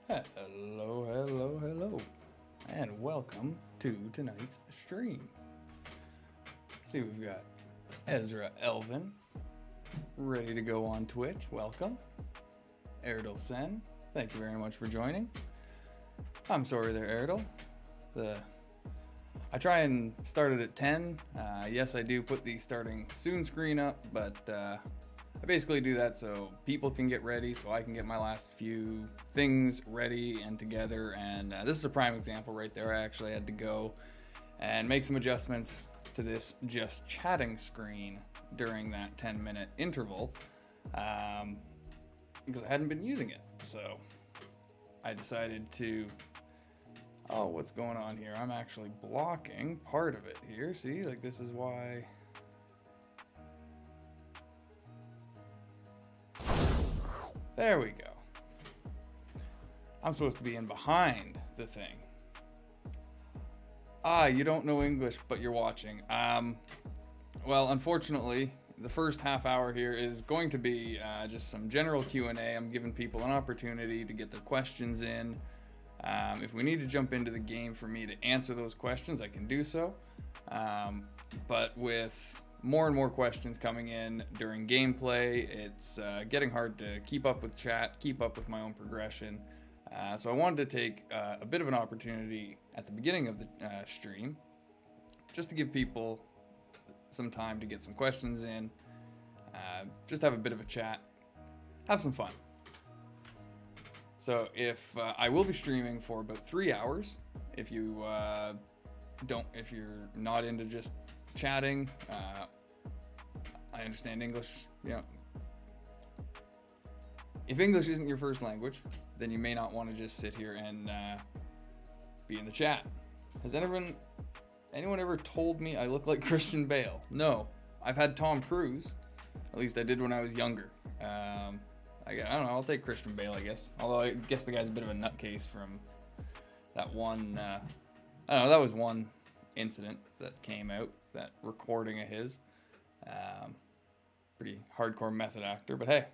Hello, and welcome to tonight's stream. See, we've got Ezra Elvin ready to go on Twitch. Welcome. Erdal Sen, thank you very much for joining. I'm sorry there, Erdal. I try and start it at 10. Yes, I do put the starting soon screen up, but I basically do that so people can get ready, so I can get my last few things ready and together. And this is a prime example right there. I actually had to go and make some adjustments to this just chatting screen during that 10-minute interval because I hadn't been using it. So I decided to... Oh, what's going on here? I'm actually blocking part of it here. See, like this is why... There we go. I'm supposed to be in behind the thing. Ah, you don't know English, but you're watching. Well, unfortunately, the first half hour here is going to be just some general Q&A. I'm giving people an opportunity to get their questions in. If we need to jump into the game for me to answer those questions, I can do so. But with more and more questions coming in during gameplay, it's getting hard to keep up with chat, keep up with my own progression. So I wanted to take a bit of an opportunity at the beginning of the stream, just to give people some time to get some questions in, just have a bit of a chat, have some fun. So if I will be streaming for about 3 hours, if you're not into just chatting, I understand English, if English isn't your first language, then you may not want to just sit here and be in the chat. Has anyone ever told me I look like Christian Bale? No. I've had Tom Cruise. At least I did when I was younger. I don't know, I'll take Christian Bale, I guess. Although I guess the guy's a bit of a nutcase from that one, I don't know, that was one incident that came out, that recording of his. Pretty hardcore method actor, but hey,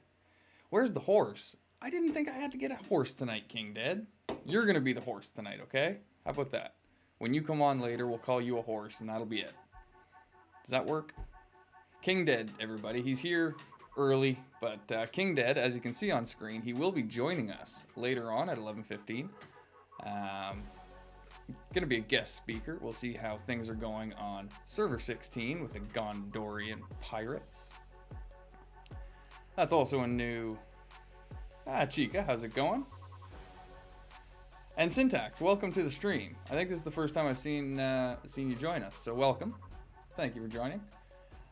where's the horse? I didn't think I had to get a horse tonight, King Dead. You're gonna be the horse tonight, okay? How about that? When you come on later, we'll call you a horse and that'll be it. Does that work? King Dead, everybody, he's here early, but King Dead, as you can see on screen, he will be joining us later on at 11:15. Gonna be a guest speaker. We'll see how things are going on server 16 with the Gondorian pirates. That's also a new... Chica, how's it going? And Syntax, welcome to the stream. I think this is the first time I've seen you join us, so welcome. Thank you for joining.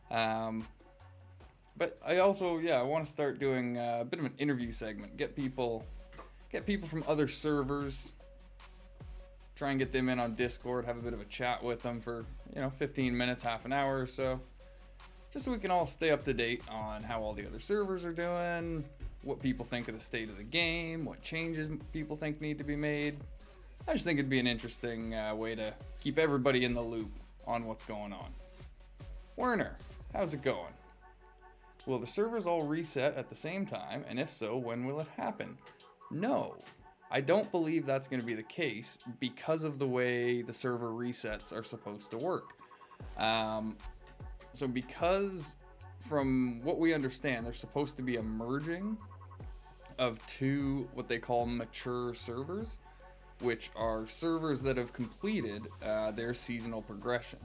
But I also, I want to start doing a bit of an interview segment. Get people from other servers. Try and get them in on Discord. Have a bit of a chat with them for 15 minutes, half an hour or so, just so we can all stay up to date on how all the other servers are doing, what people think of the state of the game, what changes people think need to be made. I just think it'd be an interesting way to keep everybody in the loop on what's going on. Werner, how's it going? Will the servers all reset at the same time, and if so, when will it happen? No, I don't believe that's going to be the case because of the way the server resets are supposed to work. So because, from what we understand, there's supposed to be a merging of two what they call mature servers, which are servers that have completed their seasonal progression.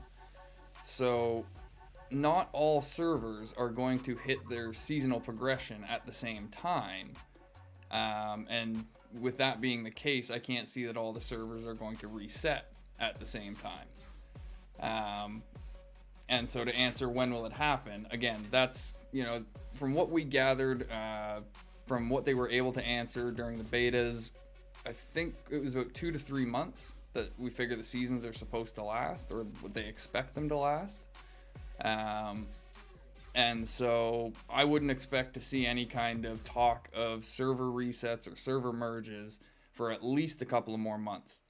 So not all servers are going to hit their seasonal progression at the same time. And with that being the case, I can't see that all the servers are going to reset at the same time. And so to answer when will it happen, again, that's, from what we gathered, from what they were able to answer during the betas, I think it was about 2 to 3 months that we figure the seasons are supposed to last, or what they expect them to last. And so I wouldn't expect to see any kind of talk of server resets or server merges for at least a couple of more months.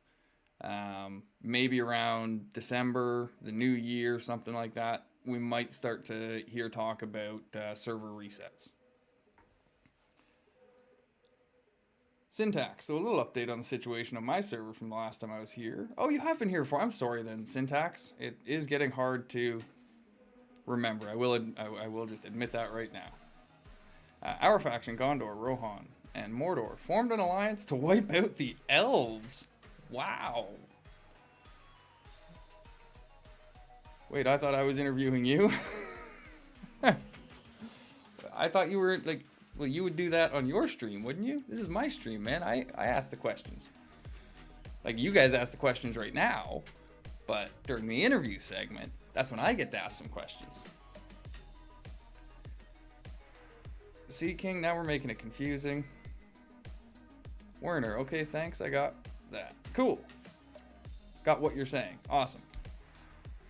Maybe around December, the new year, something like that, we might start to hear talk about server resets. Syntax. So a little update on the situation of my server from the last time I was here. Oh, you have been here before. I'm sorry then, Syntax. It is getting hard to remember. I will just admit that right now. Our faction, Gondor, Rohan, and Mordor formed an alliance to wipe out the elves. Wow. Wait, I thought I was interviewing you. I thought you were like, well, you would do that on your stream, wouldn't you? This is my stream, man. I ask the questions. Like, you guys ask the questions right now, but during the interview segment, that's when I get to ask some questions. See, King, now we're making it confusing. Werner, okay, thanks, I got that. Cool. Got what you're saying. Awesome.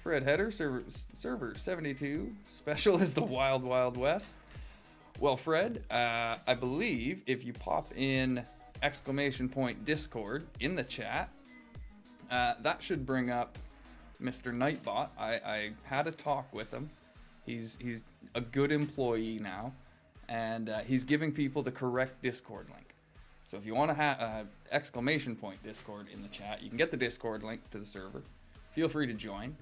Fred Header, server 72. Special is the Wild Wild West. Well, Fred, I believe if you pop in !Discord in the chat, that should bring up Mr. Nightbot. I had a talk with him. He's a good employee now, and he's giving people the correct Discord link. So if you want to have !Discord in the chat, you can get the Discord link to the server. Feel free to join.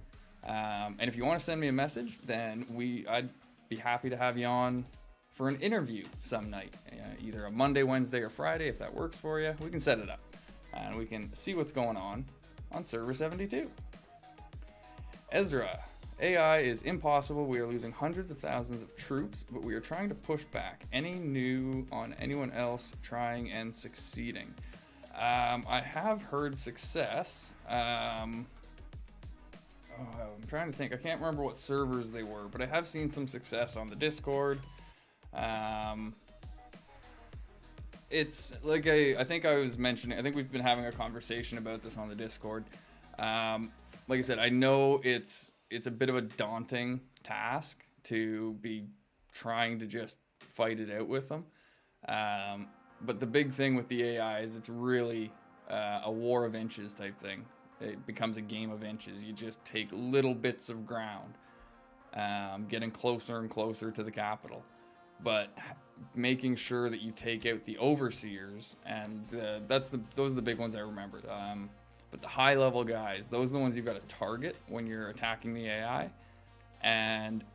And if you want to send me a message, then I'd be happy to have you on for an interview some night, either a Monday, Wednesday, or Friday, if that works for you. We can set it up, and we can see what's going on server 72. Ezra, AI is impossible. We are losing hundreds of thousands of troops, but we are trying to push back. Any new on anyone else trying and succeeding? I have heard success. I'm trying to think. I can't remember what servers they were, but I have seen some success on the Discord. It's like I think I was mentioning, I think we've been having a conversation about this on the Discord. Like I said, I know it's a bit of a daunting task to be trying to just fight it out with them. But the big thing with the AI is it's really a war of inches type thing. It becomes a game of inches. You just take little bits of ground, getting closer and closer to the capital. But making sure that you take out the overseers, and those are the big ones I remember. But the high level guys, those are the ones you've got to target when you're attacking the AI, and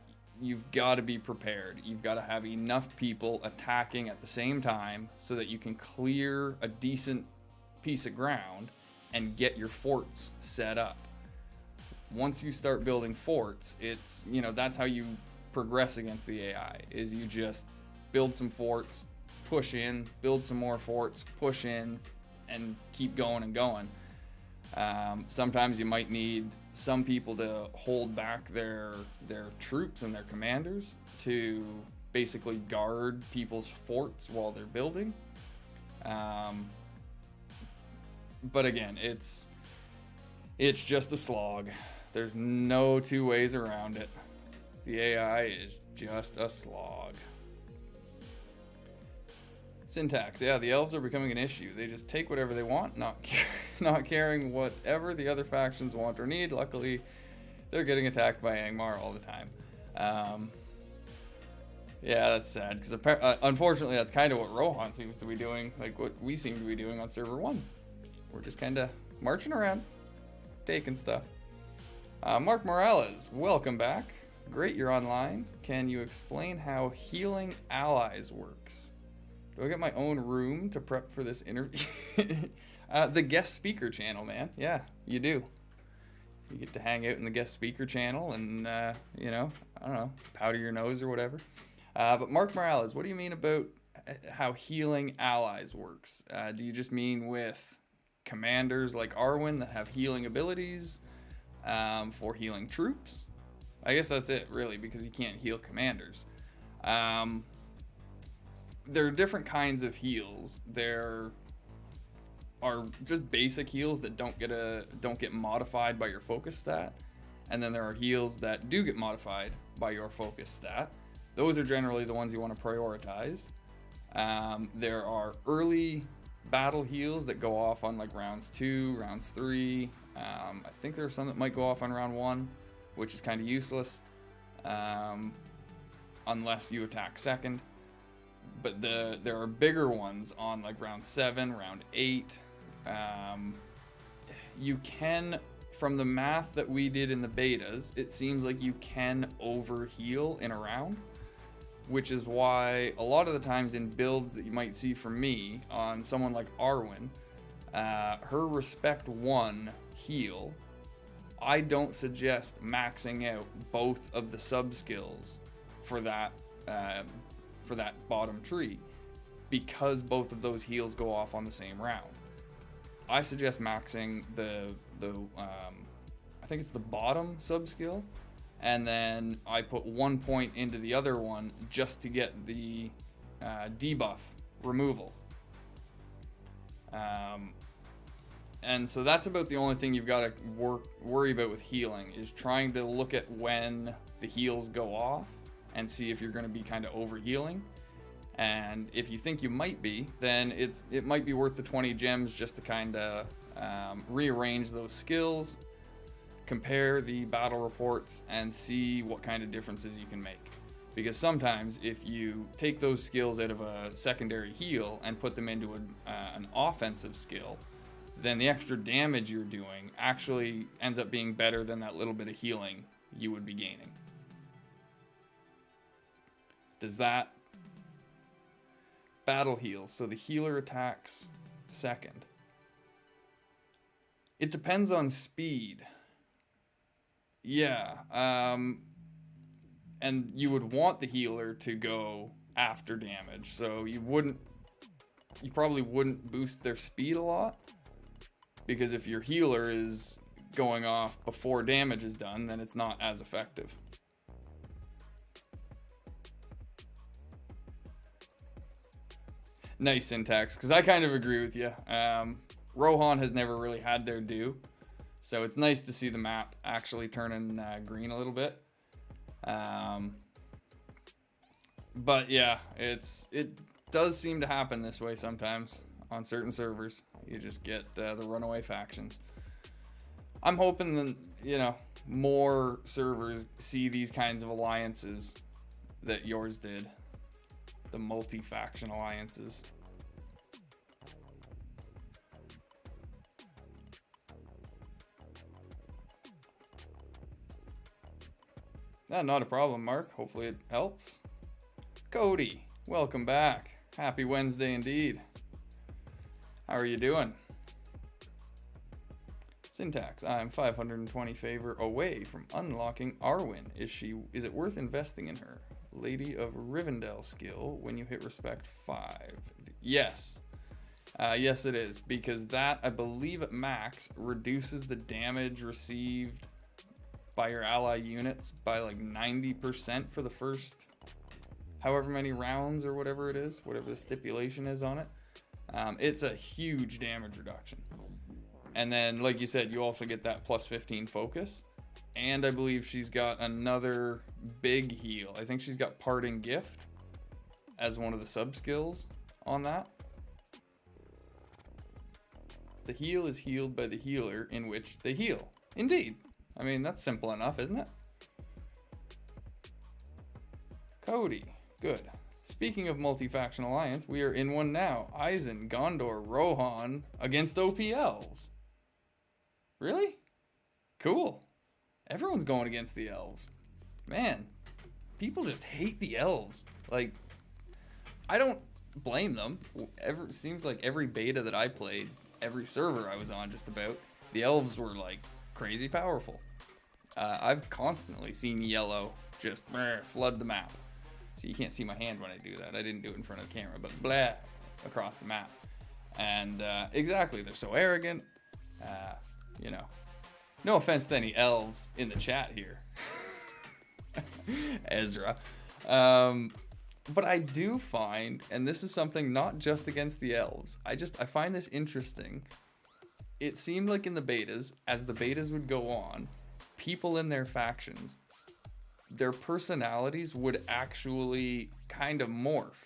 you've got to be prepared. You've got to have enough people attacking at the same time so that you can clear a decent piece of ground and get your forts set up. Once you start building forts, it's, that's how you progress against the AI, is you just build some forts, push in, build some more forts, push in, and keep going and going. Sometimes you might need some people to hold back their troops and their commanders to basically guard people's forts while they're building. But again, it's just a slog. There's no two ways around it. The AI is just a slog. Syntax, yeah, the elves are becoming an issue. They just take whatever they want, not caring whatever the other factions want or need. Luckily, they're getting attacked by Angmar all the time. Yeah, that's sad, because unfortunately that's kind of what Rohan seems to be doing, like what we seem to be doing on server 1. We're just kind of marching around, taking stuff. Mark Morales, welcome back. Great you're online. Can you explain how healing allies works? Do I get my own room to prep for this interview? The guest speaker channel, man. Yeah, you do. You get to hang out in the guest speaker channel and, I don't know, powder your nose or whatever. But Mark Morales, what do you mean about how healing allies works? Do you just mean with commanders like Arwen that have healing abilities for healing troops? I guess that's it, really, because you can't heal commanders. There are different kinds of heals. There are just basic heals that don't get modified by your focus stat, and then there are heals that do get modified by your focus stat. Those are generally the ones you want to prioritize. There are early battle heals that go off on like rounds 2, rounds 3. I think there are some that might go off on round 1, which is kind of useless unless you attack second. But there are bigger ones on like round 7, round 8. You can, from the math that we did in the betas, it seems like you can overheal in a round, which is why a lot of the times in builds that you might see from me on someone like Arwen, her respect 1 heal, I don't suggest maxing out both of the sub skills for that bottom tree, because both of those heals go off on the same round. I suggest maxing the I think it's the bottom sub skill, and then I put 1 point into the other one just to get the debuff removal. And so that's about the only thing you've got to worry about with healing, is trying to look at when the heals go off and see if you're going to be kind of overhealing. And if you think you might be, then it might be worth the 20 gems just to kind of rearrange those skills, compare the battle reports, and see what kind of differences you can make. Because sometimes if you take those skills out of a secondary heal and put them into an offensive skill, then the extra damage you're doing actually ends up being better than that little bit of healing you would be gaining. Does that... Battle heals, so the healer attacks second. It depends on speed. Yeah, and you would want the healer to go after damage, so you probably wouldn't boost their speed a lot, because if your healer is going off before damage is done, then it's not as effective. Nice syntax, because I kind of agree with you. Rohan has never really had their due, so it's nice to see the map actually turning green a little bit. But yeah, it does seem to happen this way sometimes on certain servers. You just get the runaway factions. I'm hoping that, you know, more servers see these kinds of alliances that yours did. The multi-faction alliances. Not a problem, Mark. Hopefully it helps. Cody, welcome back. Happy Wednesday indeed. How are you doing? Syntax, I'm 520 favor away from unlocking Arwen. Is it worth investing in her? Lady of Rivendell skill when you hit respect 5. Yes. Yes it is, because that, I believe at max, reduces the damage received by your ally units by like 90% for the first however many rounds or whatever it is, whatever the stipulation is on it. It's a huge damage reduction. And then, like you said, you also get that plus 15 focus. And I believe she's got another big heal. I think she's got Parting Gift as one of the sub skills on that. The heal is healed by the healer in which they heal. Indeed. I mean, that's simple enough, isn't it? Cody. Good. Speaking of multi-faction alliance, we are in one now. Eisen, Gondor, Rohan against OP Elves. Really? Cool. Everyone's going against the elves. Man, people just hate the elves. Like, I don't blame them. Seems like every beta that I played, every server I was on just about, the elves were like crazy powerful. I've constantly seen yellow just flood the map. So you can't see my hand when I do that. I didn't do it in front of the camera, but blah, across the map. And exactly, they're so arrogant. You know, no offense to any elves in the chat here. Ezra. But I do find, and this is something not just against the elves, I find this interesting. It seemed like in the betas, as the betas would go on, people in their factions, their personalities would actually kind of morph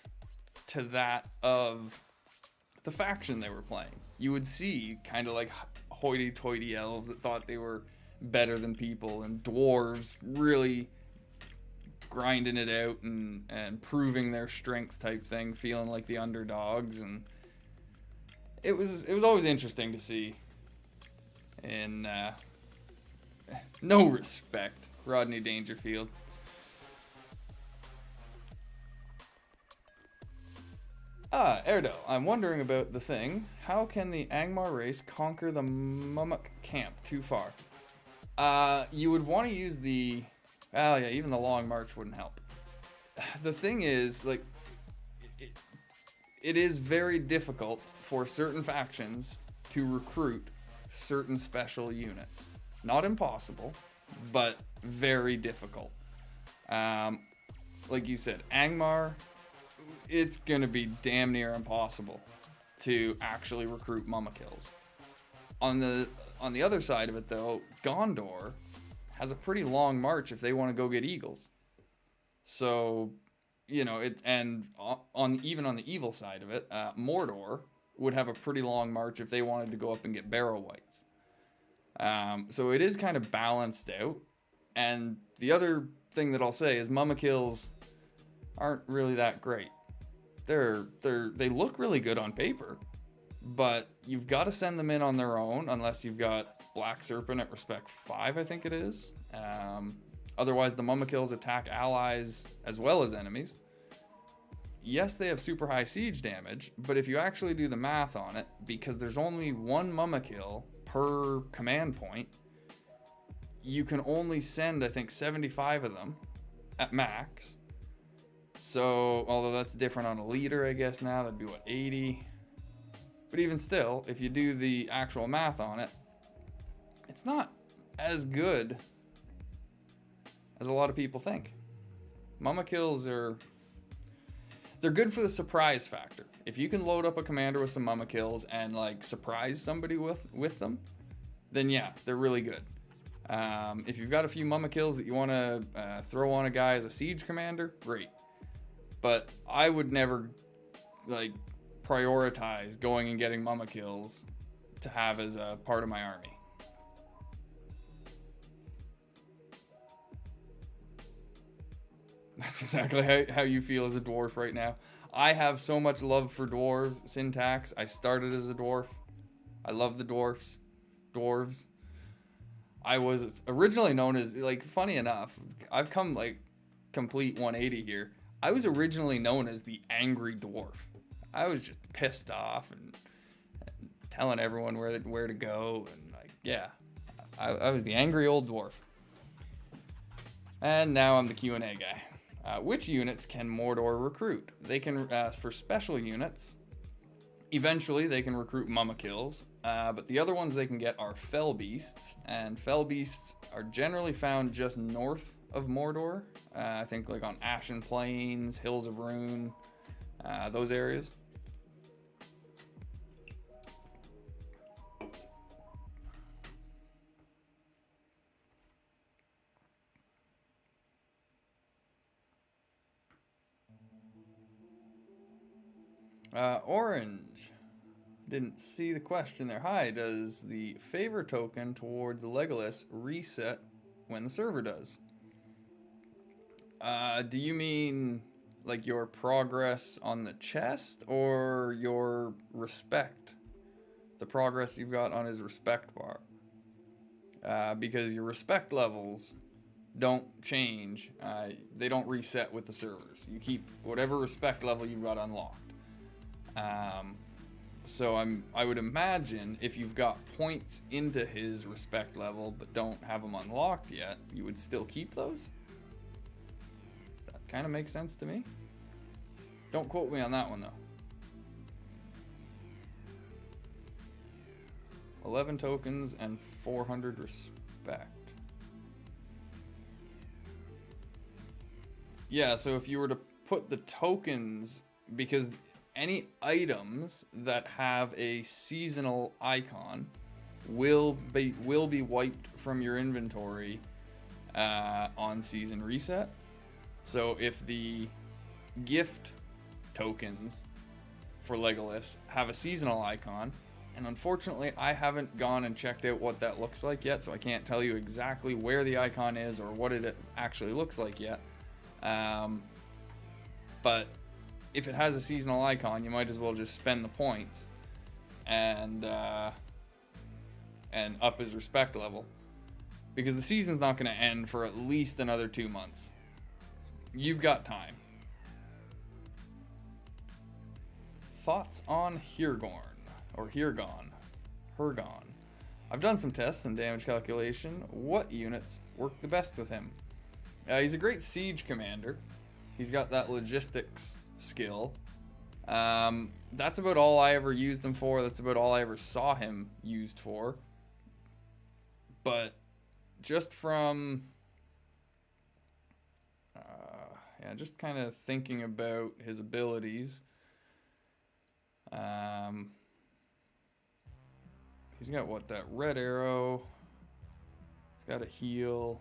to that of the faction they were playing. You would see kind of like hoity-toity elves that thought they were better than people, and dwarves really grinding it out and proving their strength type thing, feeling like the underdogs, and it was always interesting to see. And no respect, Rodney Dangerfield. Erdo, I'm wondering about the thing. How can the Angmar race conquer the Mummock camp too far? You would want to use the... Oh yeah, even the Long March wouldn't help. The thing is, like, it is very difficult for certain factions to recruit certain special units. Not impossible, but very difficult. Like you said, Angmar... It's gonna be damn near impossible to actually recruit Mummokills. On the other side of it, though, Gondor has a pretty long march if they want to go get eagles. So, you know, even on the evil side of it, Mordor would have a pretty long march if they wanted to go up and get barrow wights. So it is kind of balanced out. And the other thing that I'll say is Mummokills aren't really that great. They look really good on paper, but you've got to send them in on their own unless you've got Black Serpent at respect 5, I think it is. Otherwise, the Mummokills attack allies as well as enemies. Yes, they have super high siege damage, but if you actually do the math on it, because there's only one Mummokill per command point, you can only send, I think, 75 of them at max. So, although that's different on a leader, I guess now, that'd be what, 80? But even still, if you do the actual math on it, it's not as good as a lot of people think. Mummokills they're good for the surprise factor. If you can load up a commander with some Mummokills and like surprise somebody with them, then yeah, they're really good. If you've got a few Mummokills that you want to throw on a guy as a siege commander, great. But I would never like prioritize going and getting Mummokills to have as a part of my army. That's exactly how you feel as a dwarf right now. I have so much love for dwarves. Syntax. I started as a dwarf. I love the dwarves. I was originally known as, like, funny enough, I've come like complete 180 here. I was originally known as the angry dwarf. I was just pissed off and telling everyone where to go, and like, yeah, I was the angry old dwarf. And now I'm the Q&A guy. Which units can Mordor recruit? They can, for special units, eventually they can recruit Mummokills, but the other ones they can get are Fell Beasts, and Fell Beasts are generally found just north of Mordor. I think like on Ashen Plains, Hills of Rune, those areas. Orange. Didn't see the question there. Hi, does the favor token towards the Legolas reset when the server does? Do you mean like your progress on the chest or your respect? The progress you've got on his respect bar. Because your respect levels don't change. They don't reset with the servers. You keep whatever respect level you've got unlocked. So I would imagine if you've got points into his respect level but don't have them unlocked yet, you would still keep those. That kind of makes sense to me. Don't quote me on that one though. 11 tokens and 400 respect. Yeah, so if you were to put the tokens, because any items that have a seasonal icon will be wiped from your inventory on season reset. So if the gift tokens for Legolas have a seasonal icon, and unfortunately I haven't gone and checked out what that looks like yet, so I can't tell you exactly where the icon is or what it actually looks like yet. But if it has a seasonal icon, you might as well just spend the points and up his respect level, because the season's not going to end for at least another 2 months. You've got time. Thoughts on Hirgorn, or Hirgon? Hirgon. I've done some tests and damage calculation. What units work the best with him? He's a great siege commander. He's got that logistics skill. That's about all I ever used him for. That's about all I ever saw him used for. But just from just kind of thinking about his abilities, he's got what, that red arrow, he's got a heal,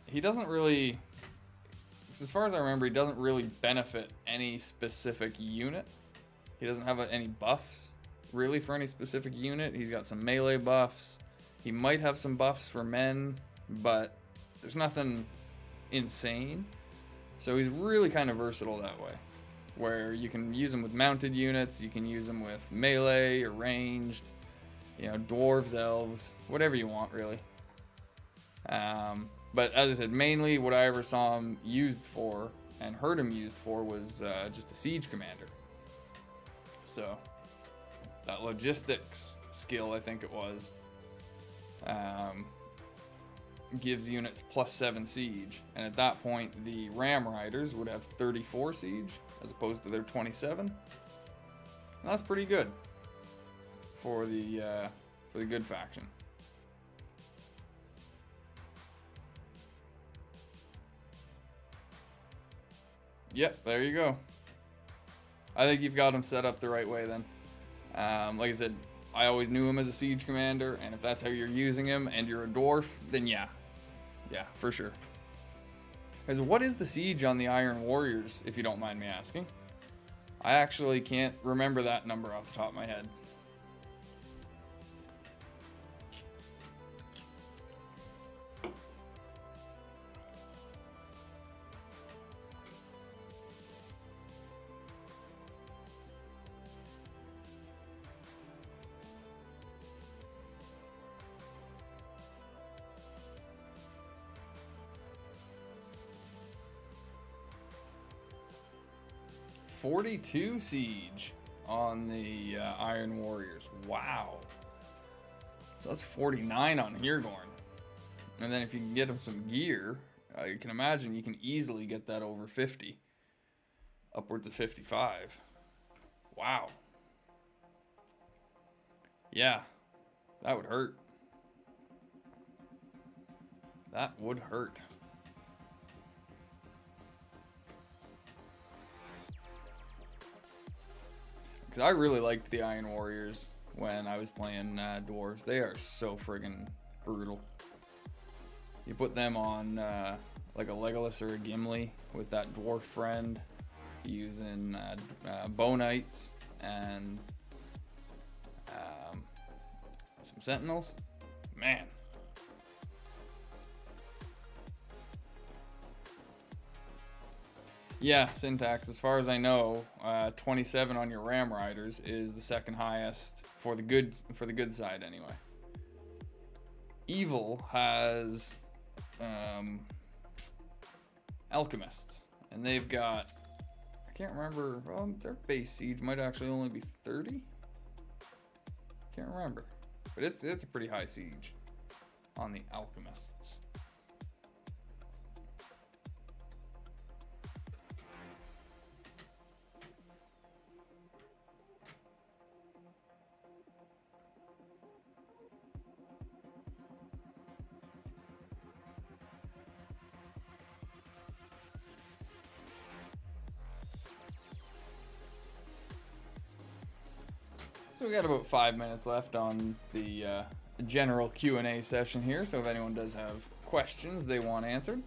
he doesn't really, as far as I remember, he doesn't really benefit any specific unit. He doesn't have any buffs really for any specific unit. He's got some melee buffs. He might have some buffs for men, but there's nothing insane. So he's really kind of versatile that way, where you can use him with mounted units, you can use him with melee or ranged, dwarves, elves, whatever you want really. But as I said, mainly what I ever saw him used for and heard him used for was just a siege commander. So that logistics skill, I think it was, gives units +7 siege, and at that point the ram riders would have 34 siege as opposed to their 27. And that's pretty good for the good faction. Yep, there you go. I think you've got him set up the right way then. Like I said, I always knew him as a siege commander, and if that's how you're using him and you're a dwarf, then yeah, for sure. Because what is the siege on the Iron Warriors, if you don't mind me asking? I actually can't remember that number off the top of my head. .42 siege on the Iron Warriors. Wow. So that's 49 on Hirgorn. And then if you can get him some gear, you can imagine you can easily get that over 50. Upwards of 55. Wow. Yeah. That would hurt. That would hurt. I really liked the Iron Warriors when I was playing Dwarves. They are so friggin' brutal. You put them on like a Legolas or a Gimli with that dwarf friend, using bow knights and some sentinels. Man. Yeah, syntax. As far as I know, 27 on your Ram Riders is the second highest for the good side anyway. Evil has alchemists, and they've got, I can't remember. Well, their base siege might actually only be 30. Can't remember, but it's a pretty high siege on the alchemists. So we got about 5 minutes left on the general Q&A session here. So if anyone does have questions they want answered,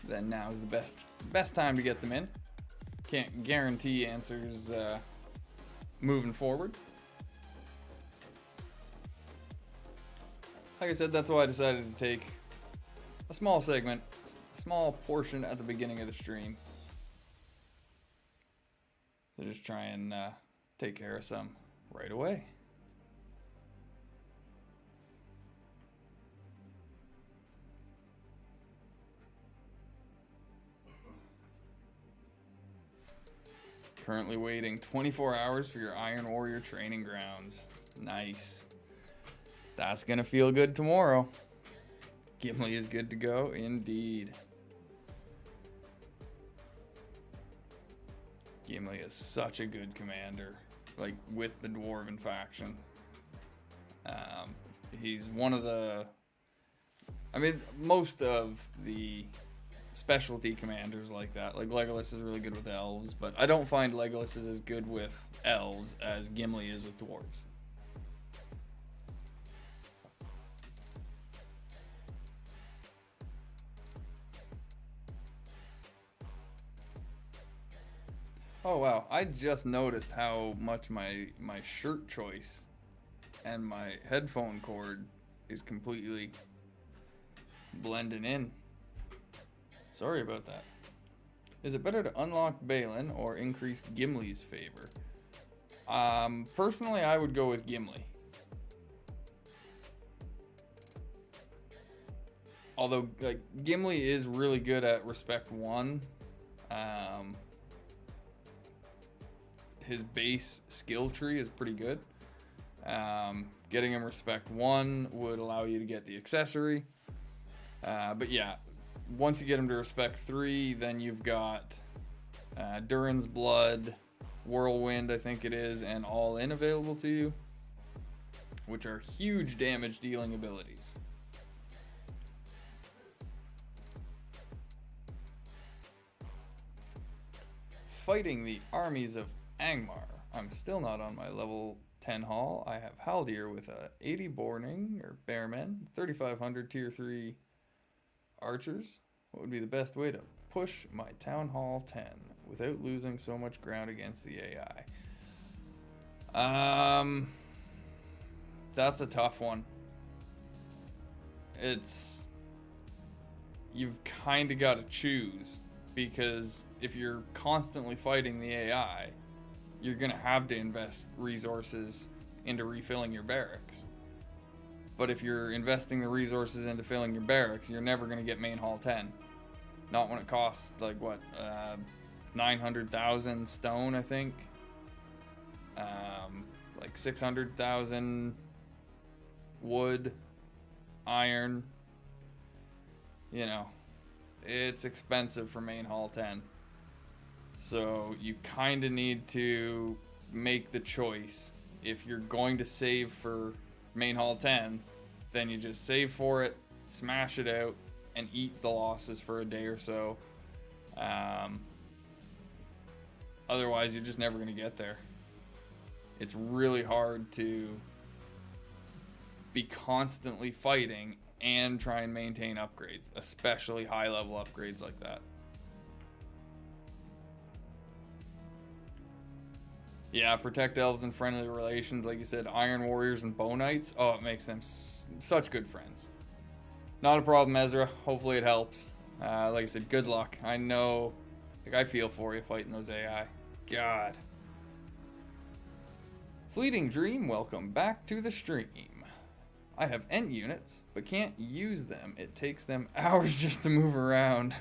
then now is the best time to get them in. Can't guarantee answers moving forward. Like I said, that's why I decided to take a small segment, small portion at the beginning of the stream to just try and take care of some right away. Currently waiting 24 hours for your Iron Warrior training grounds. Nice. That's gonna feel good tomorrow. Gimli is good to go, indeed. Gimli is such a good commander, like with the Dwarven faction. He's one of the, I mean, most of the specialty commanders like that. Like Legolas is really good with elves, but I don't find Legolas is as good with elves as Gimli is with dwarves. Oh wow, I just noticed how much my shirt choice and my headphone cord is completely blending in. Sorry about that. Is it better to unlock Balin or increase Gimli's favor? Personally, I would go with Gimli. Although, like, Gimli is really good at Respect 1. His base skill tree is pretty good. Getting him Respect 1 would allow you to get the accessory. But yeah, once you get him to Respect 3, then you've got Durin's Blood, Whirlwind, I think it is, and All In available to you, which are huge damage dealing abilities. Fighting the armies of Angmar. I'm still not on my level 10 haul. I have Haldir with a 80 Borning or Bearmen, 3500 tier 3 archers. What would be the best way to push my Town Hall 10 without losing so much ground against the AI? That's a tough one. You've kind of got to choose, because if you're constantly fighting the AI, you're going to have to invest resources into refilling your barracks. But if you're investing the resources into filling your barracks, you're never going to get main hall 10. Not when it costs, like, what, 900,000 stone, I think. Like 600,000 wood, iron. You know, it's expensive for main hall 10. So you kind of need to make the choice. If you're going to save for main hall 10, then you just save for it, smash it out, and eat the losses for a day or so. Otherwise, you're just never going to get there. It's really hard to be constantly fighting and try and maintain upgrades, especially high level upgrades like that. Yeah, protect elves and friendly relations. Like you said, Iron Warriors and Bow Knights. Oh, it makes them such good friends. Not a problem, Ezra. Hopefully it helps. Like I said, good luck. I know, like, I feel for you fighting those AI. God. Fleeting Dream, welcome back to the stream. I have Ent units, but can't use them. It takes them hours just to move around.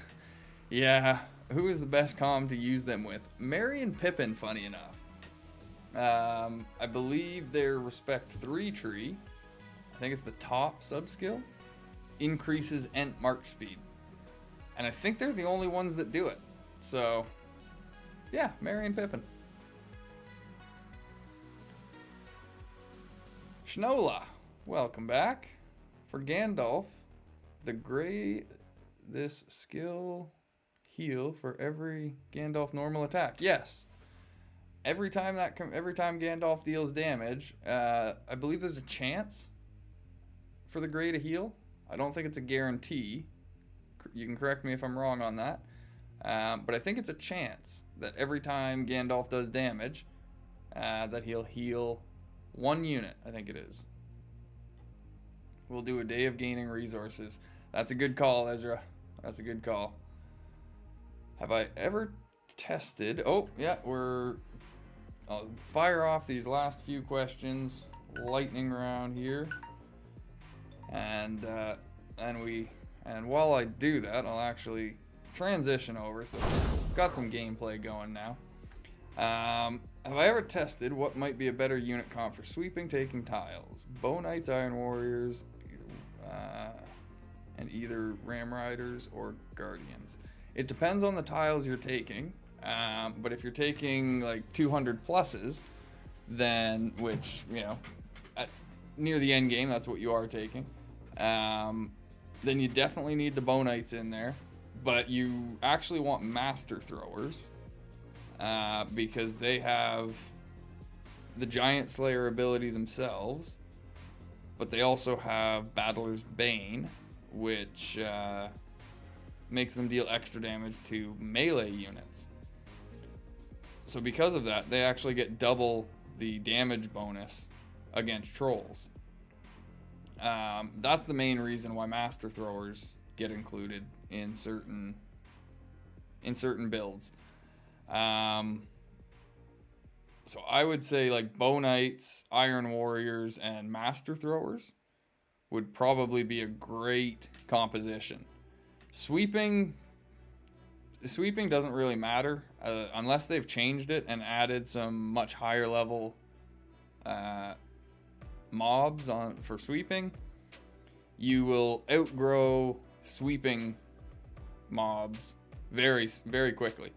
Yeah, who is the best comm to use them with? Merry and Pippin, funny enough. I believe their Respect 3 tree, I think it's the top sub-skill, increases Ent march speed. And I think they're the only ones that do it. So, yeah, Merry and Pippin. Shnola, welcome back. For Gandalf, the gray, this skill heal for every Gandalf normal attack. Yes. Every time Gandalf deals damage, I believe there's a chance for the gray to heal. I don't think it's a guarantee. You can correct me if I'm wrong on that. But I think it's a chance that every time Gandalf does damage, that he'll heal one unit, I think it is. We'll do a day of gaining resources. That's a good call, Ezra. That's a good call. Have I ever tested? Oh, yeah, I'll fire off these last few questions. Lightning round here. And while I do that, I'll actually transition over. So got some gameplay going now. Have I ever tested what might be a better unit comp for sweeping, taking tiles? Bow Knights, Iron Warriors, and either Ram Riders or Guardians. It depends on the tiles you're taking. But if you're taking like 200 pluses, then, which, you know, near the end game, that's what you are taking. Then you definitely need the Bow Knights in there. But you actually want Master Throwers. Because they have the Giant Slayer ability themselves, but they also have Battler's Bane, which makes them deal extra damage to melee units. So because of that, they actually get double the damage bonus against trolls. That's the main reason why Master Throwers get included in certain builds. So I would say like Bow Knights, Iron Warriors, and Master Throwers would probably be a great composition. Sweeping doesn't really matter unless they've changed it and added some much higher level mobs for sweeping. You will outgrow sweeping mobs very, very quickly.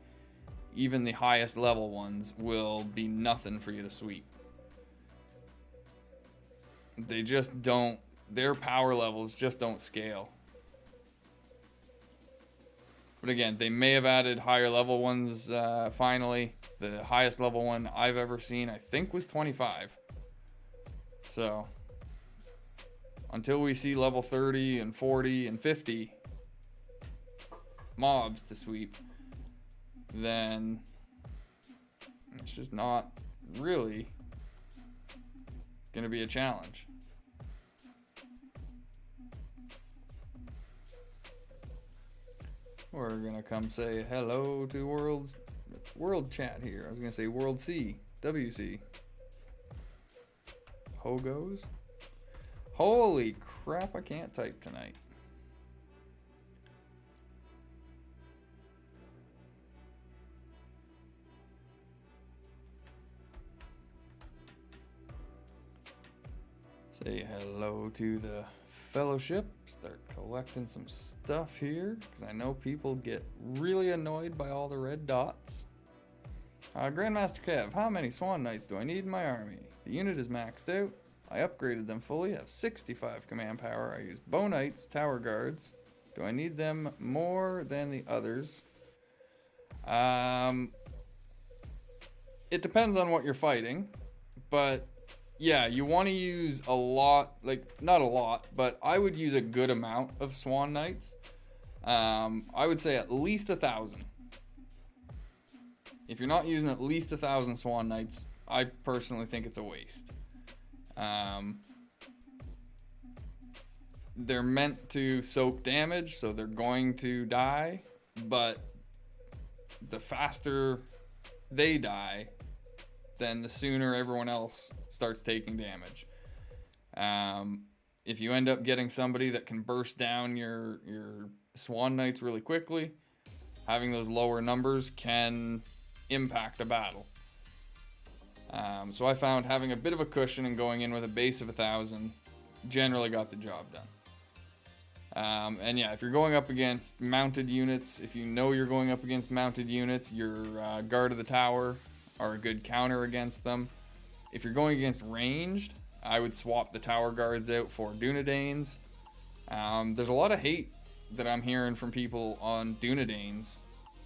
Even the highest level ones will be nothing for you to sweep. They just don't, their power levels just don't scale. But again, they may have added higher level ones finally. The highest level one I've ever seen, I think, was 25. So, until we see level 30 and 40 and 50 mobs to sweep, then it's just not really going to be a challenge. We're going to come say hello to world chat here. I was going to say World C, WC. Hogos? Holy crap, I can't type tonight. Say hello to the fellowship. Start collecting some stuff here, because I know people get really annoyed by all the red dots. Grandmaster Kev, how many Swan Knights do I need in my army? The unit is maxed out. I upgraded them fully. I have 65 command power. I use Bow Knights, Tower Guards. Do I need them more than the others? It depends on what you're fighting, but yeah, you want to use a lot, like not a lot, but I would use a good amount of Swan Knights. I would say at least 1,000. If you're not using at least 1,000 Swan Knights, I personally think it's a waste. They're meant to soak damage, so they're going to die, but the faster they die, then the sooner everyone else starts taking damage. If you end up getting somebody that can burst down your Swan Knights really quickly, having those lower numbers can impact a battle. So I found having a bit of a cushion and going in with a base of 1,000 generally got the job done. And yeah, if you're going up against mounted units, if you know you're going up against mounted units, your Guard of the Tower are a good counter against them. If you're going against ranged, I would swap the Tower Guards out for Dunedains. There's a lot of hate that I'm hearing from people on Dunedains,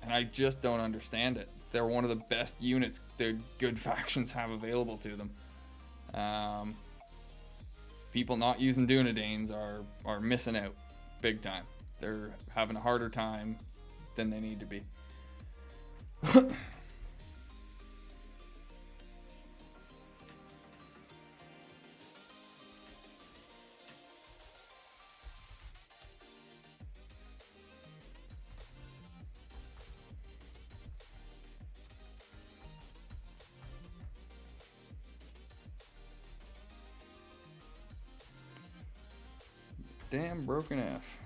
and I just don't understand it. They're one of the best units the good factions have available to them. People not using Dunedains are missing out big time. They're having a harder time than they need to be. damn broken F.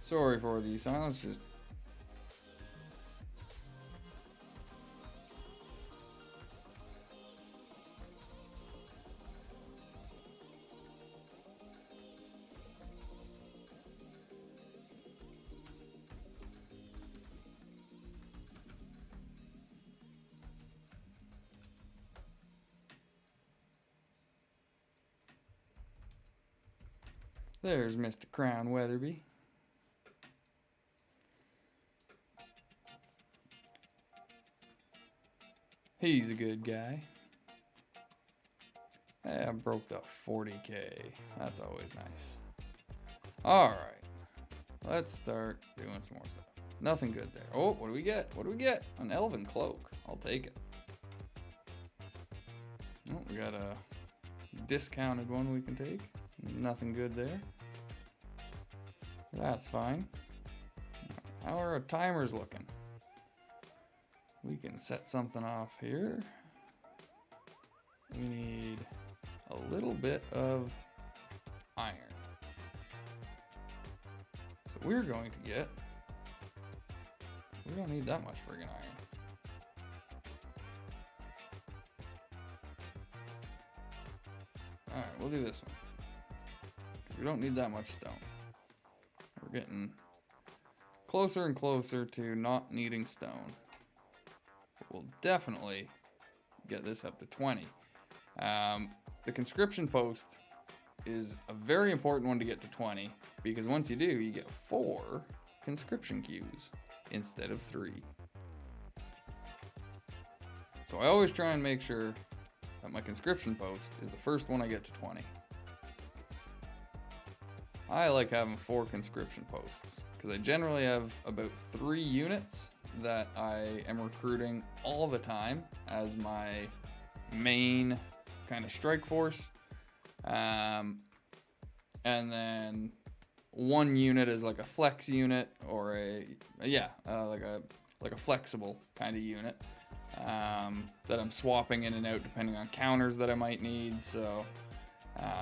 Sorry for the silence, just... There's Mr. Crown Weatherby. He's a good guy. I broke the 40K. That's always nice. Alright. Let's start doing some more stuff. Nothing good there. Oh, what do we get? What do we get? An elven cloak. I'll take it. Oh, we got a discounted one we can take. Nothing good there. That's fine. How are our timers looking? We can set something off here. We need a little bit of iron. So we're going to get... We don't need that much friggin' iron. Alright, we'll do this one. We don't need that much stone. We're getting closer and closer to not needing stone. We'll definitely get this up to 20. The conscription post is a very important one to get to 20 because once you do, you get 4 conscription queues instead of 3. So I always try and make sure that my conscription post is the first one I get to 20. I like having 4 conscription posts because I generally have about 3 units that I am recruiting all the time as my main kind of strike force, and then 1 unit is like a flex unit or like a flexible kind of unit that I'm swapping in and out depending on counters that I might need. So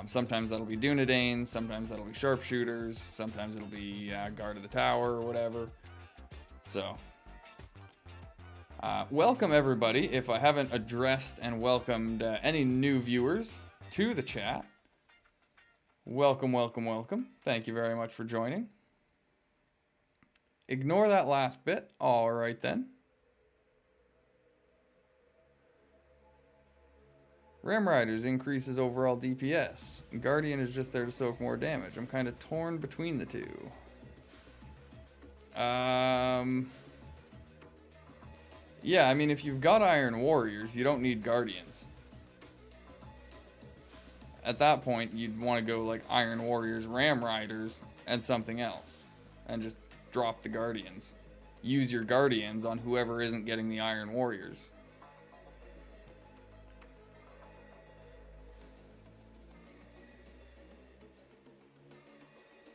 sometimes that'll be Dunedanes, sometimes that'll be sharpshooters, sometimes it'll be guard of the tower or whatever. So welcome everybody. If I haven't addressed and welcomed any new viewers to the chat, welcome, welcome, welcome. Thank you very much for joining. Ignore that last bit. All right then. Ram Riders increases overall DPS. Guardian is just there to soak more damage. I'm kind of torn between the two. Yeah, I mean, if you've got Iron Warriors, you don't need Guardians. At that point, you'd want to go like Iron Warriors, Ram Riders, and something else. And just drop the Guardians. Use your Guardians on whoever isn't getting the Iron Warriors.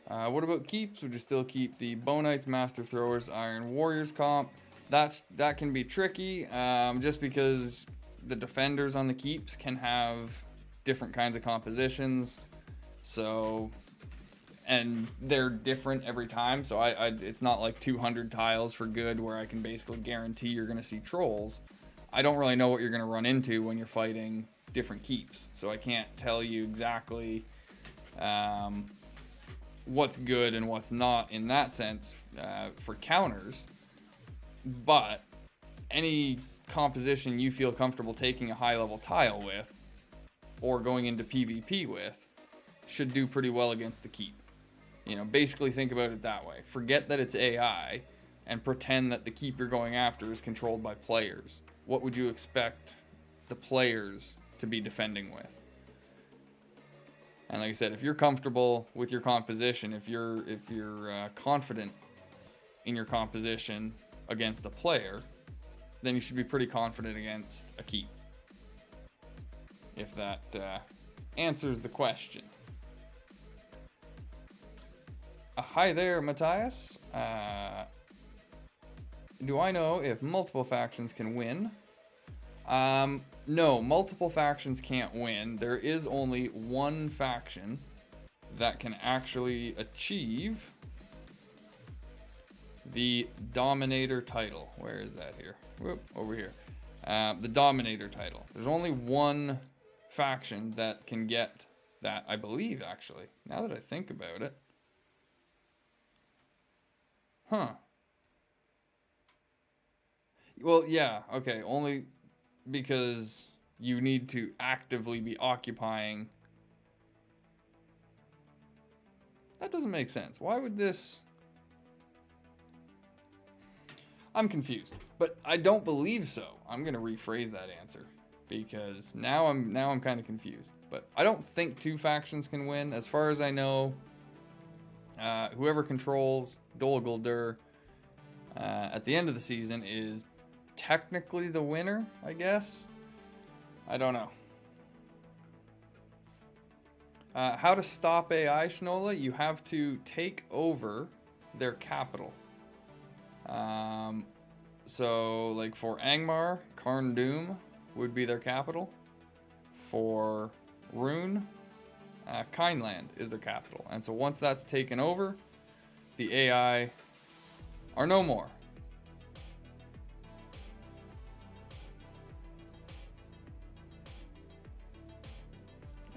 What about keeps? Would you still keep the Bow Knights, Master Throwers, Iron Warriors comp? That can be tricky, just because the defenders on the keeps can have different kinds of compositions. So, and they're different every time. So it's not like 200 tiles for good where I can basically guarantee you're going to see trolls. I don't really know what you're going to run into when you're fighting different keeps. So I can't tell you exactly what's good and what's not in that sense for counters. But any composition you feel comfortable taking a high level tile with or going into PvP with should do pretty well against the keep. You know, basically think about it that way. Forget that it's AI and pretend that the keep you're going after is controlled by players. What would you expect the players to be defending with? And like I said, if you're comfortable with your composition, if you're confident in your composition against a player, then you should be pretty confident against a keep. If that answers the question. Hi there, Matthias. Do I know if multiple factions can win? No, multiple factions can't win. There is only one faction that can actually achieve the Dominator title. Where is that here? Whoop, over here. The Dominator title. There's only one faction that can get that, I believe, actually. Now that I think about it. Huh. Well, yeah, okay, only because you need to actively be occupying. That doesn't make sense. Why would this... I'm confused, but I don't believe so. I'm gonna rephrase that answer because now I'm kind of confused. But I don't think two factions can win. As far as I know, whoever controls Dol Guldur at the end of the season is technically the winner, I guess. I don't know. How to stop AI, Shnola? You have to take over their capital. So, like for Angmar, Karn Dûm would be their capital. For Rune, Kindland is their capital. And so once that's taken over, the AI are no more.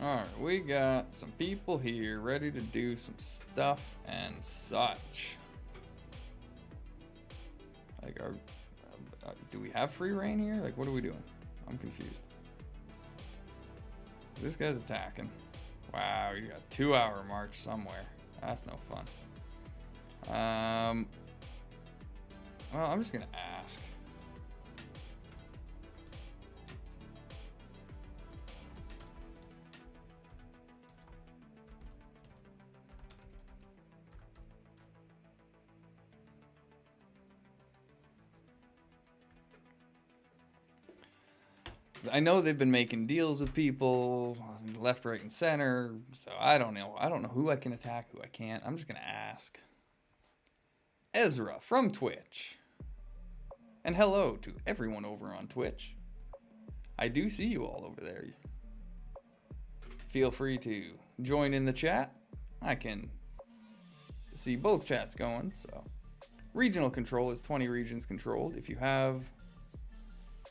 Alright, we got some people here ready to do some stuff and such. Like, do we have free reign here? Like, what are we doing? I'm confused. This guy's attacking. Wow, you got a 2-hour march somewhere. That's no fun. Well, I'm just gonna ask. I know they've been making deals with people left, right, and center, so I don't know. I don't know who I can attack, who I can't. I'm just gonna ask. Ezra from Twitch. And hello to everyone over on Twitch. I do see you all over there. Feel free to join in the chat. I can see both chats going, so. Regional control is 20 regions controlled. If you have...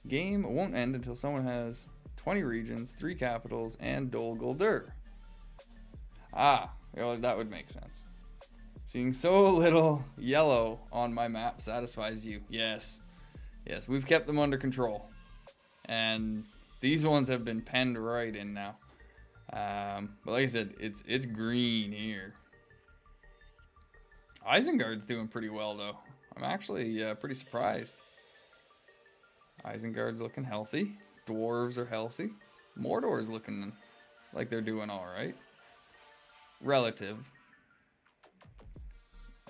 Game won't end until someone has 20 regions, 3 capitals, and Dol Guldur. Ah, well, that would make sense. Seeing so little yellow on my map satisfies you. Yes. Yes, we've kept them under control. And these ones have been penned right in now. But like I said, it's green here. Isengard's doing pretty well, though. I'm actually pretty surprised. Isengard's looking healthy. Dwarves are healthy. Mordor's looking like they're doing alright. Relative.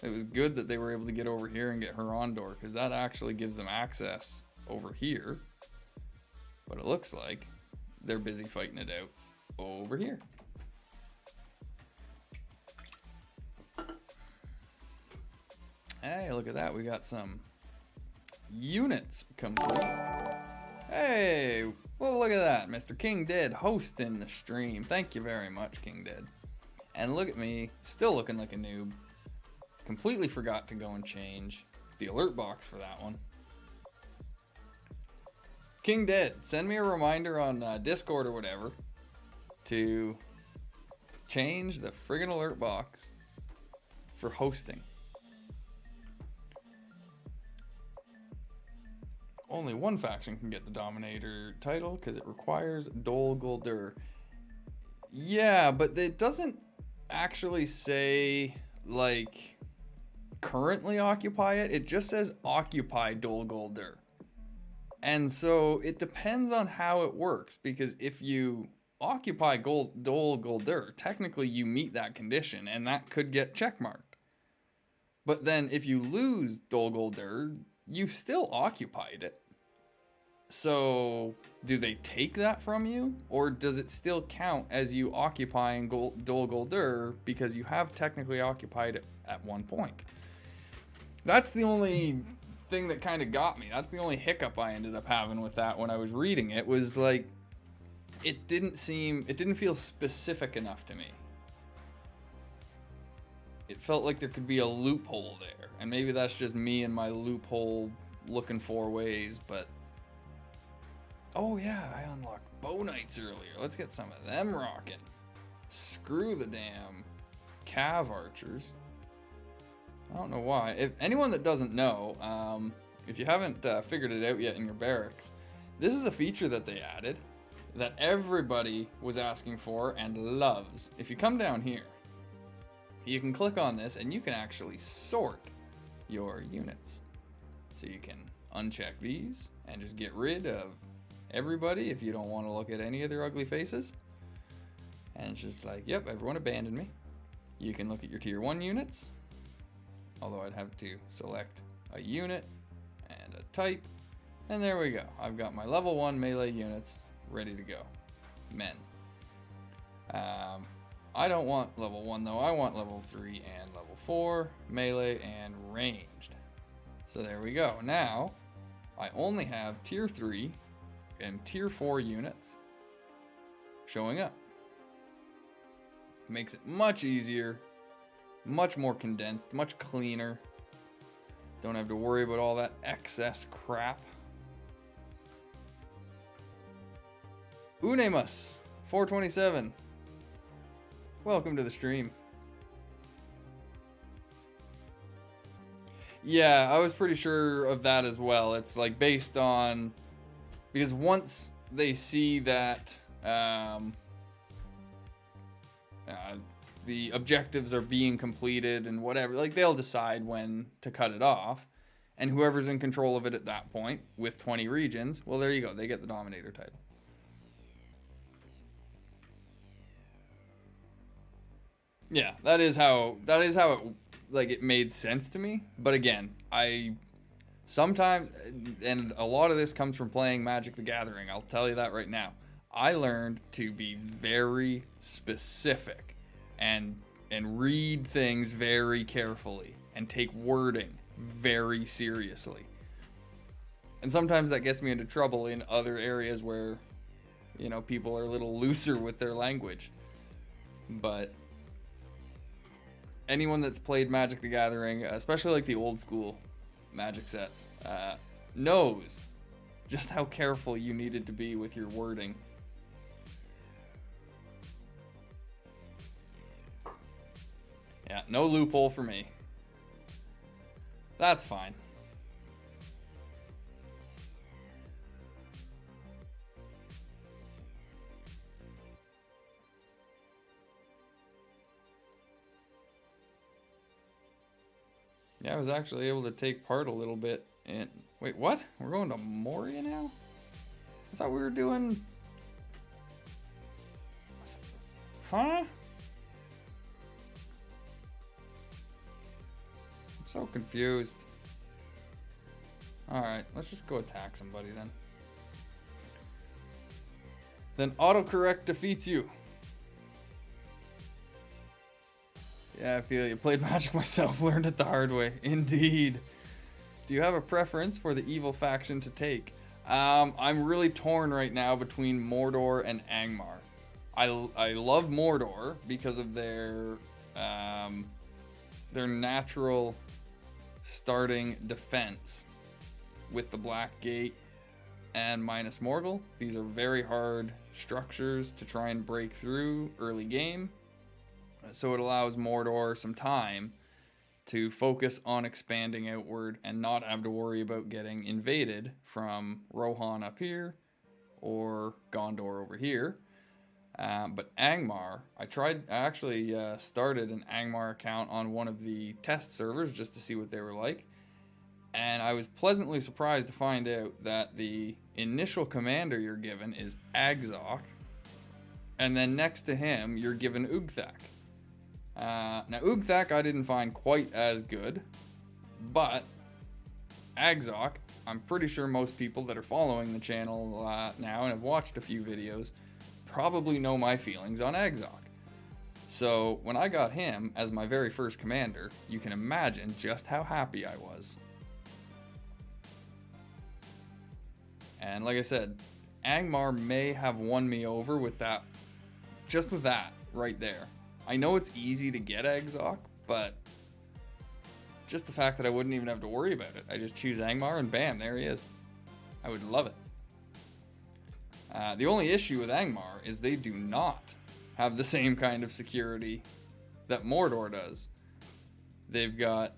It was good that they were able to get over here and get Horondor, because that actually gives them access over here. But it looks like they're busy fighting it out over here. Hey, look at that. We got some units complete. Hey, well, look at that. Mr. King Dead hosting the stream. Thank you very much, King Dead. And look at me, still looking like a noob. Completely forgot to go and change the alert box for that one. King Dead, send me a reminder on Discord or whatever to change the friggin' alert box for hosting. Only one faction can get the Dominator title because it requires Dol Guldur. Yeah, but it doesn't actually say, like, currently occupy it. It just says occupy Dol Guldur. And so it depends on how it works, because if you occupy Dol Guldur, technically you meet that condition, and that could get checkmarked. But then if you lose Dol Guldur, you still occupied it. So do they take that from you, or does it still count as you occupying Dol Guldur because you have technically occupied it at one point? That's the only thing that kind of got me. That's the only hiccup I ended up having with that when I was reading it, was like, it didn't feel specific enough to me. It felt like there could be a loophole there, and maybe that's just me and my loophole looking for ways, but oh yeah, I unlocked bow knights earlier. Let's get some of them rocking. Screw the damn cav archers. I don't know why. If anyone that doesn't know, if you haven't figured it out yet in your barracks, this is a feature that they added that everybody was asking for and loves. If you come down here, you can click on this and you can actually sort your units. So you can uncheck these and just get rid of everybody if you don't want to look at any of their ugly faces. And it's just like, yep, everyone abandoned me. You can look at your tier 1 units, although I'd have to select a unit and a type. And there we go. I've got my level 1 melee units ready to go. Men. I don't want level 1 though. I want level 3 and level 4, melee and ranged. So there we go. Now, I only have tier 3 and tier 4 units showing up. Makes it much easier, much more condensed, much cleaner. Don't have to worry about all that excess crap. Unemus 427. Welcome to the stream. Yeah, I was pretty sure of that as well. It's like based on, because once they see that the objectives are being completed and whatever, like they'll decide when to cut it off. And whoever's in control of it at that point with 20 regions, well, there you go. They get the Dominator title. Yeah, that is how it, like, it made sense to me. But again, I sometimes, and a lot of this comes from playing Magic the Gathering, I'll tell you that right now. I learned to be very specific and read things very carefully and take wording very seriously. And sometimes that gets me into trouble in other areas where, you know, people are a little looser with their language. But anyone that's played Magic the Gathering, especially like the old school Magic sets, knows just how careful you needed to be with your wording. Yeah, no loophole for me. That's fine. Yeah, I was actually able to take part a little bit in... Wait, what? We're going to Moria now? I thought we were doing... Huh? I'm so confused. Alright, let's just go attack somebody then. Then autocorrect defeats you. Yeah, I feel you. Played Magic myself, learned it the hard way. Indeed. Do you have a preference for the evil faction to take? I'm really torn right now between Mordor and Angmar. I love Mordor because of their natural starting defense with the Black Gate and minus Morgul. These are very hard structures to try and break through early game. So it allows Mordor some time to focus on expanding outward and not have to worry about getting invaded from Rohan up here or Gondor over here. But Angmar, I actually started an Angmar account on one of the test servers just to see what they were like. And I was pleasantly surprised to find out that the initial commander you're given is Agzok. And then next to him, you're given Ugthak. Now, Ugthak I didn't find quite as good, but Agzok I'm pretty sure most people that are following the channel now and have watched a few videos probably know my feelings on Exoc. So when I got him as my very first commander, you can imagine just how happy I was. And like I said, Angmar may have won me over with that, just with that right there. I know it's easy to get Exoc, but just the fact that I wouldn't even have to worry about it. I just choose Angmar and bam, there he is. I would love it. The only issue with Angmar is they do not have the same kind of security that Mordor does. They've got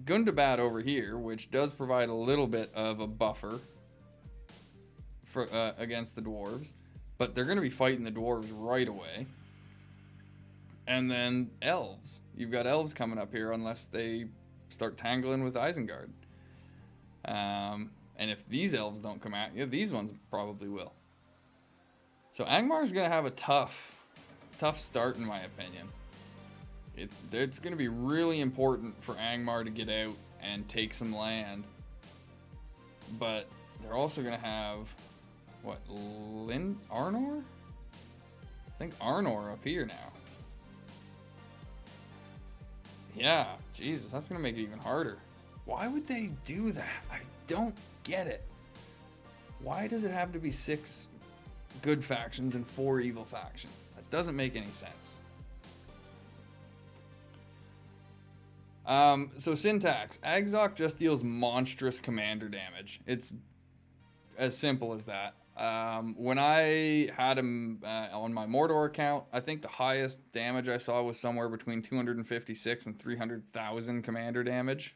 Gundabad over here, which does provide a little bit of a buffer for against the dwarves, but they're going to be fighting the dwarves right away. And then elves. You've got elves coming up here unless they start tangling with Isengard. And if these elves don't come out, these ones probably will. So Angmar's going to have a tough start in my opinion. It's going to be really important for Angmar to get out and take some land. But they're also going to have, what, Arnor? I think Arnor up here now. Yeah, Jesus, that's going to make it even harder. Why would they do that? I don't get it. Why does it have to be 6 good factions and 4 evil factions? That doesn't make any sense. So syntax. Exoc just deals monstrous commander damage. It's as simple as that. When I had him on my Mordor account, I think the highest damage I saw was somewhere between 256 and 300,000 commander damage.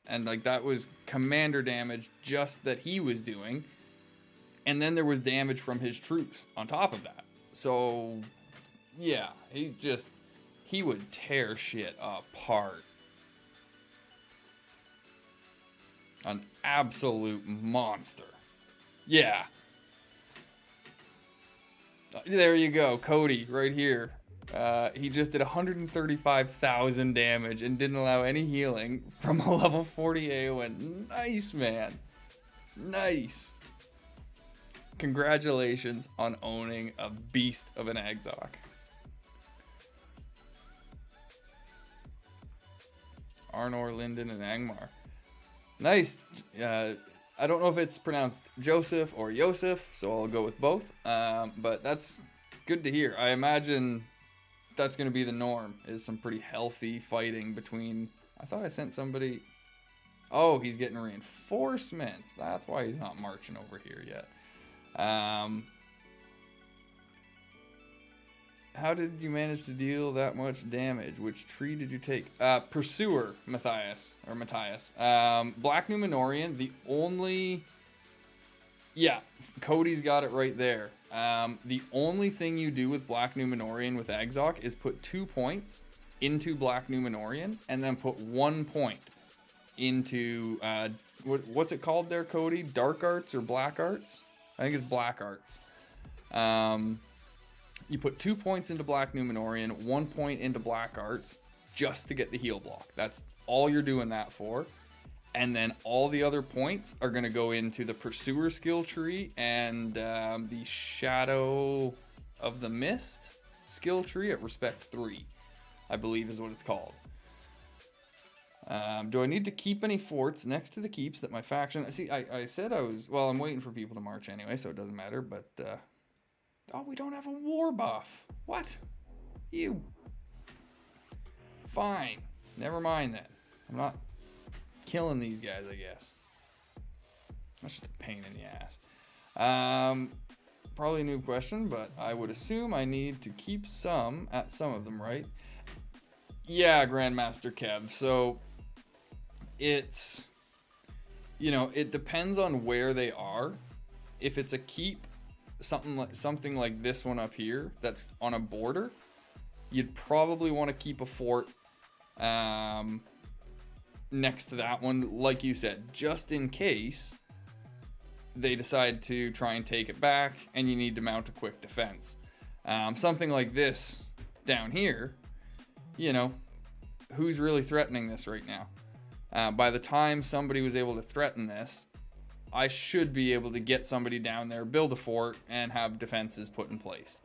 And like that was commander damage just that he was doing. And then there was damage from his troops on top of that. So yeah, he would tear shit apart. An absolute monster. Yeah. There you go, Cody, right here. He just did 135,000 damage and didn't allow any healing from a level 40 AoE. Nice, man. Nice. Congratulations on owning a beast of an Exoc. Arnor, Linden, and Angmar. Nice. I don't know if it's pronounced Joseph or Yosef, so I'll go with both. But that's good to hear. I imagine that's going to be the norm, is some pretty healthy fighting between... I thought I sent somebody... Oh, he's getting reinforcements. That's why he's not marching over here yet. How did you manage to deal that much damage? Which tree did you take? Pursuer, Matthias. Black Numenorian, the only... Yeah, Cody's got it right there. The only thing you do with Black Numenorian with Exoc is put 2 points into Black Numenorian and then put 1 point into... what's it called there, Cody? Dark Arts or Black Arts? I think it's Black Arts. You put 2 points into Black Numenorian, 1 point into Black Arts, just to get the heal block. That's all you're doing that for. And then all the other points are going to go into the Pursuer skill tree and the Shadow of the Mist skill tree at Respect 3, I believe is what it's called. Do I need to keep any forts next to the keeps that my faction... See, I said I was... Well, I'm waiting for people to march anyway, so it doesn't matter, but... Oh, we don't have a war buff. What? You. Fine. Never mind then. I'm not killing these guys, I guess. That's just a pain in the ass. Probably a new question, but I would assume I need to keep some at some of them, right? Yeah, Grandmaster Kev. So it's, it depends on where they are. If it's a keep, something like this one up here that's on a border, you'd probably want to keep a fort next to that one, like you said, just in case they decide to try and take it back and you need to mount a quick defense. Something like this down here, who's really threatening this right now? By the time somebody was able to threaten this, I should be able to get somebody down there, build a fort, and have defenses put in place.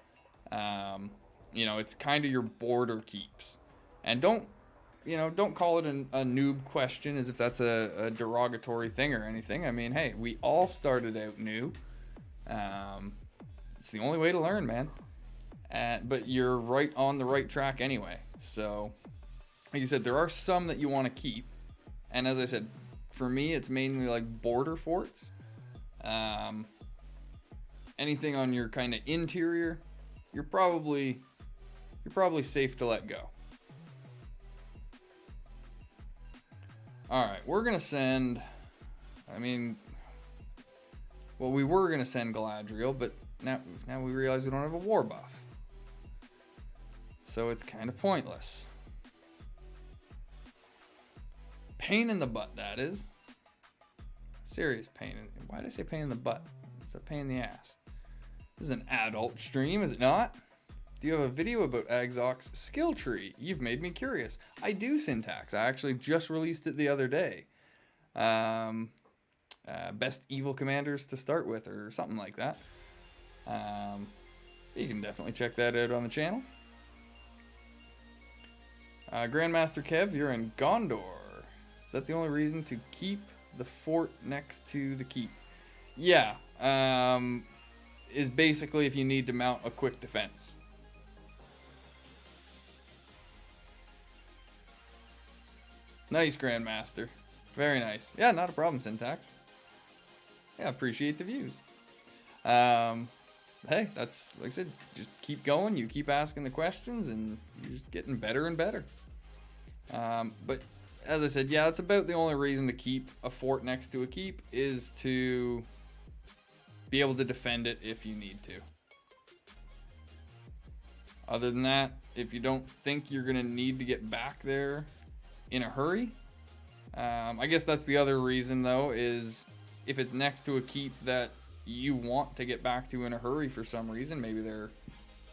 You know, it's kind of your border keeps. And don't call it a noob question as if that's a derogatory thing or anything. I mean, hey, we all started out new. It's the only way to learn, man. But you're right on the right track anyway. So, like you said, there are some that you want to keep. And as I said, for me, it's mainly like border forts. Anything on your kind of interior, you're probably safe to let go. All right, we're gonna send. We were gonna send Galadriel, but now we realize we don't have a war buff, so it's kind of pointless. Pain in the butt, that is. Serious pain. Why did I say pain in the butt? It's a pain in the ass. This is an adult stream, is it not? Do you have a video about Agzok's skill tree? You've made me curious. I do, Syntax. I actually just released it the other day. Best evil commanders to start with, or something like that. You can definitely check that out on the channel. Grandmaster Kev, you're in Gondor. Is that the only reason to keep the fort next to the keep? Yeah. Is basically if you need to mount a quick defense. Nice, Grandmaster. Very nice. Yeah, not a problem, Syntax. Yeah, appreciate the views. Hey, that's, like I said, just keep going. You keep asking the questions, and you're just getting better and better. But as I said, yeah, that's about the only reason to keep a fort next to a keep is to be able to defend it if you need to. Other than that, if you don't think you're going to need to get back there in a hurry, I guess that's the other reason, though, is if it's next to a keep that you want to get back to in a hurry for some reason, maybe there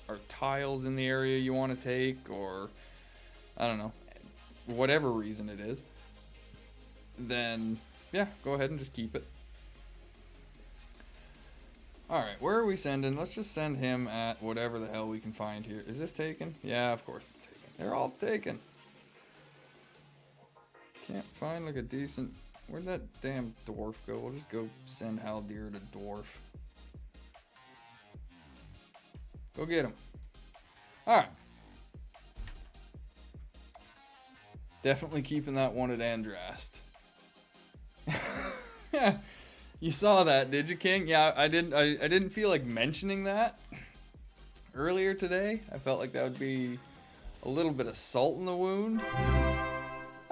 are tiles in the area you want to take, or I don't know, whatever reason it is, then yeah, go ahead and just keep it. Alright, where are we sending? Let's just send him at whatever the hell we can find here. Is this taken? Yeah, of course it's taken. They're all taken. Can't find like a decent... Where'd that damn dwarf go? We'll just go send Haldir to dwarf. Go get him. Alright. Definitely keeping that one at Andrast. You saw that, did you, King? Yeah, I didn't feel like mentioning that earlier today. I felt like that would be a little bit of salt in the wound.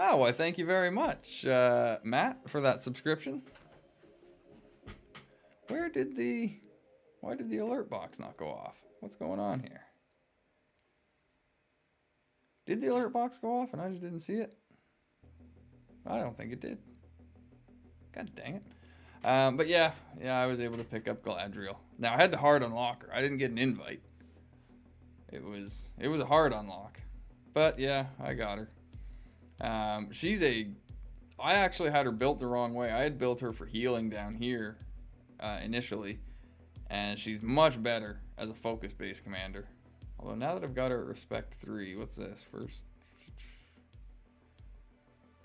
Oh, well, thank you very much, Matt, for that subscription. Why did the alert box not go off? What's going on here? Did the alert box go off and I just didn't see it? I don't think it did. God dang it. But yeah, I was able to pick up Galadriel. Now, I had to hard unlock her. I didn't get an invite. It was a hard unlock. But yeah, I got her. I actually had her built the wrong way. I had built her for healing down here initially, and she's much better as a focus-based commander. Although now that I've got her at Respect 3, what's this? First,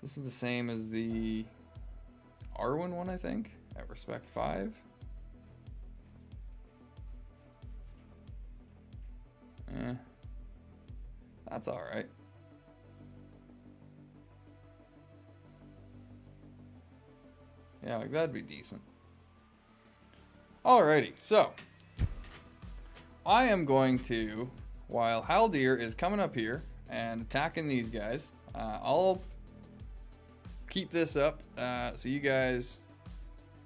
this is the same as the Arwen one, I think, at Respect 5. That's alright. Yeah, like that'd be decent. Alrighty, so I am going to, while Haldir is coming up here and attacking these guys, I'll keep this up so you guys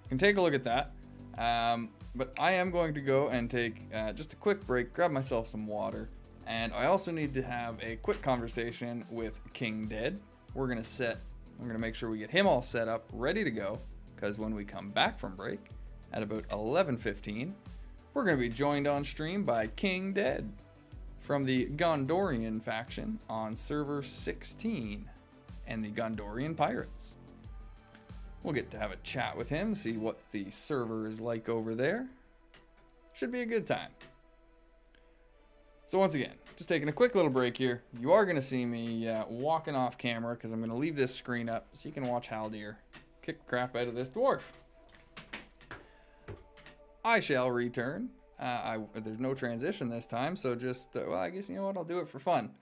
can take a look at that. But I am going to go and take just a quick break, grab myself some water, and I also need to have a quick conversation with King Dead. We're gonna make sure we get him all set up, ready to go, because when we come back from break at about 11:15, we're going to be joined on stream by King Dead from the Gondorian faction on server 16 and the Gondorian Pirates. We'll get to have a chat with him, see what the server is like over there. Should be a good time. So once again, just taking a quick little break here. You are going to see me walking off camera because I'm going to leave this screen up so you can watch Haldir kick the crap out of this dwarf. I shall return. There's no transition this time, so just, well, I guess, you know what, I'll do it for fun.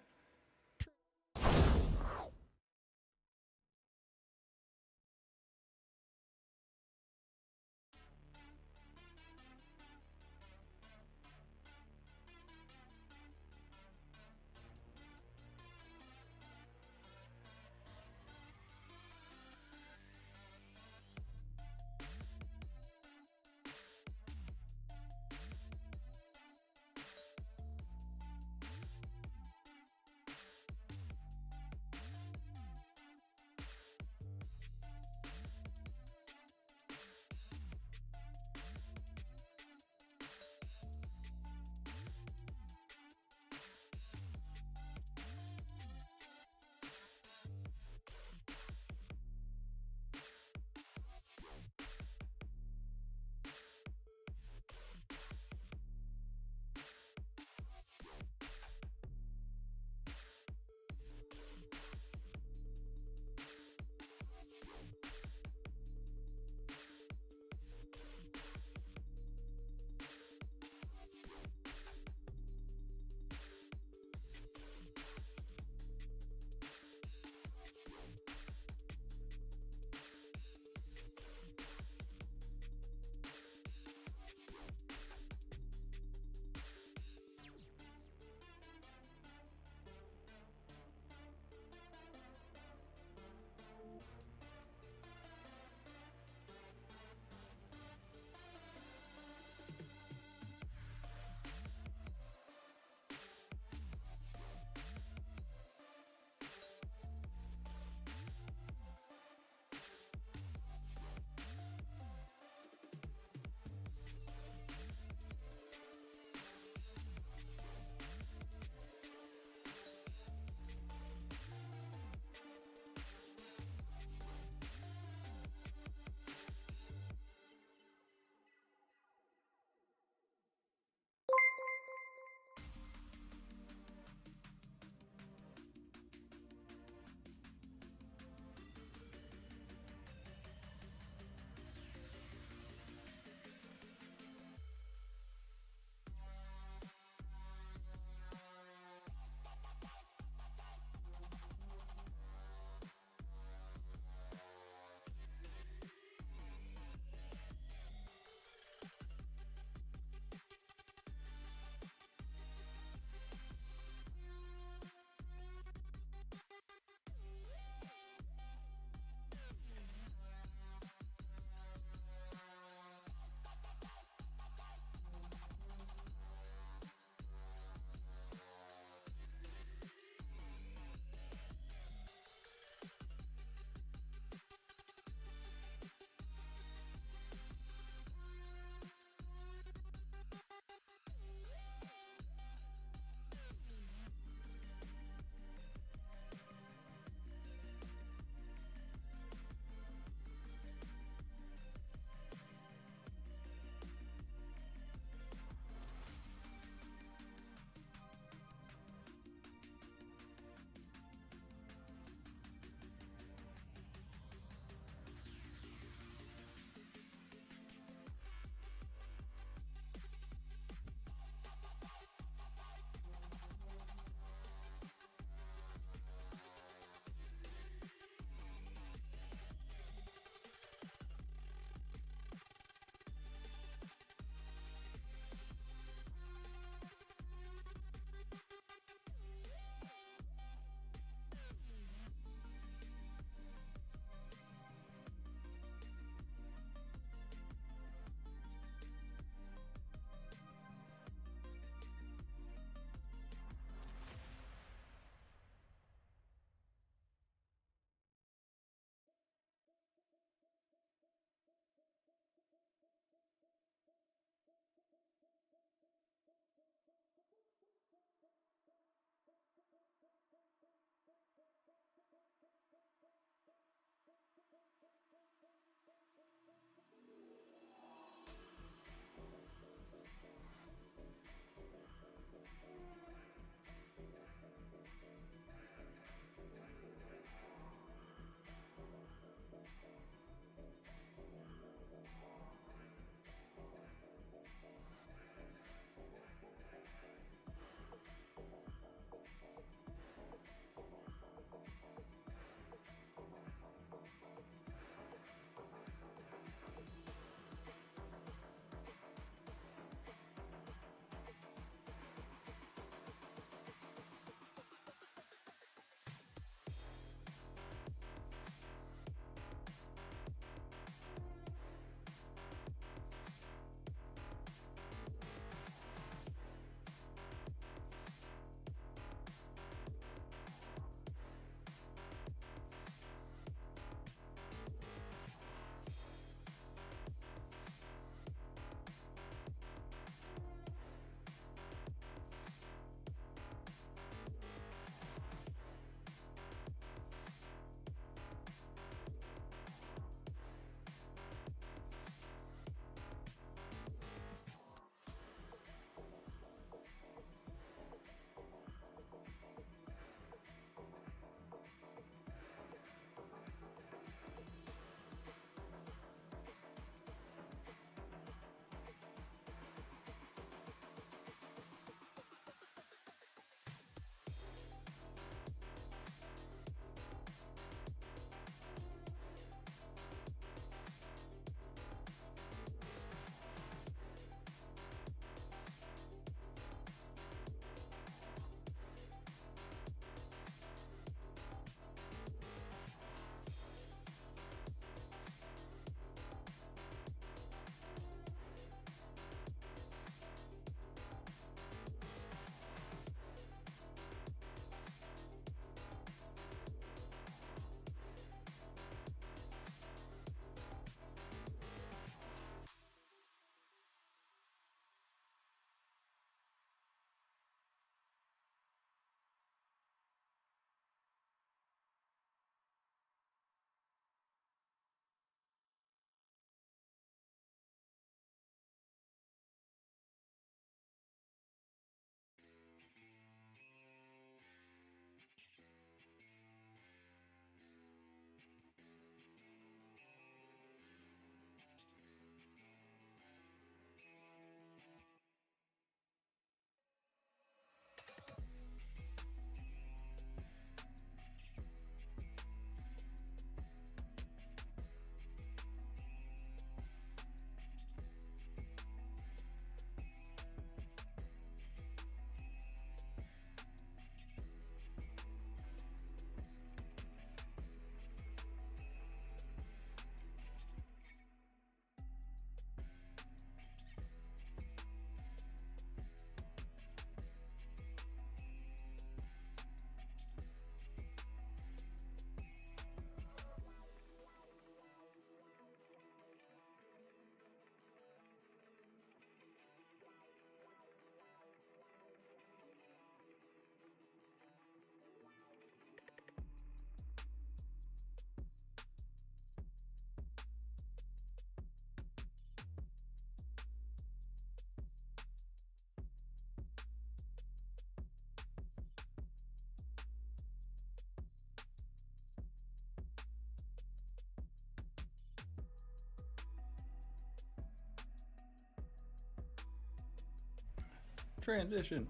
Transition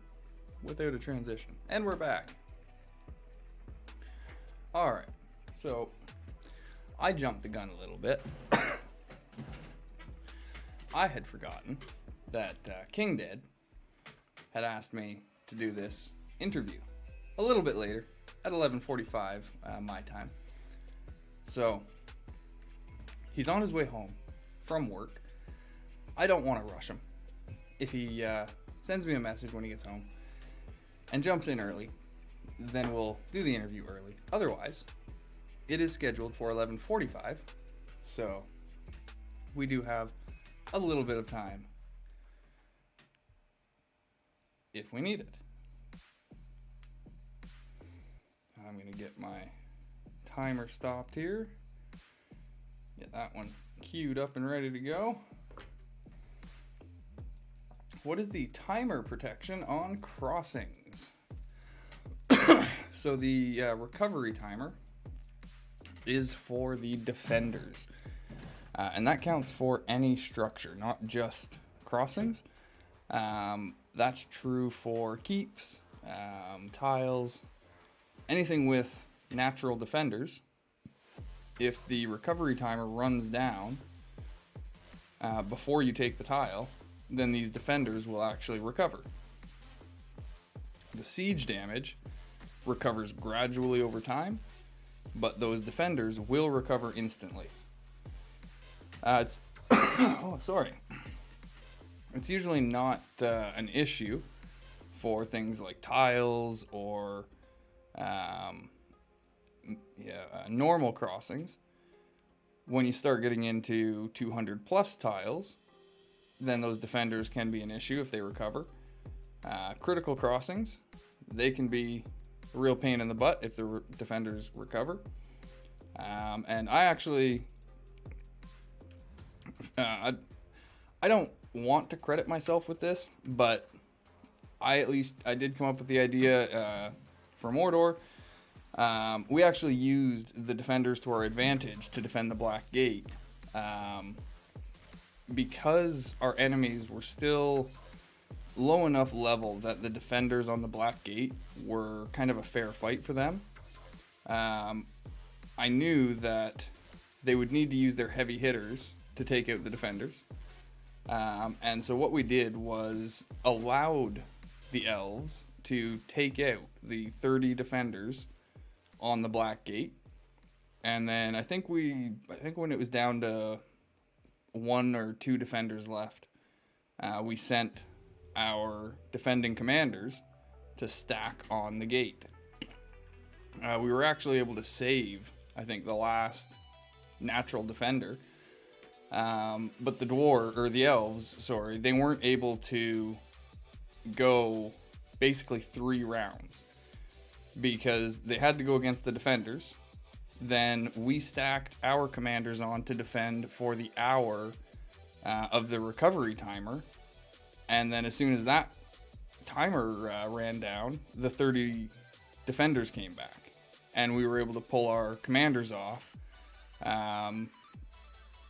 without a transition. And we're back. Alright, so I jumped the gun a little bit. I had forgotten that King Dead had asked me to do this interview a little bit later at 11:45 my time. So he's on his way home from work. I don't want to rush him. If he sends me a message when he gets home and jumps in early, then we'll do the interview early. Otherwise, it is scheduled for 11:45, so we do have a little bit of time if we need it. I'm going to get my timer stopped here. Get that one queued up and ready to go. What is the timer protection on crossings? So the recovery timer is for the defenders. And that counts for any structure, not just crossings. That's true for keeps, tiles, anything with natural defenders. If the recovery timer runs down before you take the tile, then these defenders will actually recover. The siege damage recovers gradually over time, but those defenders will recover instantly. It's It's usually not an issue for things like tiles or normal crossings. When you start getting into 200 plus tiles, then those defenders can be an issue if they recover. Critical crossings, they can be a real pain in the butt if the defenders recover. And I actually, I don't want to credit myself with this, but I did come up with the idea for Mordor. We actually used the defenders to our advantage to defend the Black Gate. Because our enemies were still low enough level that the defenders on the Black Gate were kind of a fair fight for them. I knew that they would need to use their heavy hitters to take out the defenders. And so what we did was allowed the elves to take out the 30 defenders on the Black Gate. And then I think when it was down to 1 or 2 defenders left, we sent our defending commanders to stack on the gate. We were actually able to save, I think, the last natural defender. But the elves, they weren't able to go basically 3 rounds because they had to go against the defenders. Then we stacked our commanders on to defend for the hour of the recovery timer. And then as soon as that timer ran down, the 30 defenders came back. And we were able to pull our commanders off,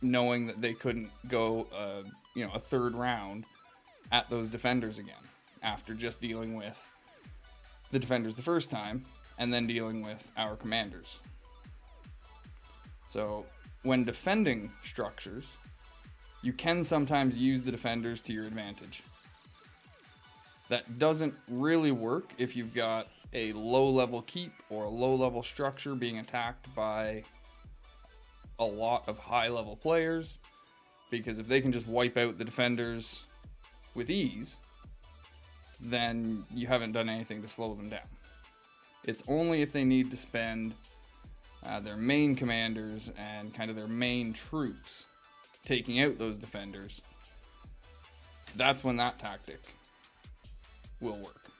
knowing that they couldn't go a third round at those defenders again, after just dealing with the defenders the first time and then dealing with our commanders. So when defending structures, you can sometimes use the defenders to your advantage. That doesn't really work if you've got a low level keep or a low level structure being attacked by a lot of high level players, because if they can just wipe out the defenders with ease, then you haven't done anything to slow them down. It's only if they need to spend their main commanders and kind of their main troops taking out those defenders, that's when that tactic will work.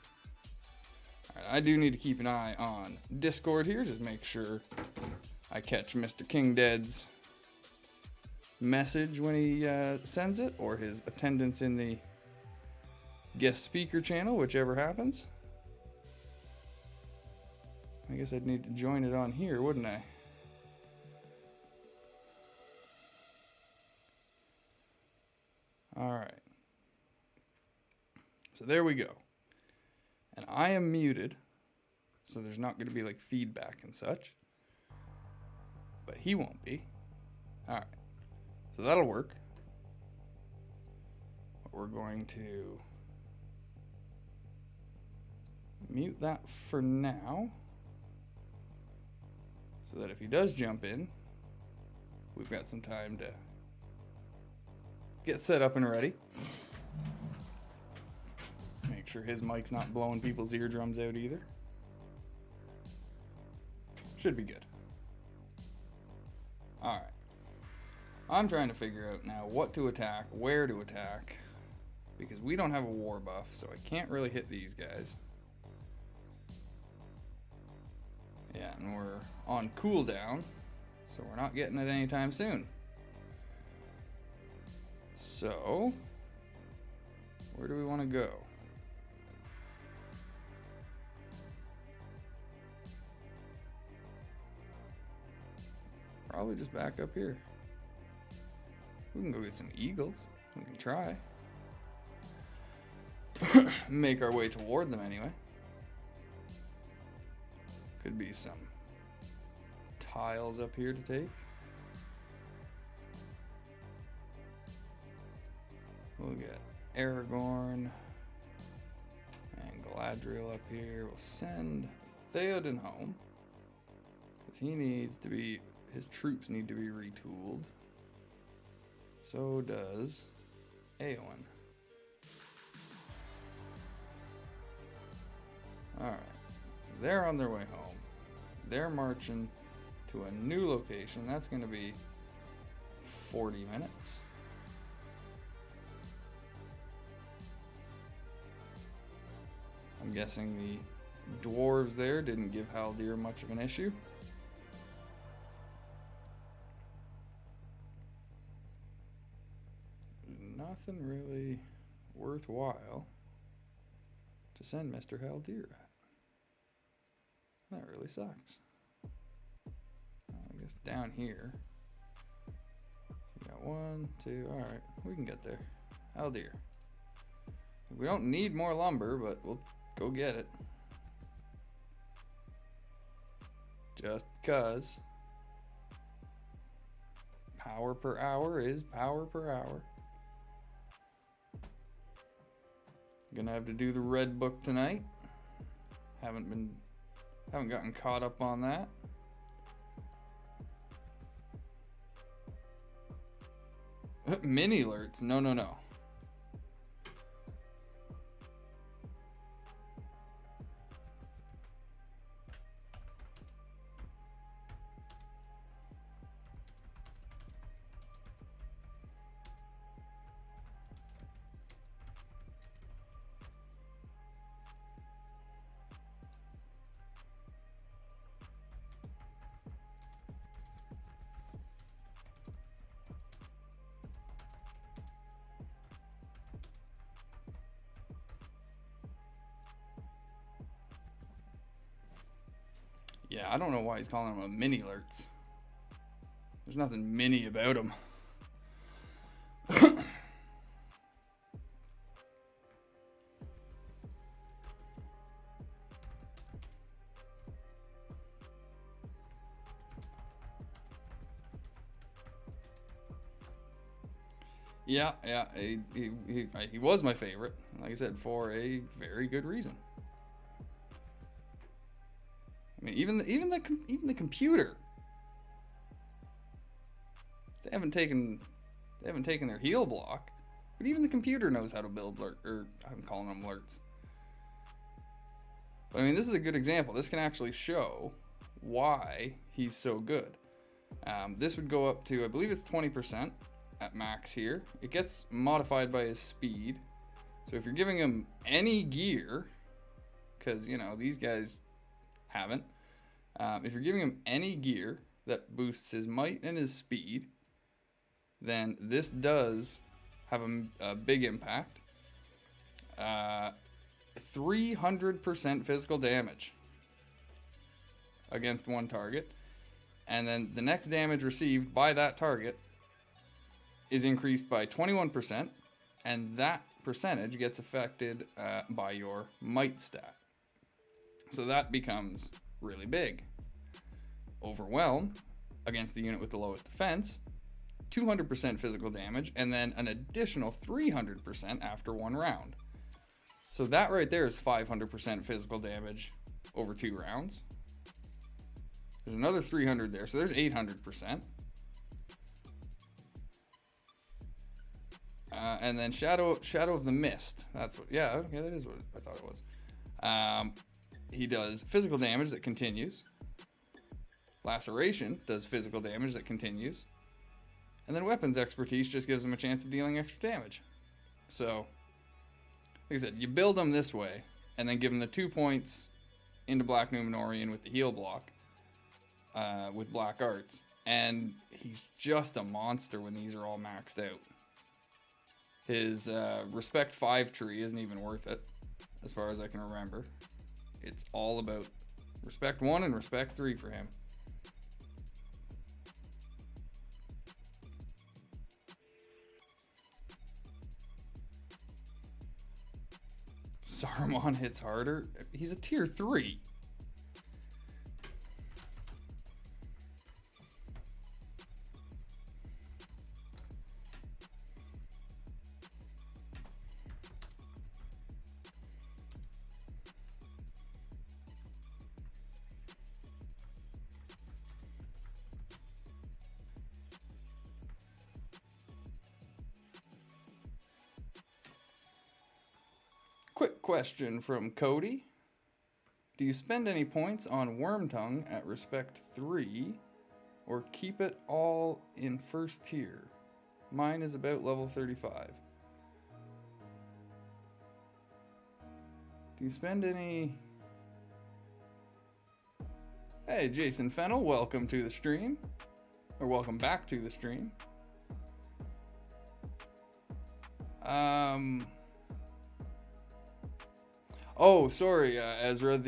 Alright, I do need to keep an eye on Discord here, just make sure I catch Mr. King Dead's message when he sends it, or his attendance in the guest speaker channel, whichever happens. I guess I'd need to join it on here, wouldn't I? Alright. So there we go. And I am muted, so there's not going to be like feedback and such. But he won't be. Alright. So that'll work. We're going to mute that for now, so that if he does jump in, we've got some time to get set up and ready. Make sure his mic's not blowing people's eardrums out either. Should be good. Alright. I'm trying to figure out now what to attack, where to attack, because we don't have a war buff, so I can't really hit these guys. Yeah, and we're on cooldown, so we're not getting it anytime soon. So, where do we want to go? Probably just back up here. We can go get some eagles. We can try. Make our way toward them anyway. Could be some tiles up here to take. We'll get Aragorn and Galadriel up here. We'll send Theoden home, because he needs to be, his troops need to be retooled. So does Eowyn. Alright, so they're on their way home. They're marching to a new location. That's going to be 40 minutes. I'm guessing the dwarves there didn't give Haldir much of an issue. Nothing really worthwhile to send Mr. Haldir at. That really sucks. I guess down here. So we got 1, 2, alright, we can get there. Haldir. We don't need more lumber, but we'll go get it. Just because power per hour is power per hour. Gonna have to do the red book tonight. Haven't gotten caught up on that. Mini alerts. No. Yeah, I don't know why he's calling them a mini alerts. There's nothing mini about them. Yeah, he was my favorite. Like I said, for a very good reason. I mean, even the computer. They haven't taken their heal block, but even the computer knows how to build I'm calling them alerts. But I mean, this is a good example. This can actually show why he's so good. This would go up to, I believe it's 20% at max here. It gets modified by his speed. So if you're giving him any gear, because you know these guys haven't. If you're giving him any gear that boosts his might and his speed, then this does have a big impact. 300% physical damage against one target. And then the next damage received by that target is increased by 21%. and that percentage gets affected by your might stat. So that becomes really big. Overwhelmed against the unit with the lowest defense, 200% physical damage, and then an additional 300% after 1 round. So that right there is 500% physical damage over 2 rounds. There's another 300 there, so there's 800%. And then Shadow of the Mist. That's what. Yeah, okay, that is what I thought it was. He does physical damage that continues. Laceration does physical damage that continues. And then Weapons Expertise just gives him a chance of dealing extra damage. So, like I said, you build him this way, and then give him the 2 points into Black Numenorian with the heal block, with Black Arts. And he's just a monster when these are all maxed out. His Respect 5 tree isn't even worth it, as far as I can remember. It's all about Respect 1 and Respect 3 for him. Saruman hits harder. He's a tier 3. Quick question from Cody. Do you spend any points on Wormtongue at Respect 3, or keep it all in first tier? Mine is about level 35. Do you spend any... Hey, Jason Fennel, welcome to the stream. Or welcome back to the stream. Oh, sorry, Ezra.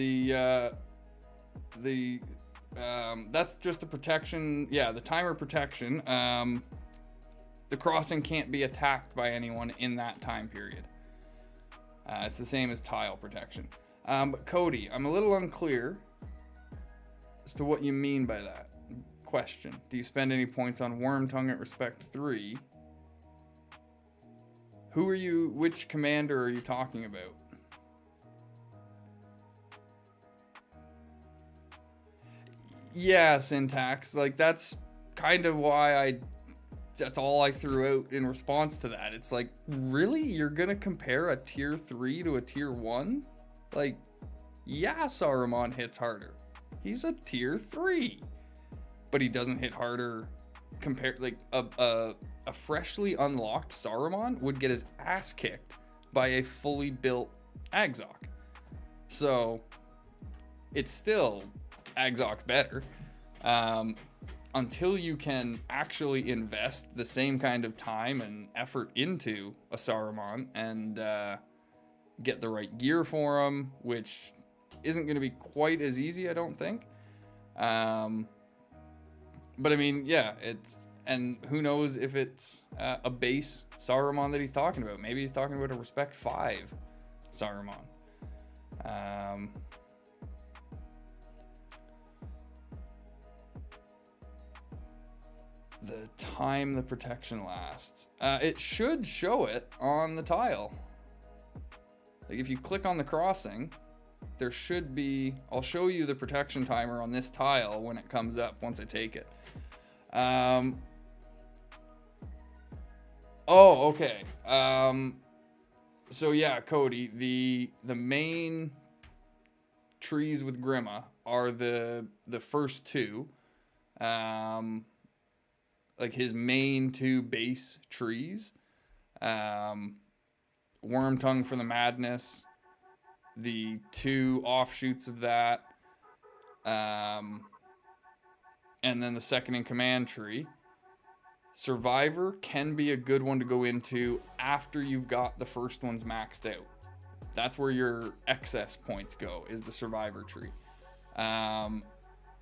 That's just the protection. Yeah, the timer protection. The crossing can't be attacked by anyone in that time period. It's the same as tile protection. But Cody, I'm a little unclear as to what you mean by that question. Do you spend any points on Wormtongue at Respect 3? Which commander are you talking about? Yeah, Syntax. Like, that's kind of why that's all I threw out in response to that. It's like, really? You're gonna compare a tier 3 to a tier 1? Like, yeah, Saruman hits harder. He's a tier 3. But he doesn't hit harder compared, like, a freshly unlocked Saruman would get his ass kicked by a fully built Agzok. So, it's still... Agzok's better. Until you can actually invest the same kind of time and effort into a Saruman and get the right gear for him, which isn't going to be quite as easy, I don't think. But I mean, yeah, and who knows if it's a base Saruman that he's talking about. Maybe he's talking about a Respect 5 Saruman. The time the protection lasts. It should show it on the tile. Like, if you click on the crossing, there should be... I'll show you the protection timer on this tile when it comes up, once I take it. Oh, okay. So yeah, Cody, the main trees with Grima are the first two. Like his main 2 base trees. Wormtongue for the Madness. The 2 offshoots of that. And then the second in command tree. Survivor can be a good one to go into after you've got the first ones maxed out. That's where your excess points go, is the Survivor tree.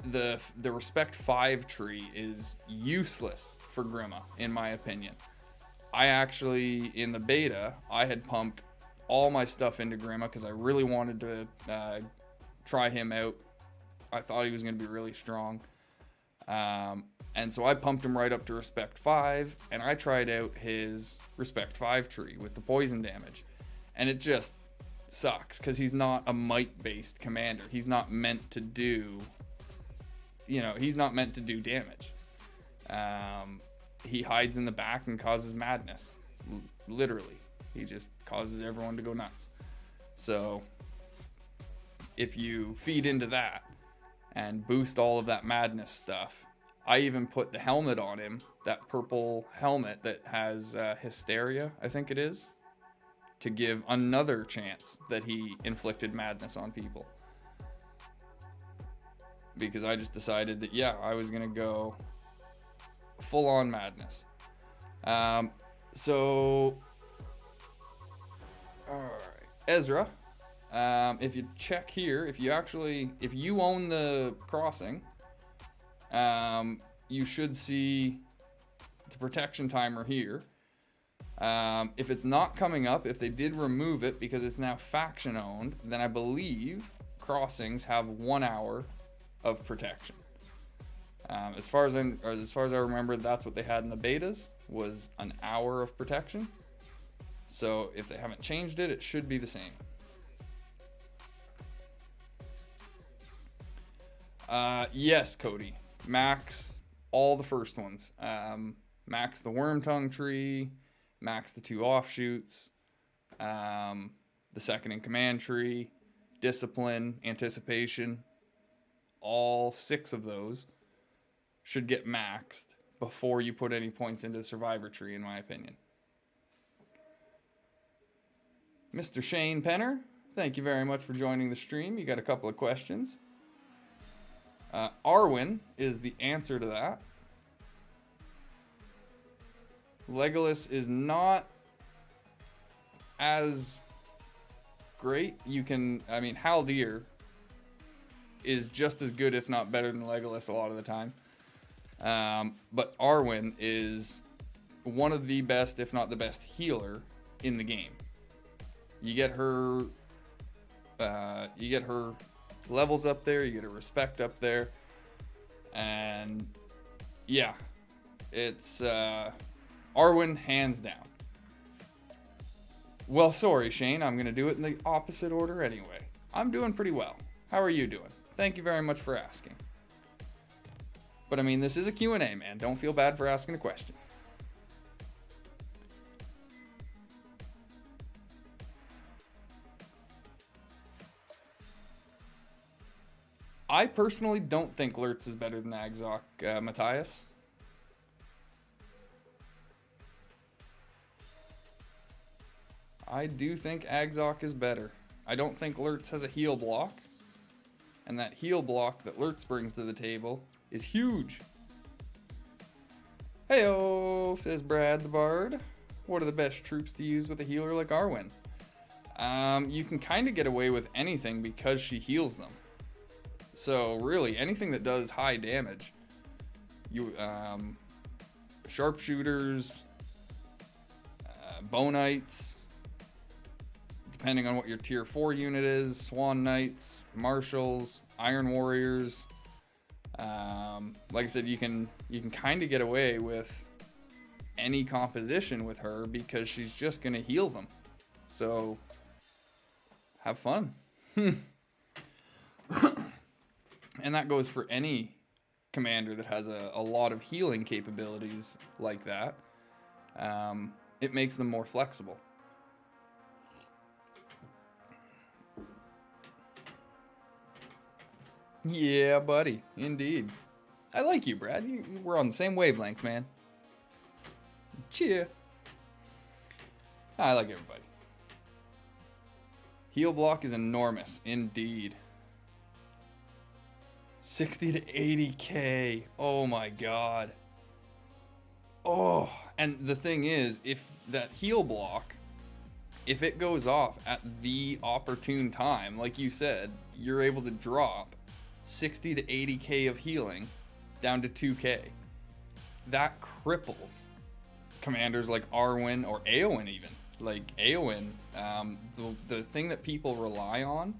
The Respect 5 tree is useless for Grima, in my opinion. I actually, in the beta, I had pumped all my stuff into Grima because I really wanted to try him out. I thought he was going to be really strong. And so I pumped him right up to Respect 5, and I tried out his Respect 5 tree with the poison damage. And it just sucks because he's not a might-based commander. He's not meant to do, he's not meant to do damage. He hides in the back and causes madness. Literally. He just causes everyone to go nuts. So if you feed into that and boost all of that madness stuff, I even put the helmet on him, that purple helmet that has hysteria, I think it is, to give another chance that he inflicted madness on people. Because I just decided that, I was going to go full-on madness. So, alright, Ezra, if you check here, if you own the crossing, you should see the protection timer here. If it's not coming up, if they did remove it because it's now faction owned, then I believe crossings have 1 hour of protection. As far as I remember, that's what they had in the betas, was an hour of protection. So if they haven't changed it, it should be the same. Yes, Cody. Max all the first ones. Max the Wormtongue tree, max the 2 offshoots, the second in command tree, discipline, anticipation. All 6 of those should get maxed before you put any points into the survivor tree, in my opinion. Mr. Shane Penner, thank you very much for joining the stream. You got a couple of questions. Arwen is the answer to that. Legolas is not as great. Haldir is just as good, if not better than Legolas a lot of the time. But Arwen is one of the best, if not the best, healer in the game. You get her levels up there, you get her respect up there, and it's Arwen hands down. Well, sorry, Shane, I'm gonna do it in the opposite order anyway. I'm doing pretty well. How are you doing? Thank you very much for asking. But this is a Q&A, man. Don't feel bad for asking a question. I personally don't think Lurtz is better than Agzok, Matthias. I do think Agzok is better. I don't think Lurtz has a heal block. And that heal block that Lurtz brings to the table is huge. Heyo, says Brad the Bard. What are the best troops to use with a healer like Arwen? You can kind of get away with anything because she heals them. So really, anything that does high damage, sharpshooters, bow knights, depending on what your tier 4 unit is, swan knights, marshals, iron warriors. Like I said, you can kind of get away with any composition with her because she's just gonna heal them. So have fun. And that goes for any commander that has a lot of healing capabilities like that. It makes them more flexible. Yeah, buddy. Indeed. I like you, Brad. We're on the same wavelength, man. Cheer. I like everybody. Heal block is enormous. Indeed. 60 to 80k. Oh my god. Oh, and the thing is, if that heal block, if it goes off at the opportune time, like you said, you're able to drop 60 to 80k of healing down to 2k. That cripples commanders like Arwen or Eowyn even. Like Eowyn, the thing that people rely on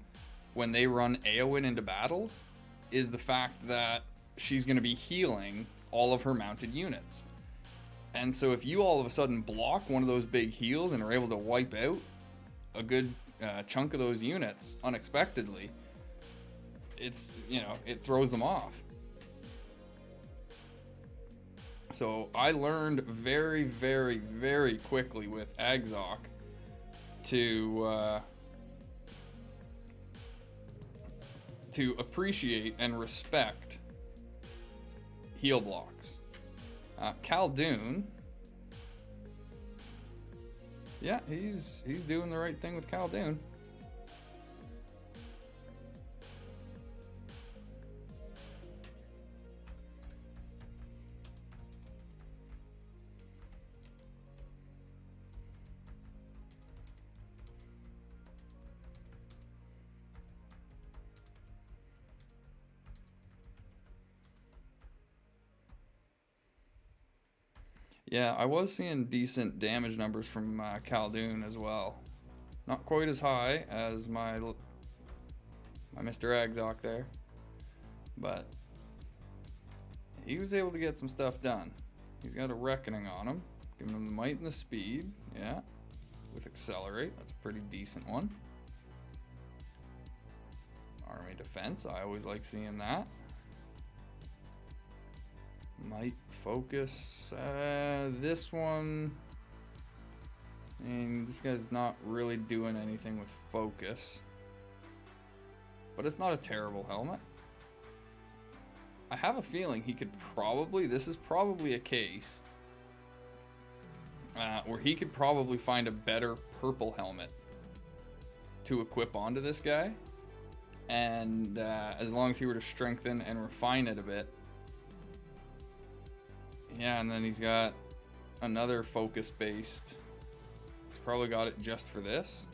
when they run Eowyn into battles is the fact that she's going to be healing all of her mounted units. And so if you all of a sudden block one of those big heals and are able to wipe out a good chunk of those units unexpectedly, it's, you know, it throws them off. So I learned very, very, very quickly with Agzok to appreciate and respect heal blocks. Khaldun, yeah, he's doing the right thing with Khaldun. Yeah, I was seeing decent damage numbers from Khaldun as well. Not quite as high as my Mr. Agzok there, but he was able to get some stuff done. He's got a Reckoning on him, giving him the might and the speed. Yeah, with Accelerate, that's a pretty decent one. Army Defense, I always like seeing that. Might focus, this one, and this guy's not really doing anything with focus, but it's not a terrible helmet. I have a feeling he could probably, this is probably a case where he could probably find a better purple helmet to equip onto this guy, and as long as he were to strengthen and refine it a bit. Yeah, and then he's got another focus-based. He's probably got it just for this.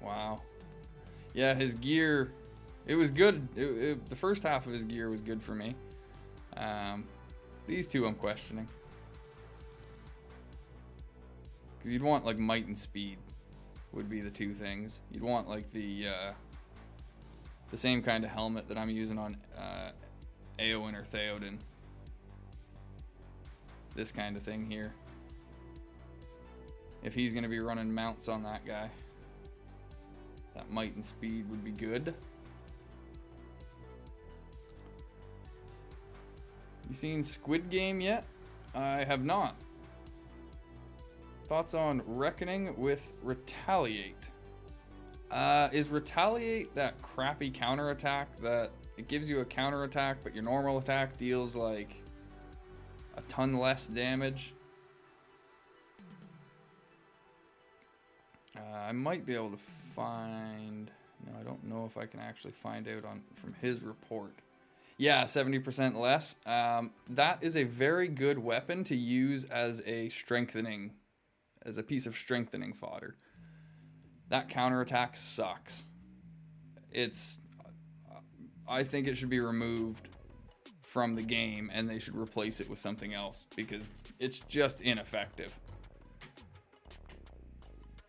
Wow. Yeah, his gear, it was good. The first half of his gear was good for me. These two I'm questioning. Because you'd want like might and speed would be the two things. You'd want like the same kind of helmet that I'm using on Eowyn or Theoden. This kind of thing here. If he's going to be running mounts on that guy, that might and speed would be good. You seen Squid Game yet? I have not. Thoughts on Reckoning with Retaliate? Is Retaliate that crappy counterattack that it gives you a counterattack, but your normal attack deals like a ton less damage? I might be able to find... No, I don't know if I can actually find out from his report. Yeah, 70% less. That is a very good weapon to use as a strengthening, as a piece of strengthening fodder. That counterattack sucks. I think it should be removed from the game and they should replace it with something else because it's just ineffective.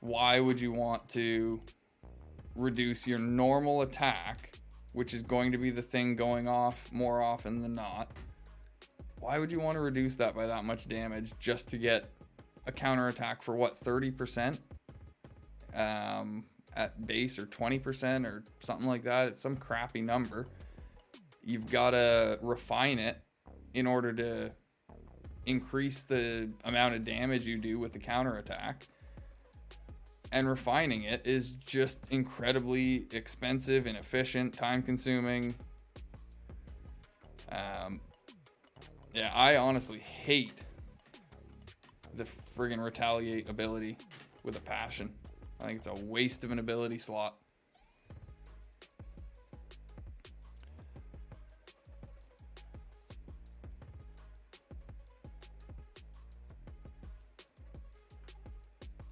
Why would you want to reduce your normal attack, which is going to be the thing going off more often than not? Why would you want to reduce that by that much damage just to get a counterattack for what, 30%? At base, or 20% or something like that? It's some crappy number. You've got to refine it in order to increase the amount of damage you do with the counterattack. And refining it is just incredibly expensive, inefficient, time consuming. Yeah, I honestly hate the friggin' Retaliate ability with a passion. I think it's a waste of an ability slot.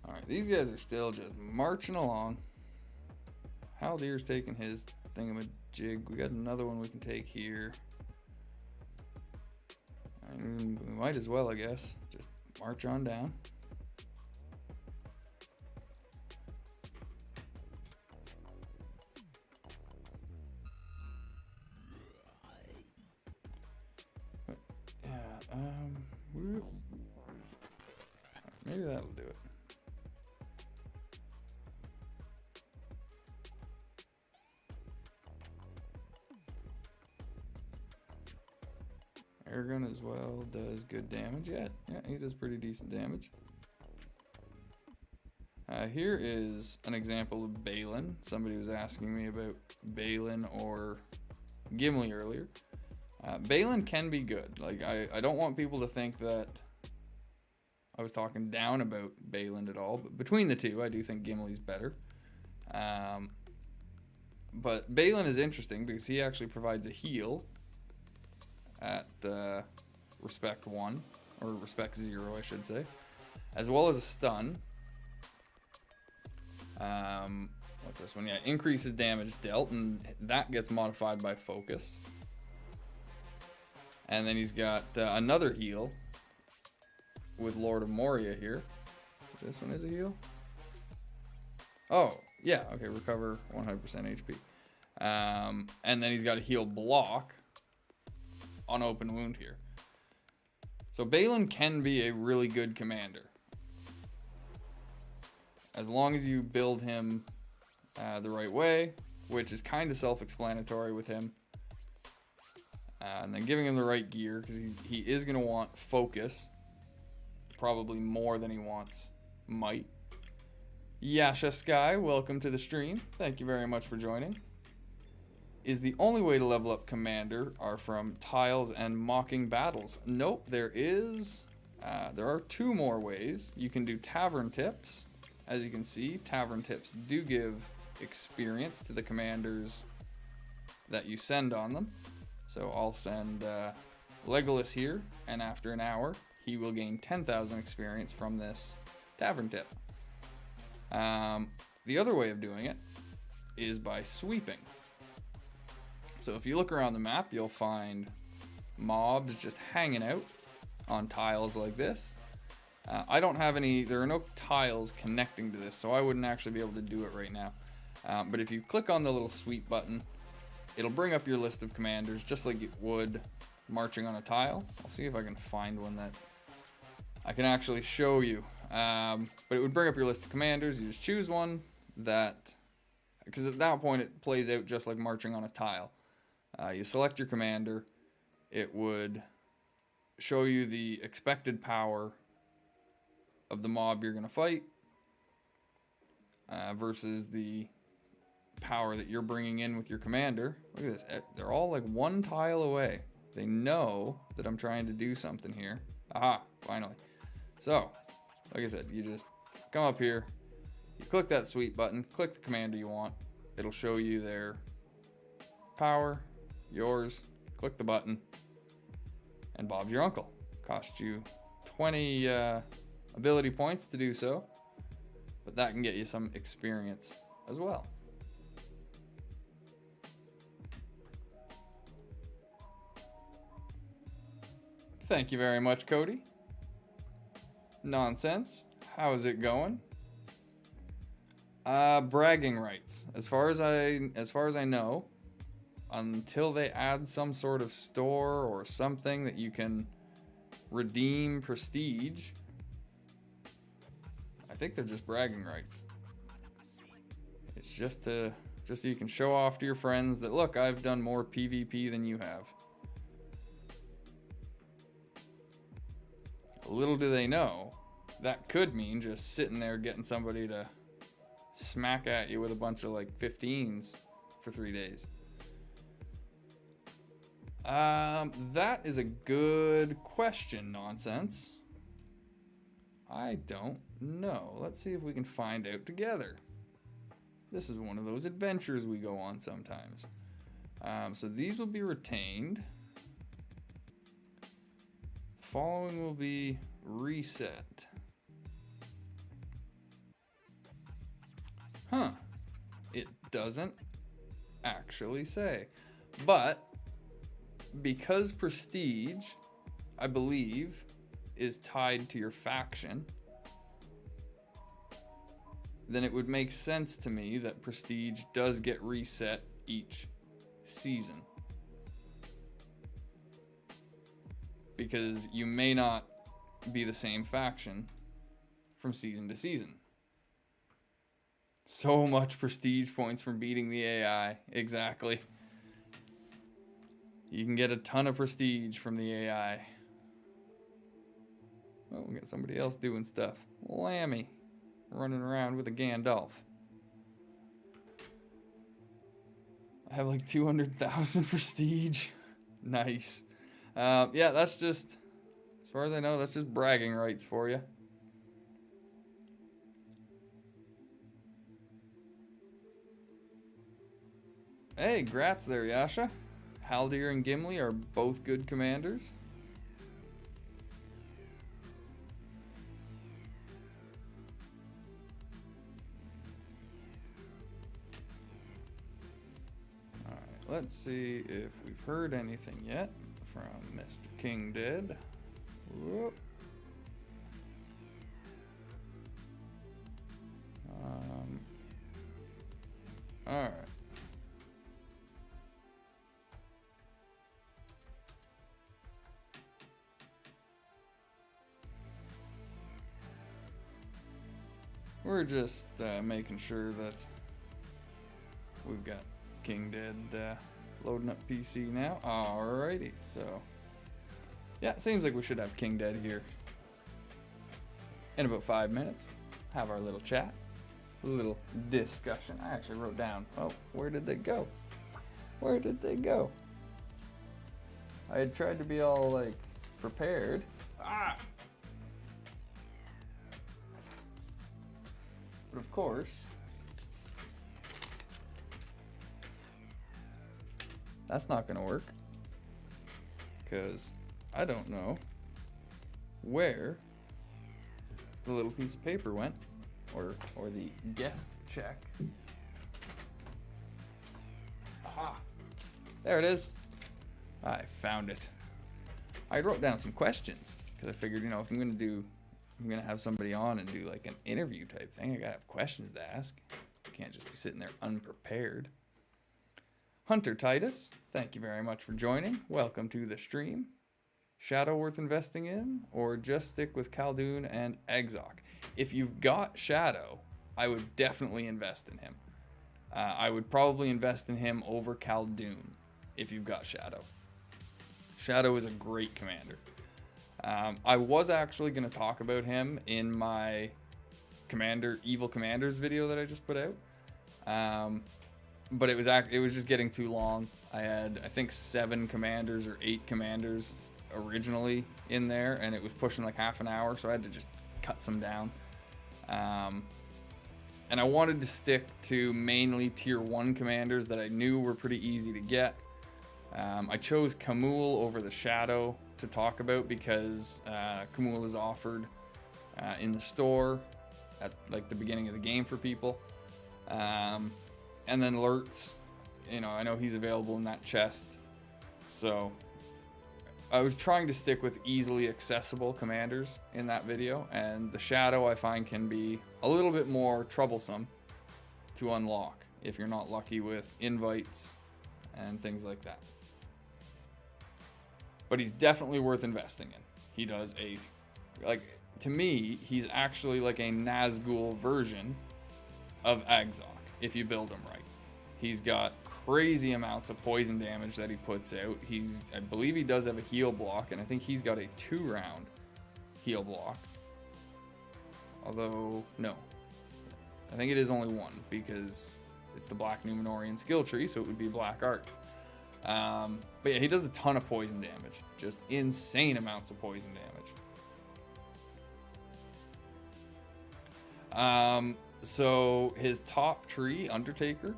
Alright, these guys are still just marching along. Haldir's taking his thingamajig. We got another one we can take here. We might as well, I guess. Just march on down. Maybe that'll do it. Airgun as well does good damage. Yeah, he does pretty decent damage. Here is an example of Balin. Somebody was asking me about Balin or Gimli earlier. Balin can be good. Like, I don't want people to think that I was talking down about Balin at all, but between the two, I do think Gimli's better. But Balin is interesting because he actually provides a heal at respect 1, or respect 0, I should say, as well as a stun. What's this one? Yeah, increases damage dealt, and that gets modified by focus. And then he's got another heal with Lord of Moria here. This one is a heal. Oh, yeah, okay, recover 100% HP. And then he's got a heal block on open wound here. So Balin can be a really good commander, as long as you build him the right way, which is kind of self-explanatory with him. And then giving him the right gear, because he is going to want focus, probably more than he wants might. Yasha Sky, welcome to the stream. Thank you very much for joining. Is the only way to level up commander are from tiles and mocking battles? Nope, there are 2 more ways. You can do tavern tips. As you can see, tavern tips do give experience to the commanders that you send on them. So I'll send Legolas here, and after an hour, he will gain 10,000 experience from this tavern tip. The other way of doing it is by sweeping. So if you look around the map, you'll find mobs just hanging out on tiles like this. I don't have any, there are no tiles connecting to this, so I wouldn't actually be able to do it right now. But if you click on the little sweep button, it'll bring up your list of commanders just like it would marching on a tile. I'll see if I can find one that I can actually show you. But it would bring up your list of commanders. You just choose one that, because at that point it plays out just like marching on a tile. You select your commander. It would show you the expected power of the mob you're going to fight versus the power that you're bringing in with your commander. Look at this. They're all like 1 tile away. They know that I'm trying to do something here. Aha, finally. So, like I said, you just come up here, you click that sweep button, click the commander you want. It'll show you their power, yours, click the button, and Bob's your uncle. Cost you 20 ability points to do so, but that can get you some experience as well. Thank you very much, Cody. Nonsense. How is it going? Bragging rights. As far as I know, until they add some sort of store or something that you can redeem prestige, I think they're just bragging rights. It's just so you can show off to your friends that, look, I've done more PvP than you have. Little do they know, that could mean just sitting there getting somebody to smack at you with a bunch of like 15s for 3 days. That is a good question, Nonsense. I don't know. Let's see if we can find out together. This is one of those adventures we go on sometimes. So these will be retained. Following will be reset. Huh. It doesn't actually say. But because prestige I believe, is tied to your faction, then it would make sense to me that prestige does get reset each season. Because you may not be the same faction from season to season. So much prestige points from beating the AI. Exactly. You can get a ton of prestige from the AI. Oh, we got somebody else doing stuff. Lammy. Running around with a Gandalf. I have like 200,000 prestige. Nice. Yeah, that's just, as far as I know, that's just bragging rights for you. Hey, grats there, Yasha. Haldir and Gimli are both good commanders. Alright, let's see if we've heard anything yet from Mr. King Dead. Whoop. Alright. We're just making sure that we've got King Dead loading up PC now. Alrighty, so yeah, it seems like we should have King Dead here in about 5 minutes. Have our little chat, a little discussion. I actually wrote down. Oh, where did they go? Where did they go? I had tried to be all like prepared. But of course, that's not going to work because I don't know where the little piece of paper went, or the guest check. Aha! There it is. I found it. I wrote down some questions because I figured, you know, if I'm gonna have somebody on and do like an interview type thing, I gotta have questions to ask. I can't just be sitting there unprepared. Hunter Titus, thank you very much for joining. Welcome to the stream. Shadow worth investing in, or just stick with Khaldun and Exoc? If you've got Shadow, I would definitely invest in him. I would probably invest in him over Khaldun if you've got Shadow. Shadow is a great commander. I was actually going to talk about him in my Evil Commanders video that I just put out. But it was just getting too long. I had, I think, 7 commanders or 8 commanders originally in there, and it was pushing like half an hour, so I had to just cut some down. And I wanted to stick to mainly tier 1 commanders that I knew were pretty easy to get. I chose Khamul over the Shadow to talk about because Khamul is offered in the store at like the beginning of the game for people. And then Lurtz, you know, I know he's available in that chest. So I was trying to stick with easily accessible commanders in that video, and the Shadow I find can be a little bit more troublesome to unlock if you're not lucky with invites and things like that. But he's definitely worth investing in. He does to me, he's actually like a Nazgul version of Exoc if you build him right. He's got crazy amounts of poison damage that he puts out. I believe he does have a heal block, and I think he's got a 2-round heal block. Although, no. I think it is only 1 because it's the Black Numenorian skill tree, so it would be Black Arts. But yeah, he does a ton of poison damage. Just insane amounts of poison damage. So his top tree, Undertaker,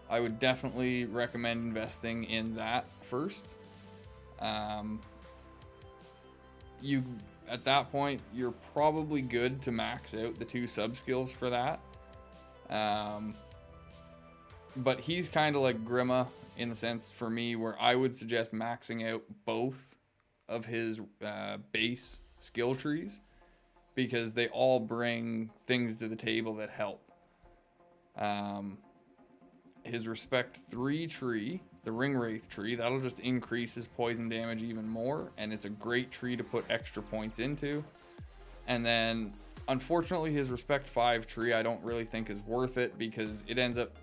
I would definitely recommend investing in that first. At that point, you're probably good to max out the 2 sub skills for that. But he's kind of like Grima in the sense for me where I would suggest maxing out both of his base skill trees, because they all bring things to the table that help. His Respect 3 tree, the Ring Wraith tree, that'll just increase his poison damage even more, and it's a great tree to put extra points into. And then, unfortunately, his Respect 5 tree I don't really think is worth it, because it ends up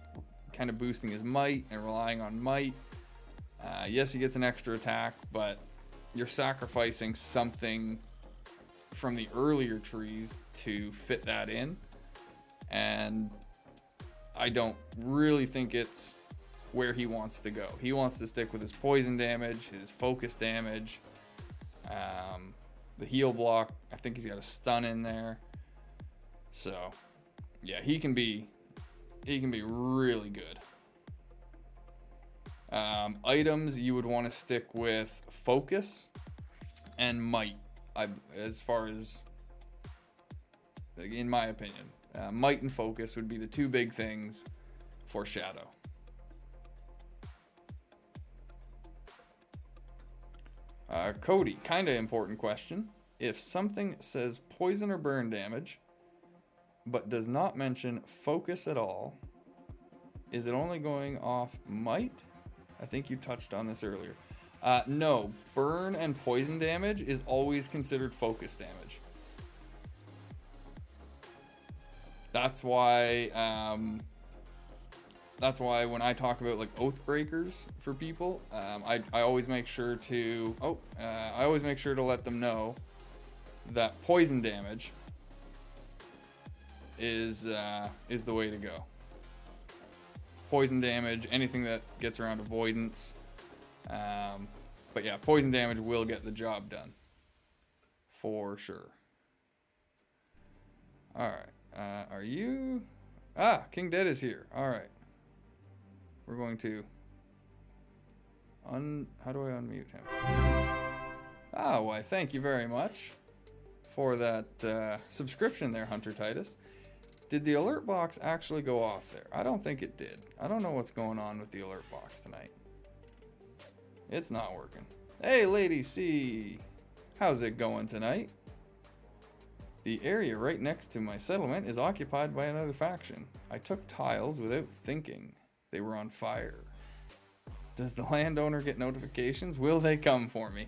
kind of boosting his might and relying on might. Yes, he gets an extra attack, but you're sacrificing something from the earlier trees to fit that in, and I don't really think it's where he wants to go. He wants to stick with his poison damage, his focus damage, the heal block. I think he's got a stun in there. So, yeah, he can be really good. Items, you would want to stick with focus and might, as far as, in my opinion. Might and focus would be the two big things for Shadow. Cody, kind of important question. If something says poison or burn damage, but does not mention focus at all, is it only going off might? I think you touched on this earlier. No, burn and poison damage is always considered focus damage. That's why when I talk about like oath breakers for people, I always make sure to let them know that poison damage is the way to go. Poison damage, anything that gets around avoidance, but yeah, poison damage will get the job done for sure. All right. Are you... King Dead is here. Alright. We're going to... How do I unmute him? Why, thank you very much for that subscription there, Hunter Titus. Did the alert box actually go off there? I don't think it did. I don't know what's going on with the alert box tonight. It's not working. Hey, Lady C! How's it going tonight? The area right next to my settlement is occupied by another faction. I took tiles without thinking. They were on fire. Does the landowner get notifications? Will they come for me?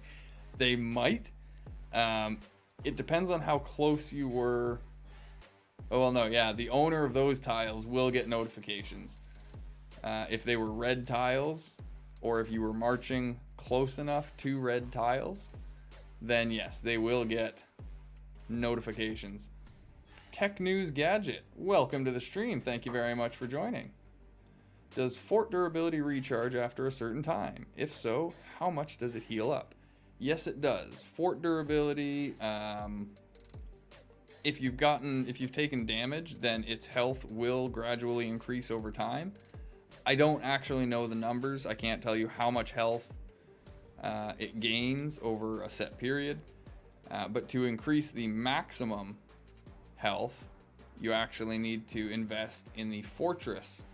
They might. It depends on how close you were. Oh, well, no, yeah. The owner of those tiles will get notifications. If they were red tiles, or if you were marching close enough to red tiles, then yes, they will get notifications. Tech News Gadget, welcome to the stream. Thank you very much for joining. Does fort durability recharge after a certain time? If so, how much does it heal up? Yes, it does. Fort durability, if you've taken damage, then its health will gradually increase over time. I don't actually know the numbers. I can't tell you how much health it gains over a set period. But to increase the maximum health, you actually need to invest in the Fortress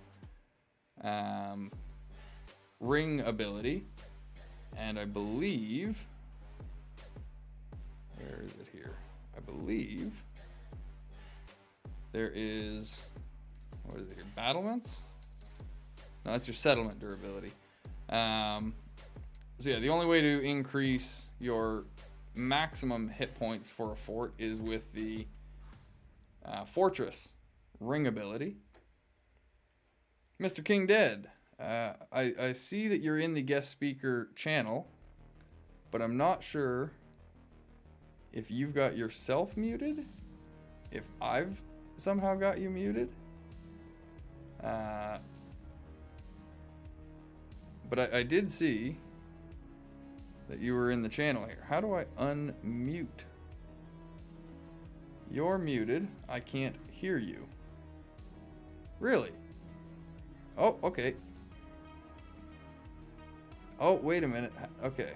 ring ability. And I believe... Where is it here? I believe there is... What is it here? Battlements? No, that's your settlement durability. So yeah, the only way to increase your maximum hit points for a fort is with the Fortress ring ability. Mr. King Dead, I see that you're in the guest speaker channel, but I'm not sure if you've got yourself muted, if I've somehow got you muted. But I did see that you were in the channel here. How do I unmute? You're muted. I can't hear you. Really? Oh, okay. Oh, wait a minute. Okay.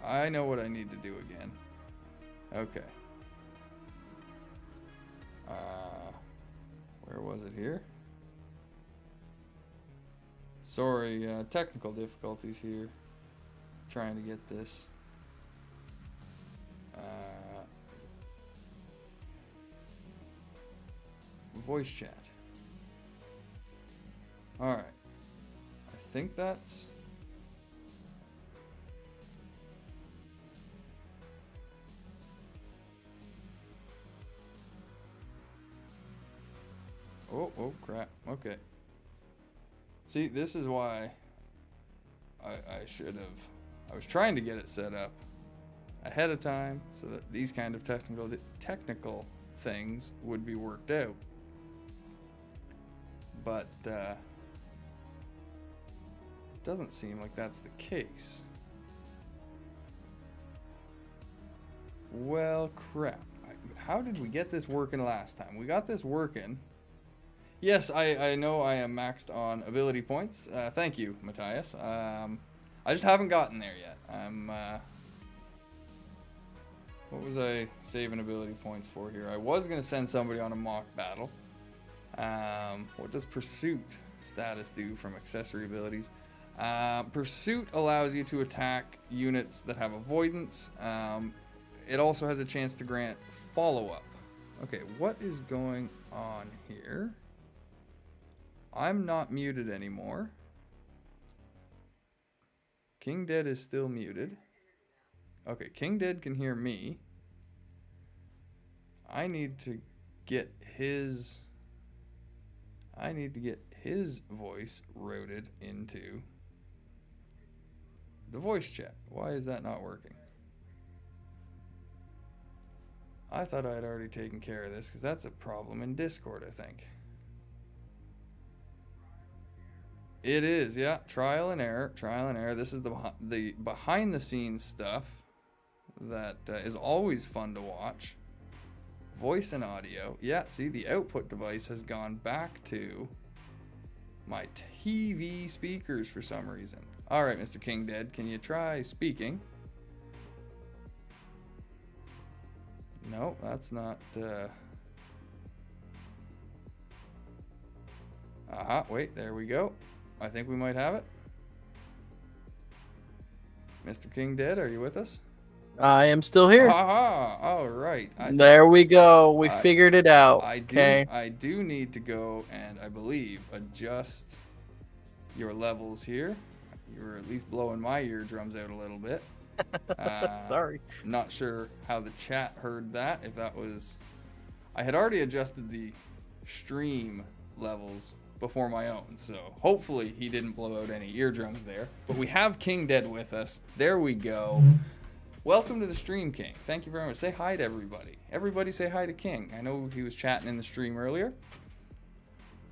I know what I need to do again. Okay. Where was it here? Sorry, technical difficulties here. Trying to get this voice chat. Alright. I think that's... Oh, crap. Okay. See, this is why I should have... I was trying to get it set up ahead of time so that these kind of technical things would be worked out. But it doesn't seem like that's the case. Well, crap. How did we get this working last time? We got this working. Yes, I know I am maxed on ability points. Thank you, Matthias. I just haven't gotten there yet. What was I saving ability points for here? I was going to send somebody on a mock battle. What does Pursuit status do from accessory abilities? Pursuit allows you to attack units that have avoidance. It also has a chance to grant follow-up. Okay, what is going on here? I'm not muted anymore. King Dead is still muted. Okay, King Dead can hear me. I need to get his voice routed into the voice chat. Why is that not working? I thought I had already taken care of this because that's a problem in Discord, I think. It is, yeah. Trial and error. This is the behind the scenes stuff that is always fun to watch. Voice and audio. Yeah, see, the output device has gone back to my TV speakers for some reason. All right, Mr. King Dead, can you try speaking? No, that's not... Aha, wait, there we go. I think we might have it. Mr. King Dead, are you with us? I am still here. Aha, all right. There we go. We figured it out. I do need to go and, I believe, adjust your levels here. You were at least blowing my eardrums out a little bit. Sorry. Not sure how the chat heard that. If that was... I had already adjusted the stream levels before my own, so hopefully he didn't blow out any eardrums there. But we have King Dead with us. There we go. Welcome to the stream, King. Thank you very much. Say hi to everybody. Everybody say hi to King. I know he was chatting in the stream earlier.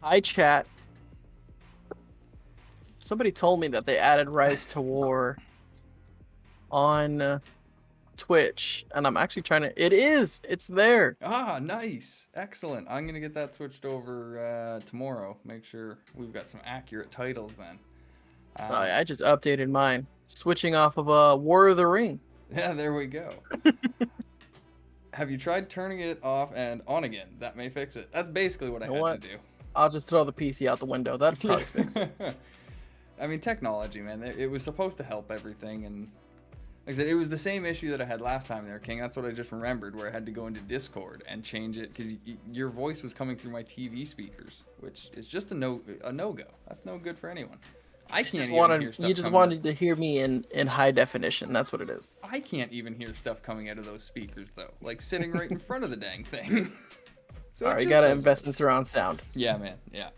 Hi, chat. Somebody told me that they added Rise to War on Twitch, and I'm actually trying to... It's there. Ah, nice. Excellent. I'm gonna get that switched over tomorrow. Make sure we've got some accurate titles then. I just updated mine, switching off of War of the Ring. Yeah, there we go. Have you tried turning it off and on again? That may fix it. That's basically what I had to do. I'll just throw the PC out the window. That'll probably fix it. I mean, technology, man. It was supposed to help everything, and like I said, it was the same issue that I had last time there, King. That's what I just remembered, where I had to go into Discord and change it because your voice was coming through my TV speakers, which is just a no-go. That's no good for anyone. I can't even hear stuff. You just wanted to hear me in high definition. That's what it is. I can't even hear stuff coming out of those speakers, though. Like sitting right in front of the dang thing. So alright, you gotta invest in surround sound. Yeah, man. Yeah.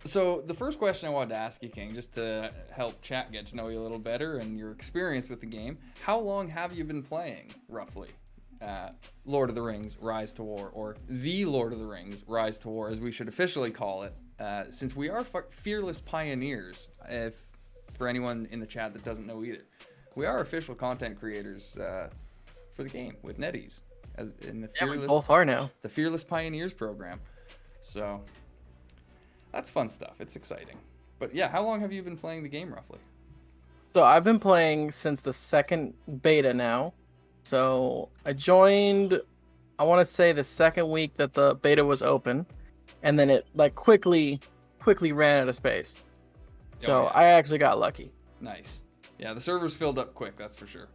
So the first question I wanted to ask you, King, just to help chat get to know you a little better and your experience with the game, how long have you been playing, roughly? Lord of the Rings, Rise to War, or The Lord of the Rings, Rise to War, as we should officially call it, since we are fearless pioneers, for anyone in the chat that doesn't know either. We are official content creators for the game with NetEase, as in the Fearless, we both are now. The Fearless Pioneers program. So that's fun stuff. It's exciting. But yeah, how long have you been playing the game roughly? So I've been playing since the second beta now. So I joined, I want to say the second week that the beta was open, and then it like quickly ran out of space. So I actually got lucky. Nice. Yeah, the servers filled up quick, that's for sure.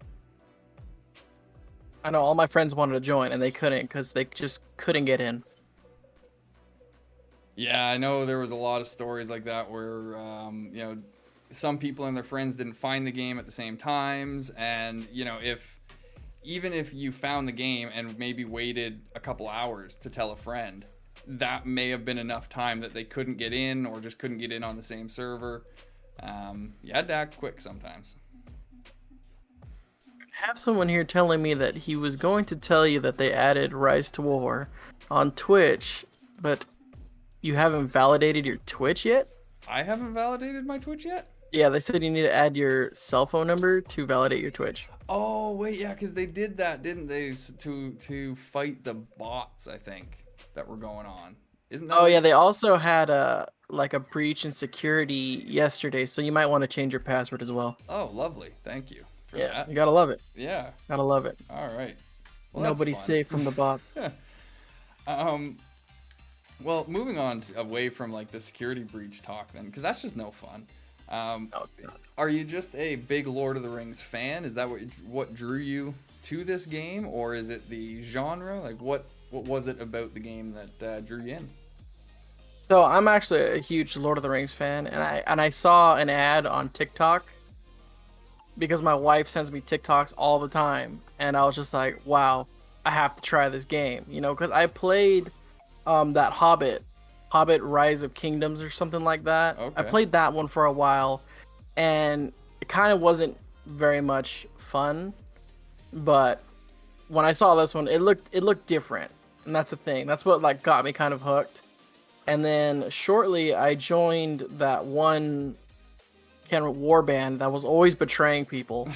I know all my friends wanted to join and they couldn't because they just couldn't get in. Yeah, I know there was a lot of stories like that where, some people and their friends didn't find the game at the same times, and even if you found the game and maybe waited a couple hours to tell a friend, that may have been enough time that they couldn't get in or just couldn't get in on the same server. You had to act quick sometimes. I have someone here telling me that he was going to tell you that they added Rise to War on Twitch, but you haven't validated your Twitch yet? I haven't validated my Twitch yet? Yeah, they said you need to add your cell phone number to validate your Twitch. Oh, wait, yeah, because they did that, didn't they? To fight the bots, I think, that were going on. Isn't that? Oh, yeah, they also had a breach in security yesterday, so you might want to change your password as well. Oh, lovely. Thank you for Yeah, that. you gotta love it. Yeah. Gotta love it. All right. Well, Nobody's safe from the bots. Well, moving on away from like the security breach talk then, because that's just no fun. No, it's not. Are you just a big Lord of the Rings fan? Is that what drew you to this game, or is it the genre? Like, what was it about the game that drew you in? So I'm actually a huge Lord of the Rings fan, and I saw an ad on TikTok because my wife sends me TikToks all the time, and I was just like, wow, I have to try this game, because I played that Hobbit Rise of Kingdoms or something like that. Okay. I played that one for a while, and it kind of wasn't very much fun, but when I saw this one, it looked different, and that's the thing. That's what like got me kind of hooked. And then shortly, I joined that one kind of war band that was always betraying people.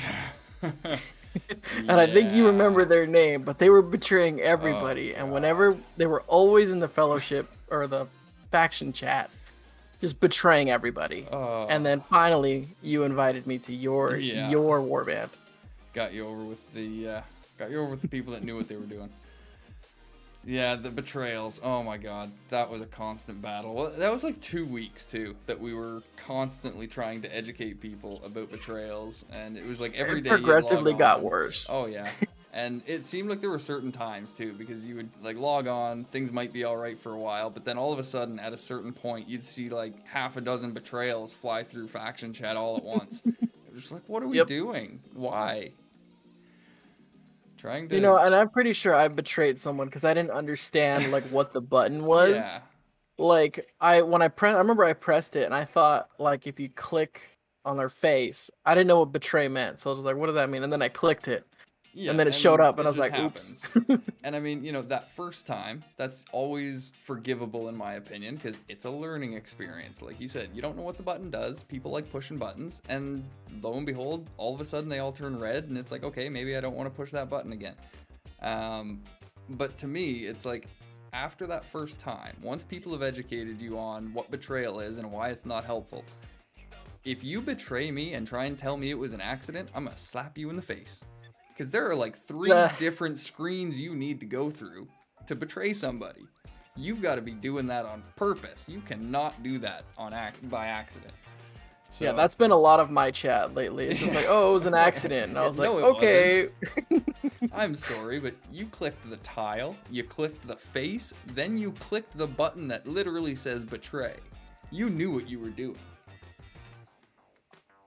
And I think you remember their name, but they were betraying everybody. And whenever they were always in the fellowship or the faction chat, just betraying everybody. And then finally, you invited me to your warband. Got you over with the people that knew what they were doing. Yeah, the betrayals. Oh my god, that was a constant battle. Well, that was like 2 weeks too that we were constantly trying to educate people about betrayals, and it was like every day. It progressively got worse. Oh yeah, and it seemed like there were certain times too, because you would like log on, things might be all right for a while, but then all of a sudden, at a certain point, you'd see like half a dozen betrayals fly through faction chat all at once. It was just like, what are we doing? Why? Trying to... and I'm pretty sure I betrayed someone because I didn't understand like what the button was. Yeah. Like I remember I pressed it and I thought like if you click on their face, I didn't know what betray meant, so I was like, what does that mean? And then I clicked it. Yeah, and then it showed up and I was like, oops. And I mean, that first time, that's always forgivable in my opinion, because it's a learning experience. Like you said, you don't know what the button does. People like pushing buttons, and lo and behold, all of a sudden they all turn red, and it's like, okay, maybe I don't want to push that button again. But to me, it's like, after that first time, once people have educated you on what betrayal is and why it's not helpful, if you betray me and try and tell me it was an accident, I'm gonna slap you in the face. Because there are like 3 different screens you need to go through to betray somebody. You've got to be doing that on purpose. You cannot do that by accident. So, yeah, that's been a lot of my chat lately. It's just like, oh, it was an accident. And I was like, okay. I'm sorry, but you clicked the tile, you clicked the face, then you clicked the button that literally says betray. You knew what you were doing.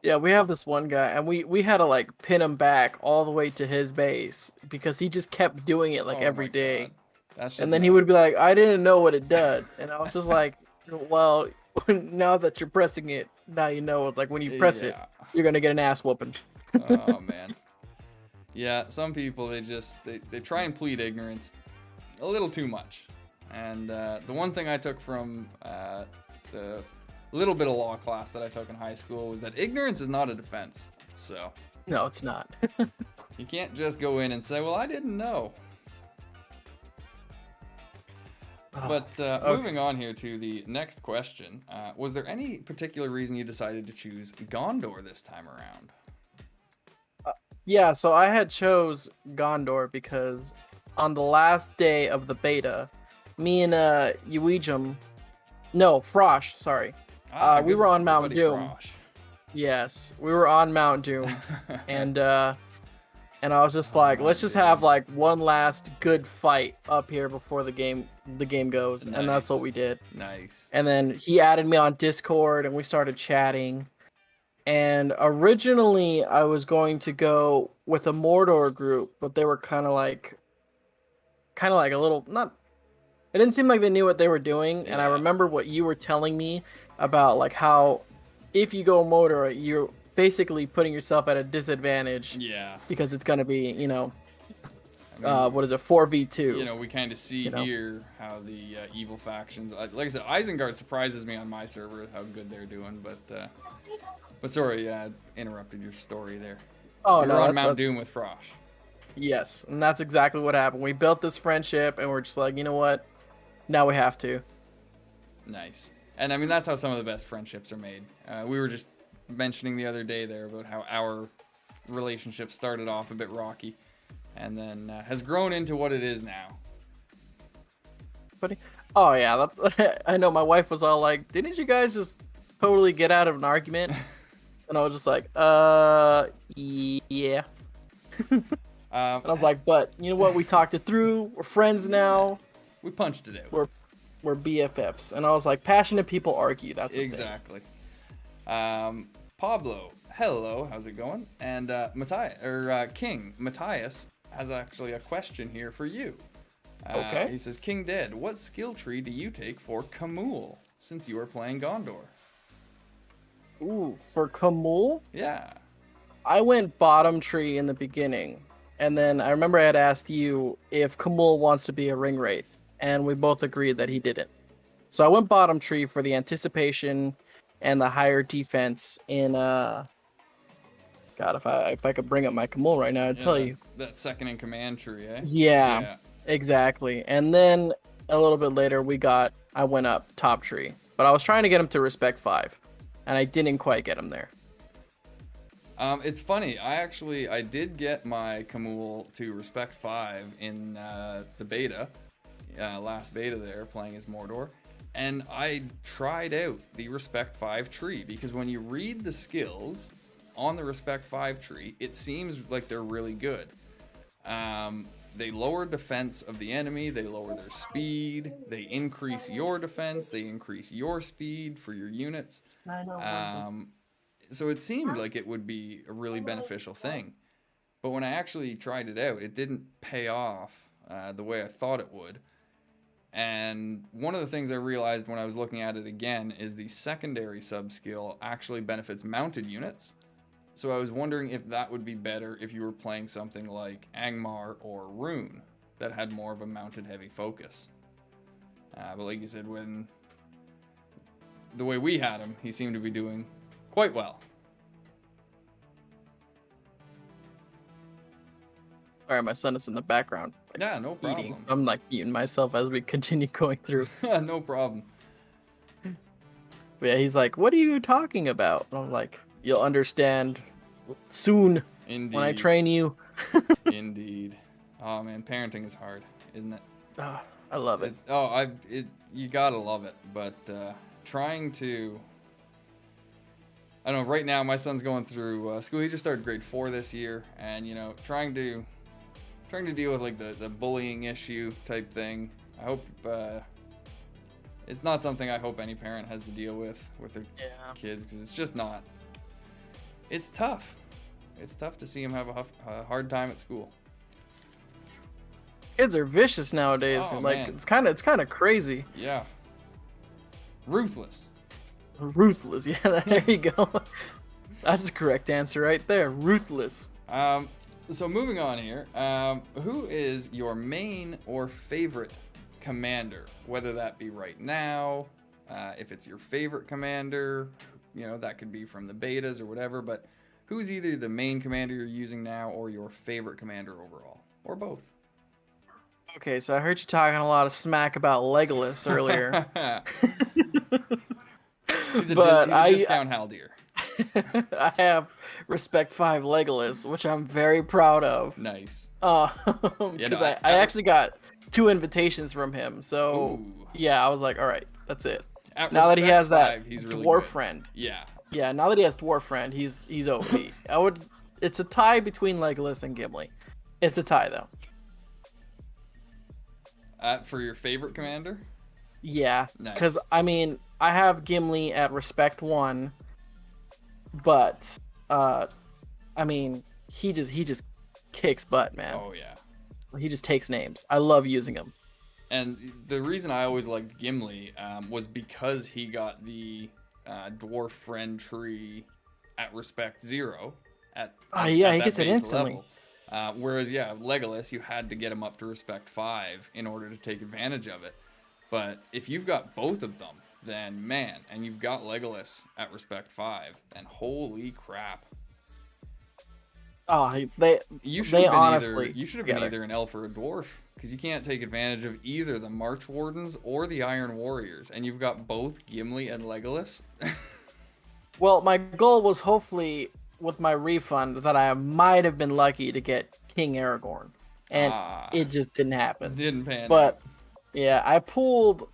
Yeah, we have this one guy, and we had to like pin him back all the way to his base because he just kept doing it like every day. And then he would be like, I didn't know what it did. And I was just like, well, now that you're pressing it, now you know. Like when you press it, you're going to get an ass whooping. Oh, man. Yeah, some people, they try and plead ignorance a little too much. And the one thing I took from the little bit of law class that I took in high school was that ignorance is not a defense. So no, it's not. You can't just go in and say, well, I didn't know. But moving on here to the next question, was there any particular reason you decided to choose Gondor this time around? Yeah, so I had chose Gondor because on the last day of the beta, me and Frosh, sorry. We were on Mount Doom. Frosh. Yes, we were on Mount Doom, and and I was just like, let's just have like one last good fight up here before the game goes, and that's what we did. Nice. And then he added me on Discord, and we started chatting. And originally, I was going to go with a Mordor group, but they were kind of like a little not. It didn't seem like they knew what they were doing, and I remember what you were telling me about like how if you go Mordor, you're basically putting yourself at a disadvantage. Yeah. Because it's gonna be, what is it, 4v2? We kind of see here how the evil factions. Like I said, Isengard surprises me on my server how good they're doing, but sorry, interrupted your story there. Oh, You're on Mount Doom with Frosh. Yes, and that's exactly what happened. We built this friendship, and we're just like, you know what? Now we have to. Nice. And I mean, that's how some of the best friendships are made. We were just mentioning the other day there about how our relationship started off a bit rocky and then has grown into what it is now. Oh, yeah. That's, I know my wife was all like, didn't you guys just totally get out of an argument? And I was just like, yeah. And I was like, but you know what? We talked it through. We're friends now. We punched it out. We're BFFs. And I was like, passionate people argue. That's exactly. Pablo, hello. How's it going? And King Matthias has actually a question here for you. Okay. He says, King Dead, what skill tree do you take for Kamul since you are playing Gondor? Ooh, for Kamul? Yeah. I went bottom tree in the beginning. And then I remember I had asked you if Kamul wants to be a ring wraith. And we both agreed that he didn't. So I went bottom tree for the anticipation and the higher defense in God, if I could bring up my Kamul right now, I'd tell you. That second in command tree, eh? Yeah, exactly. And then a little bit later I went up top tree. But I was trying to get him to respect 5. And I didn't quite get him there. It's funny. I did get my Kamul to respect 5 in the beta, last beta there, playing as Mordor, and I tried out the respect 5 tree because when you read the skills on the respect 5 tree, it seems like they're really good. They lower defense of the enemy, they lower their speed, they increase your defense, they increase your speed for your units. So it seemed like it would be a really beneficial thing. But when I actually tried it out, it didn't pay off the way I thought it would. And one of the things I realized when I was looking at it again is the secondary sub-skill actually benefits mounted units. So I was wondering if that would be better if you were playing something like Angmar or Rune that had more of a mounted heavy focus. But like you said, when the way we had him, he seemed to be doing quite well. Sorry, my son is in the background. Yeah, no problem. Eating. I'm like eating myself as we continue going through. No problem. But yeah, he's like, what are you talking about? And I'm like, you'll understand soon. Indeed. When I train you. Indeed. Oh man, parenting is hard, isn't it? Oh, I love it. You gotta love it, but trying to, I don't know, right now my son's going through school. He just started grade 4 this year, and trying to deal with like the bullying issue type thing. I hope it's not something I hope any parent has to deal with their kids, because it's just not. It's tough. It's tough to see him have a hard time at school. Kids are vicious nowadays. Oh, like man. it's kind of crazy. Yeah. Ruthless. Ruthless. Yeah, there you go. That's the correct answer right there. Ruthless. So moving on here, who is your main or favorite commander? Whether that be right now, if it's your favorite commander, that could be from the betas or whatever, but who's either the main commander you're using now or your favorite commander overall, or both? Okay, so I heard you talking a lot of smack about Legolas earlier. He's a discount Haldir. I have respect 5 Legolas, which I'm very proud of. Nice. Because I actually got 2 invitations from him. So yeah, I was like, all right, that's it. Now that he has that he's dwarf really friend. Yeah. Yeah, now that he has dwarf friend, he's OP. I would it's a tie between Legolas and Gimli. It's a tie though. For your favorite commander? Yeah, because Nice. I mean, I have Gimli at respect 1, but I mean, he just kicks butt, man. Oh yeah. He just takes names. I love using him. And the reason I always liked Gimli was because he got the dwarf friend tree at respect 0 Yeah, at he that gets it base instantly. level. Whereas, yeah, Legolas, you had to get him up to respect 5 in order to take advantage of it. But if you've got both of them, then man, and you've got Legolas at respect 5, then holy crap. Oh, You should they have been honestly either an elf or a dwarf, because you can't take advantage of either the March Wardens or the Iron Warriors, and you've got both Gimli and Legolas. Well, my goal was hopefully with my refund that I might have been lucky to get King Aragorn, and it just didn't happen. Didn't pan But out. yeah,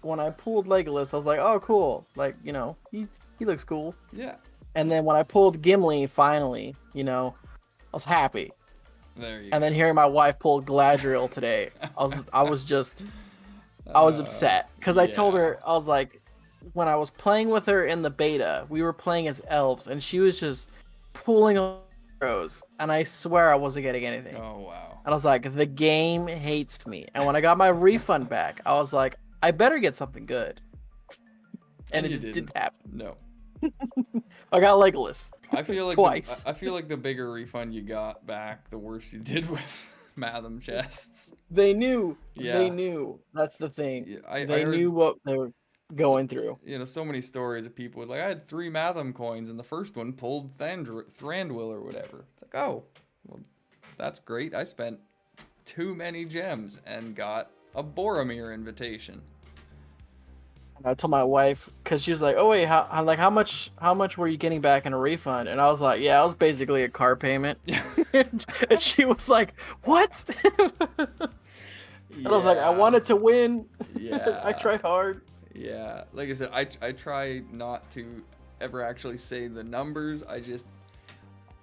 when I pulled Legolas, I was like, oh cool, like he looks cool. Yeah. And then when I pulled Gimli, finally, I was happy. There you And go. then hearing my wife pull Galadriel today, I was upset because I told her, I was like, when I was playing with her in the beta, we were playing as elves, and she was just pulling arrows, and I swear I wasn't getting anything. Oh wow. And I was like, the game hates me. And when I got my refund back, I was like, I better get something good. And it you just didn't happen. No. I got Legolas. I feel like Twice. I feel like the bigger refund you got back, the worse you did with Matham chests. They knew. Yeah. They knew. That's the thing. Yeah, They heard, knew what they were going through. So many stories of people like, I had 3 Matham coins and the first one pulled Thranduil or whatever. It's like, oh, well, that's great. I spent too many gems and got a Boromir invitation. And I told my wife, because she was like, "Oh wait, how much were you getting back in a refund?" And I was like, "Yeah, it was basically a car payment." And she was like, "What?" And I was like, "I wanted to win. Yeah. I tried hard." Yeah, like I said, I try not to ever actually say the numbers.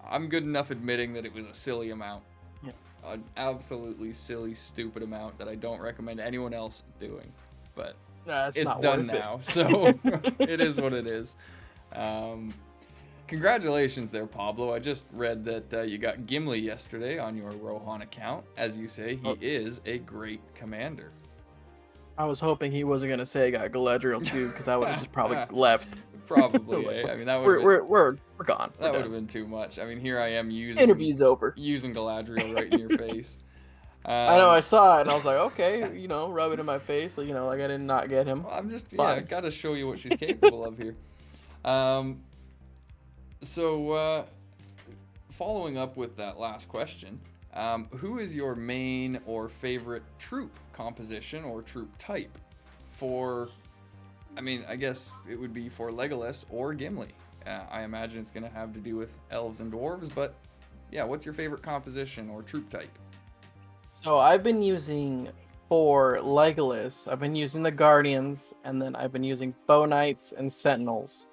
I'm good enough admitting that it was a silly amount. Yeah. An absolutely silly, stupid amount that I don't recommend anyone else doing. But It's it's not done worth it. now, so it is what it is. Congratulations there, Pablo. I just read that you got Gimli yesterday on your Rohan account. As you say, he is a great commander. I was hoping he wasn't gonna say I got Galadriel too, because I would have just probably left. Probably, eh? I mean, that would We're gone. that We're would have done. been too much. I mean, here I am using Interview's over. Galadriel right in your face. I know, I saw it, and I was like, okay, rub it in my face, like I did not get him. I'm just Fine. got to show you what she's capable of here. So following up with that last question, who is your main or favorite troop composition or troop type for? I mean, I guess it would be for Legolas or Gimli. I imagine it's going to have to do with elves and dwarves, but yeah, what's your favorite composition or troop type? So I've been using, for Legolas, I've been using the Guardians, and then I've been using Bow Knights and Sentinels.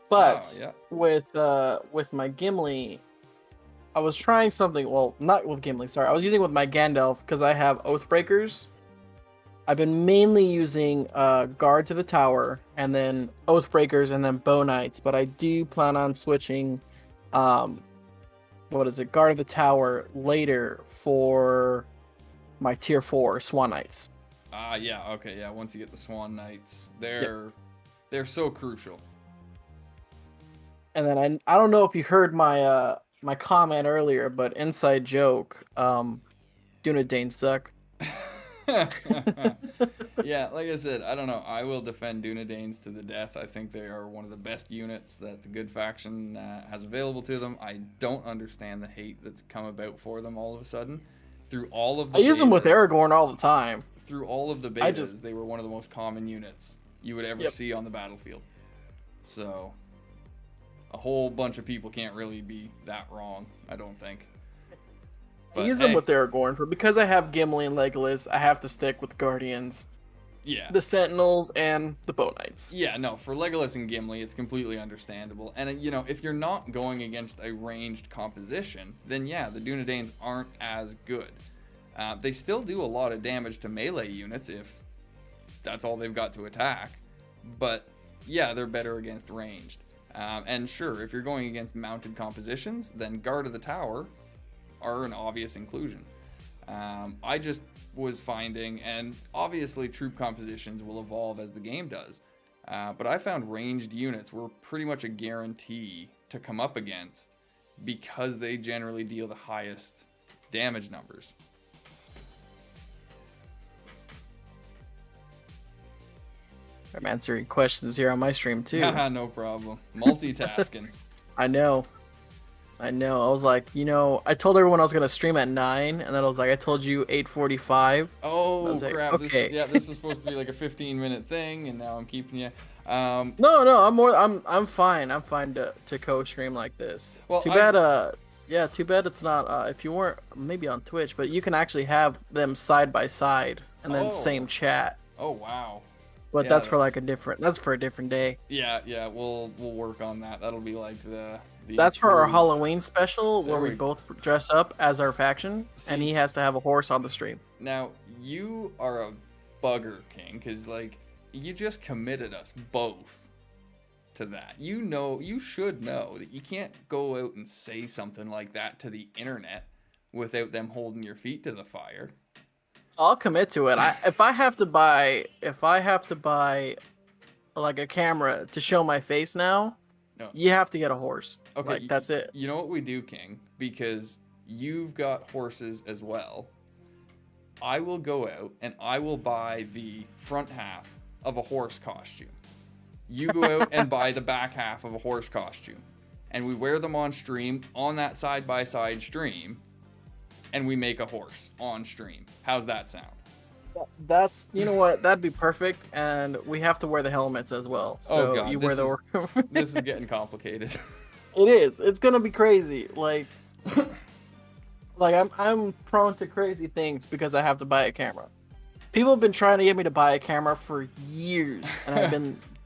But yeah. with my Gimli, I was trying something. Well, not with Gimli. Sorry, I was using with my Gandalf because I have Oathbreakers. I've been mainly using Guard to the Tower, and then Oathbreakers, and then Bow Knights. But I do plan on switching, Guard of the Tower later for my tier 4 Swan Knights. Yeah, okay, yeah. Once you get the Swan Knights, they're so crucial. And then I don't know if you heard my my comment earlier, but inside joke, Dunedain suck. Yeah, like I said, I don't know. I will defend Dunedains to the death. I think they are one of the best units that the good faction has available to them. I don't understand the hate that's come about for them all of a sudden. Through all of the I use them with betas- Aragorn all the time. Through all of the betas, they were one of the most common units you would ever see on the battlefield. So, a whole bunch of people can't really be that wrong, I don't think. I use them with Aragorn, but because I have Gimli and Legolas, I have to stick with Guardians. Yeah. the Sentinels and the Bow Knights. Yeah, no, for Legolas and Gimli, it's completely understandable. And, you know, if you're not going against a ranged composition, then yeah, the Dunedains aren't as good. They still do a lot of damage to melee units if that's all they've got to attack. But yeah, they're better against ranged. And sure, if you're going against mounted compositions, then Guard of the Tower are an obvious inclusion. I just was finding, and obviously troop compositions will evolve as the game does, but I found ranged units were pretty much a guarantee to come up against because they generally deal the highest damage numbers. I'm answering questions here on my stream too. No problem. Multitasking. I know. I was like, I told everyone I was gonna stream at 9, and then I was like, I told you 8:45. Oh like, crap! okay. This was supposed to be like a 15-minute thing, and now I'm keeping you. No, I'm fine. I'm fine to co-stream like this. Well, too bad it's not. If you weren't maybe on Twitch, but you can actually have them side by side and then same chat. Oh wow. But Yeah, that's for like that's for a different day. Yeah, we'll work on that. That'll be like the That's for our improved- Halloween special where There we we- both dress up as our faction, and he has to have a horse on the stream. Now, you are a bugger, King, because, like, you just committed us both to that. You should know that you can't go out and say something like that to the internet without them holding your feet to the fire. I'll commit to it. If I have to buy like a camera to show my face now, No. you have to get a horse. Okay, Like, that's it. You know what we do, King? Because you've got horses as well. I will go out and I will buy the front half of a horse costume. You go out and buy the back half of a horse costume. And we wear them on stream, on that side-by-side stream, and we make a horse on stream. How's that sound? That's what, that'd be perfect, and we have to wear the helmets as well. So God, you wear this is getting complicated. It is. It's gonna be crazy. Like I'm prone to crazy things because I have to buy a camera. People have been trying to get me to buy a camera for years, and I've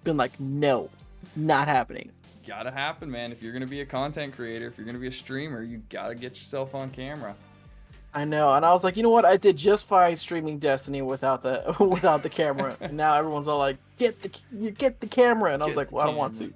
been like, no, not happening. Gotta happen, man. If you're gonna be a content creator, if you're gonna be a streamer, you gotta get yourself on camera. I know, and I was like, you know what? I did just fine streaming Destiny without the camera, and now everyone's all like, get the camera, and I was like, well, I don't want to.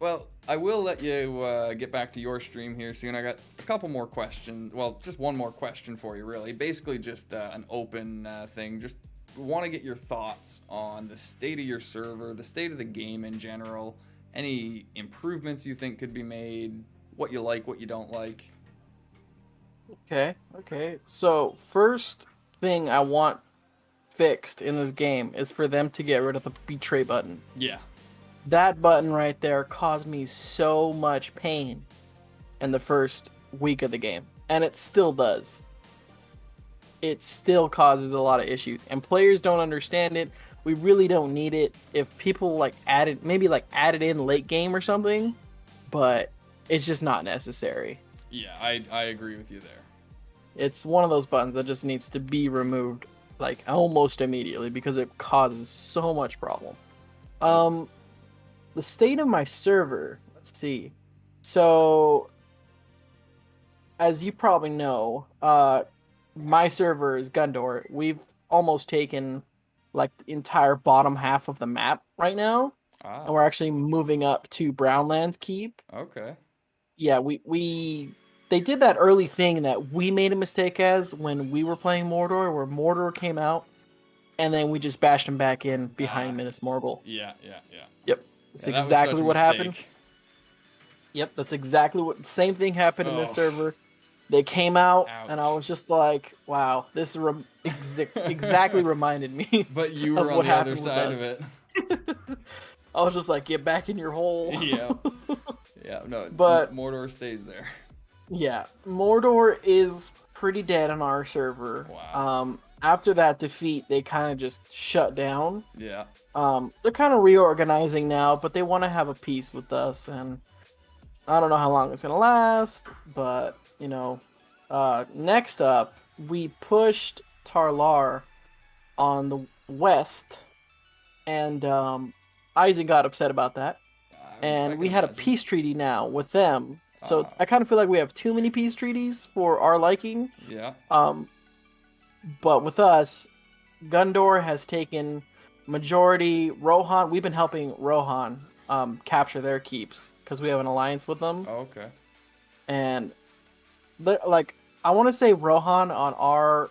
Well, I will let you get back to your stream here soon. I got a couple more questions. Well, just one more question for you, really. Basically, just an open thing. Just want to get your thoughts on the state of your server, the state of the game in general. Any improvements you think could be made? What you like, what you don't like. Okay. So first thing I want fixed in this game is for them to get rid of the betray button. Yeah. That button right there caused me so much pain in the first week of the game, and it still does. It still causes a lot of issues, and players don't understand it. We really don't need it. If people add it in late game or something, but it's just not necessary. Yeah, I agree with you there. It's one of those buttons that just needs to be removed almost immediately because it causes so much problem. The state of my server, let's see. So as you probably know, my server is Gundor. We've almost taken the entire bottom half of the map right now. And we're actually moving up to Brownlands Keep. Okay. Yeah, they did that early thing that we made a mistake as when we were playing Mordor, where Mordor came out, and then we just bashed him back in behind Minas Morgul. Yeah. Yep, that's Yeah, that was exactly such a what happened. mistake. Yep, that's exactly what. Same thing happened in this Oh. server. They came out, Ouch. and I was just like, "Wow, this exactly reminded me." But you of were on what the other happened with side us. of it. I was just like, "Get back in your hole." Yeah. No, But- Mordor stays there. Yeah, Mordor is pretty dead on our server. Wow. After that defeat, they kind of just shut down. Yeah. They're kind of reorganizing now, but they want to have a peace with us, and I don't know how long it's gonna last. But next up, we pushed Tarlar on the west, and Eisen got upset about that. I And can we had a imagine. peace treaty now with them. So Ah, I kind of feel like we have too many peace treaties for our liking. yeah. Um, but with us, Gundor has taken majority. Rohan, we've been helping Rohan capture their keeps because we have an alliance with them. Oh, okay. And like I want to say Rohan on our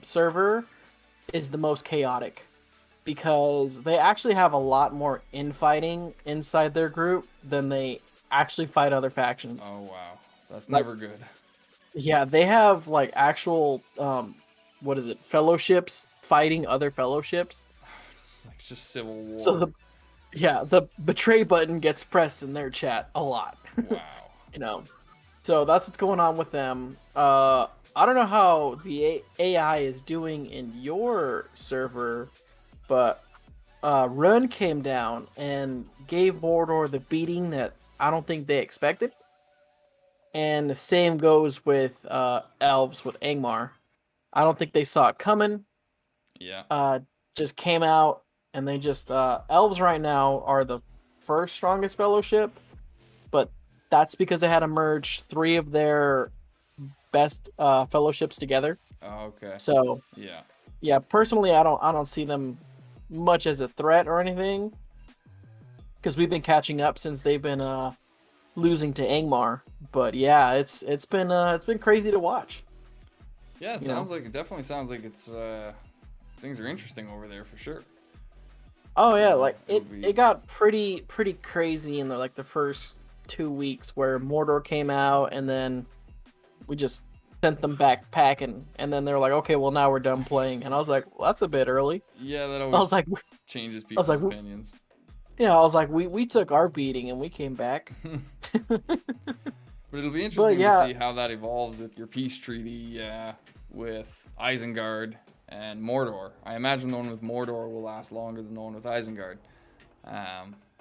server is the most chaotic because they actually have a lot more infighting inside their group than they actually fight other factions. Oh, wow. That's Like, never good. yeah, they have like actual what is it? Fellowships fighting other fellowships. It's just civil war. So the betray button gets pressed in their chat a lot. Wow. You know. So that's what's going on with them. I don't know how the AI is doing in your server, but Run came down and gave Mordor the beating that I don't think they expected. And the same goes with Elves with Angmar. I don't think they saw it coming. Yeah. Just came out and they just Elves right now are the first strongest fellowship, but that's because they had to merge 3 of their best fellowships together. Oh, okay. So Yeah. yeah, personally, I don't see them much as a threat or anything, because we've been catching up since they've been losing to Angmar. But yeah, it's been crazy to watch. Yeah, it You sounds know? like it definitely sounds like it's things are interesting over there for sure. Oh yeah, So like it'll be- it got pretty crazy in the first 2 weeks where Mordor came out, and then we just sent them back packing, and then they're like, okay, well now we're done playing, and I was like, well, that's a bit early. Yeah, that I always was like, changes I was people's like, opinions. yeah, I was like, we took our beating and we came back. But it'll be interesting yeah. to see how that evolves with your peace treaty with Isengard and Mordor. I imagine the one with Mordor will last longer than the one with Isengard.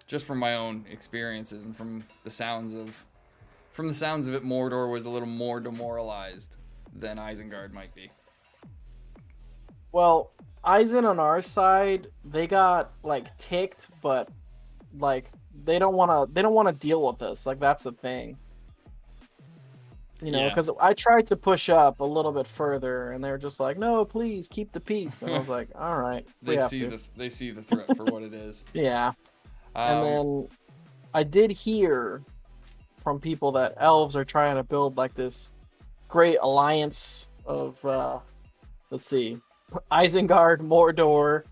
Just from my own experiences and from the sounds of it, Mordor was a little more demoralized than Isengard might be. Well, Eisen on our side, they got like ticked, but like they don't want to deal with us. Like that's the thing. You know, Yeah. because I tried to push up a little bit further, and they were just like, "No, please keep the peace." And I was like, "All right, we have to." They see the threat for what it is. Yeah. And Um, then I did hear from people that elves are trying to build like this great alliance of let's see, Isengard, Mordor,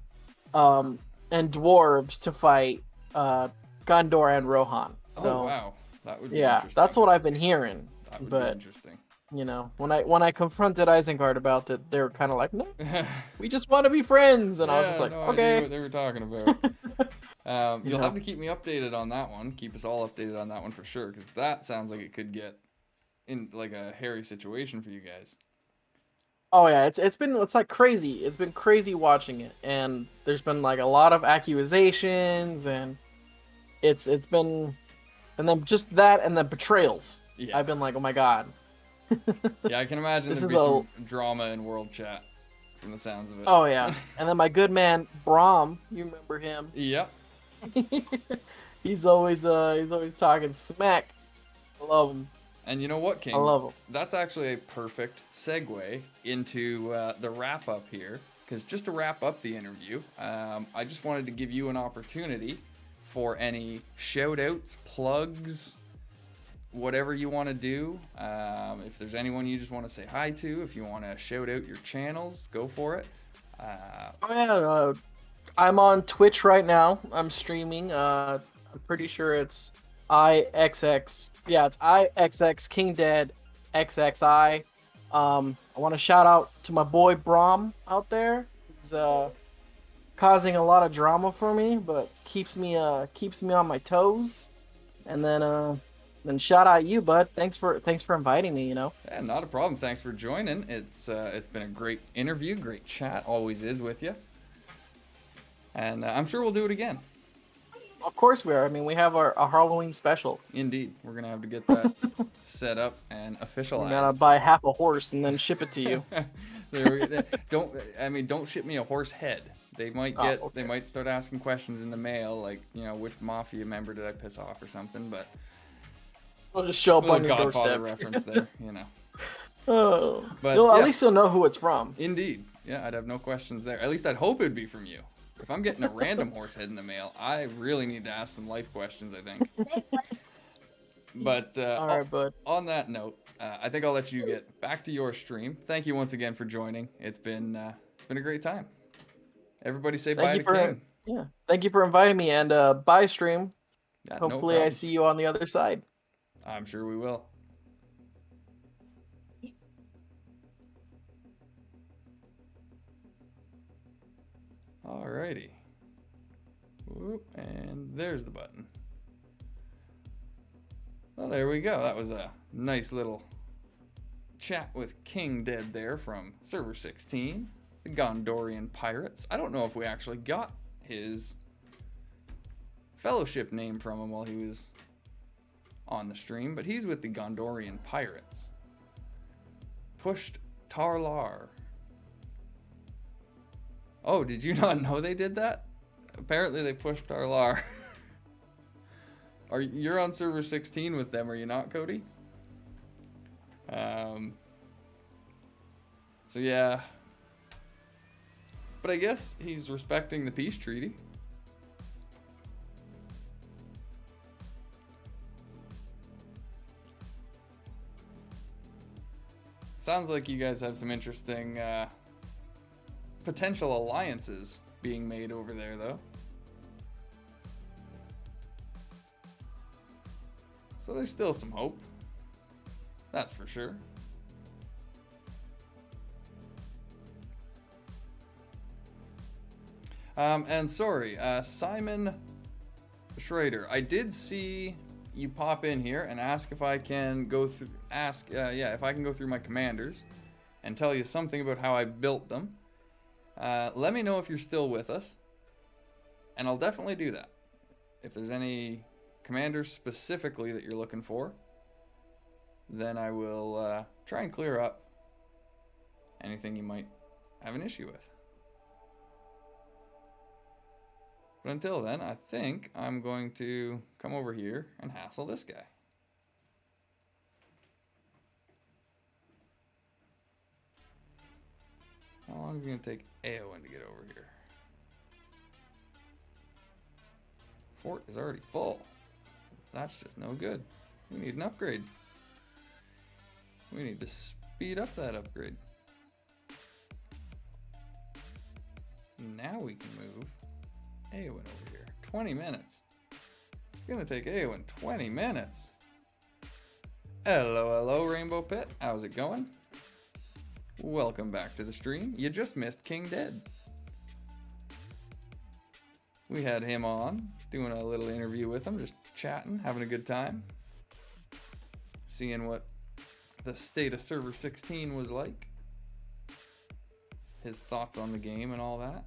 and dwarves to fight Gondor and Rohan. So oh wow, that would be yeah, interesting. that's what I've been hearing. That would be But interesting. you know, when I confronted Isengard about it, they were kind of like, "No, we just want to be friends," and I was just like, no idea "Okay." what they were talking about. You'll know. have to keep me updated on that one. Keep us all updated on that one for sure, because that sounds like it could get in like a hairy situation for you guys. Oh yeah, it's like crazy. It's been crazy watching it, and there's been like a lot of accusations, and it's been, and then just that, and the betrayals. Yeah. I've been like, oh my god. Yeah, I can imagine This there'd be is some drama in world chat from the sounds of it. Oh yeah, and then my good man Braum, you remember him? Yep. he's always talking smack. I love him. And you know what, King? I love him. That's actually a perfect segue into the wrap up here. Because just to wrap up the interview, I just wanted to give you an opportunity for any shout outs, plugs, whatever you want to do. If there's anyone you just want to say hi to, if you want to shout out your channels, go for it. Oh yeah, I'm on Twitch right now. I'm streaming. I'm pretty sure it's IXX. Yeah, it's IXX King Dead XXI. I want to shout out to my boy Braum out there, who's causing a lot of drama for me, but keeps me on my toes. And then shout out you, bud. Thanks for inviting me. You know. Yeah, not a problem. Thanks for joining. It's been a great interview, great chat. Always is with you. And I'm sure we'll do it again. Of course we are. I mean, we have our Halloween special. Indeed. We're going to have to get that set up and I'm officialized. gonna buy half a horse and then ship it to you. Don't ship me a horse head. They might they might start asking questions in the mail, like, which mafia member did I piss off or something, but it'll just show up on your Godfather doorstep. reference there, Oh, but at least you'll know who it's from. Indeed. Yeah, I'd have no questions there. At least I'd hope it'd be from you. If I'm getting a random horse head in the mail, I really need to ask some life questions, I think. But all right, bud. On that note, I think I'll let you get back to your stream. Thank you once again for joining. It's been a great time. Everybody say bye to King. Yeah. Thank you for inviting me, and bye, stream. Yeah, hopefully I see you on the other side. I'm sure we will. Alrighty. Whoop, and there's the button. Well, there we go. That was a nice little chat with King Dead there from Server 16, the Gondorian Pirates. I don't know if we actually got his fellowship name from him while he was on the stream, but he's with the Gondorian Pirates. Pushed Tarlar. Oh, did you not know they did that? Apparently they pushed Tarlar. You're on server 16 with them, are you not, Cody? So yeah. But I guess he's respecting the peace treaty. Sounds like you guys have some interesting potential alliances being made over there, though. So there's still some hope. That's for sure. And sorry, Simon Schrader, I did see you pop in here and ask if I can go through, if I can go through my commanders and tell you something about how I built them. Let me know if you're still with us, and I'll definitely do that. If there's any commanders specifically that you're looking for, then I will try and clear up anything you might have an issue with. But until then, I think I'm going to come over here and hassle this guy. How long is it going to take Eowyn to get over here? Fort is already full. That's just no good. We need an upgrade. We need to speed up that upgrade. Now we can move Eowyn over here. 20 minutes. It's going to take Eowyn 20 minutes. Hello, Rainbow Pit. How's it going? Welcome back to the stream. You just missed King Dead. We had him on, doing a little interview with him, just chatting, having a good time. Seeing what the state of Server 16 was like. His thoughts on the game and all that.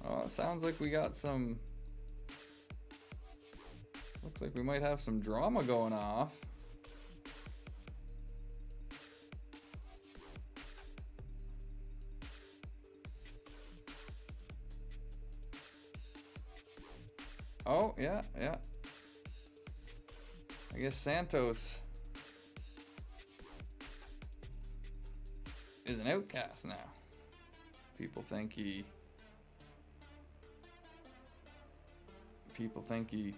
Oh, it sounds like we got some... Looks like we might have some drama going off. Oh, yeah. I guess Santos is an outcast now. People think he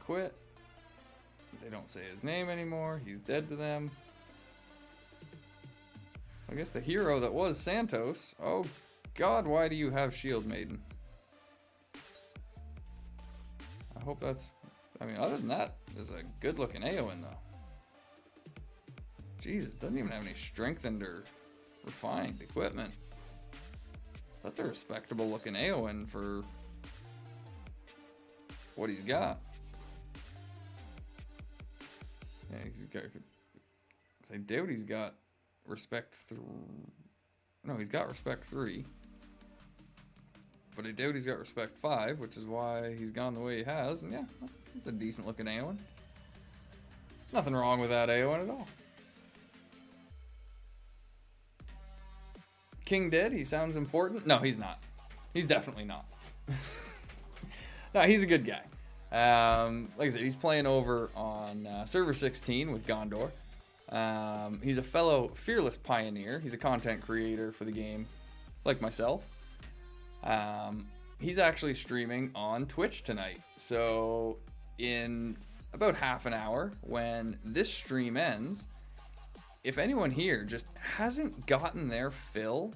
quit. They don't say his name anymore. He's dead to them. I guess the hero that was Santos. Oh God, why do you have Shield Maiden? I hope that's... I mean, other than that, it's a good-looking Eowyn, though. Jesus, doesn't even have any strengthened or refined equipment. That's a respectable-looking Eowyn for what he's got. Yeah, he's got... I doubt he's got respect 3. No, he's got respect 3. But I doubt he's got respect 5, which is why he's gone the way he has. And yeah, it's a decent looking Eowyn. Nothing wrong with that Eowyn at all. King Dead, he sounds important. No, he's not. He's definitely not. No, he's a good guy. Like I said, he's playing over on server 16 with Gondor. He's a fellow fearless pioneer. He's a content creator for the game, like myself. He's actually streaming on Twitch tonight. So in about half an hour, when this stream ends, if anyone here just hasn't gotten their fill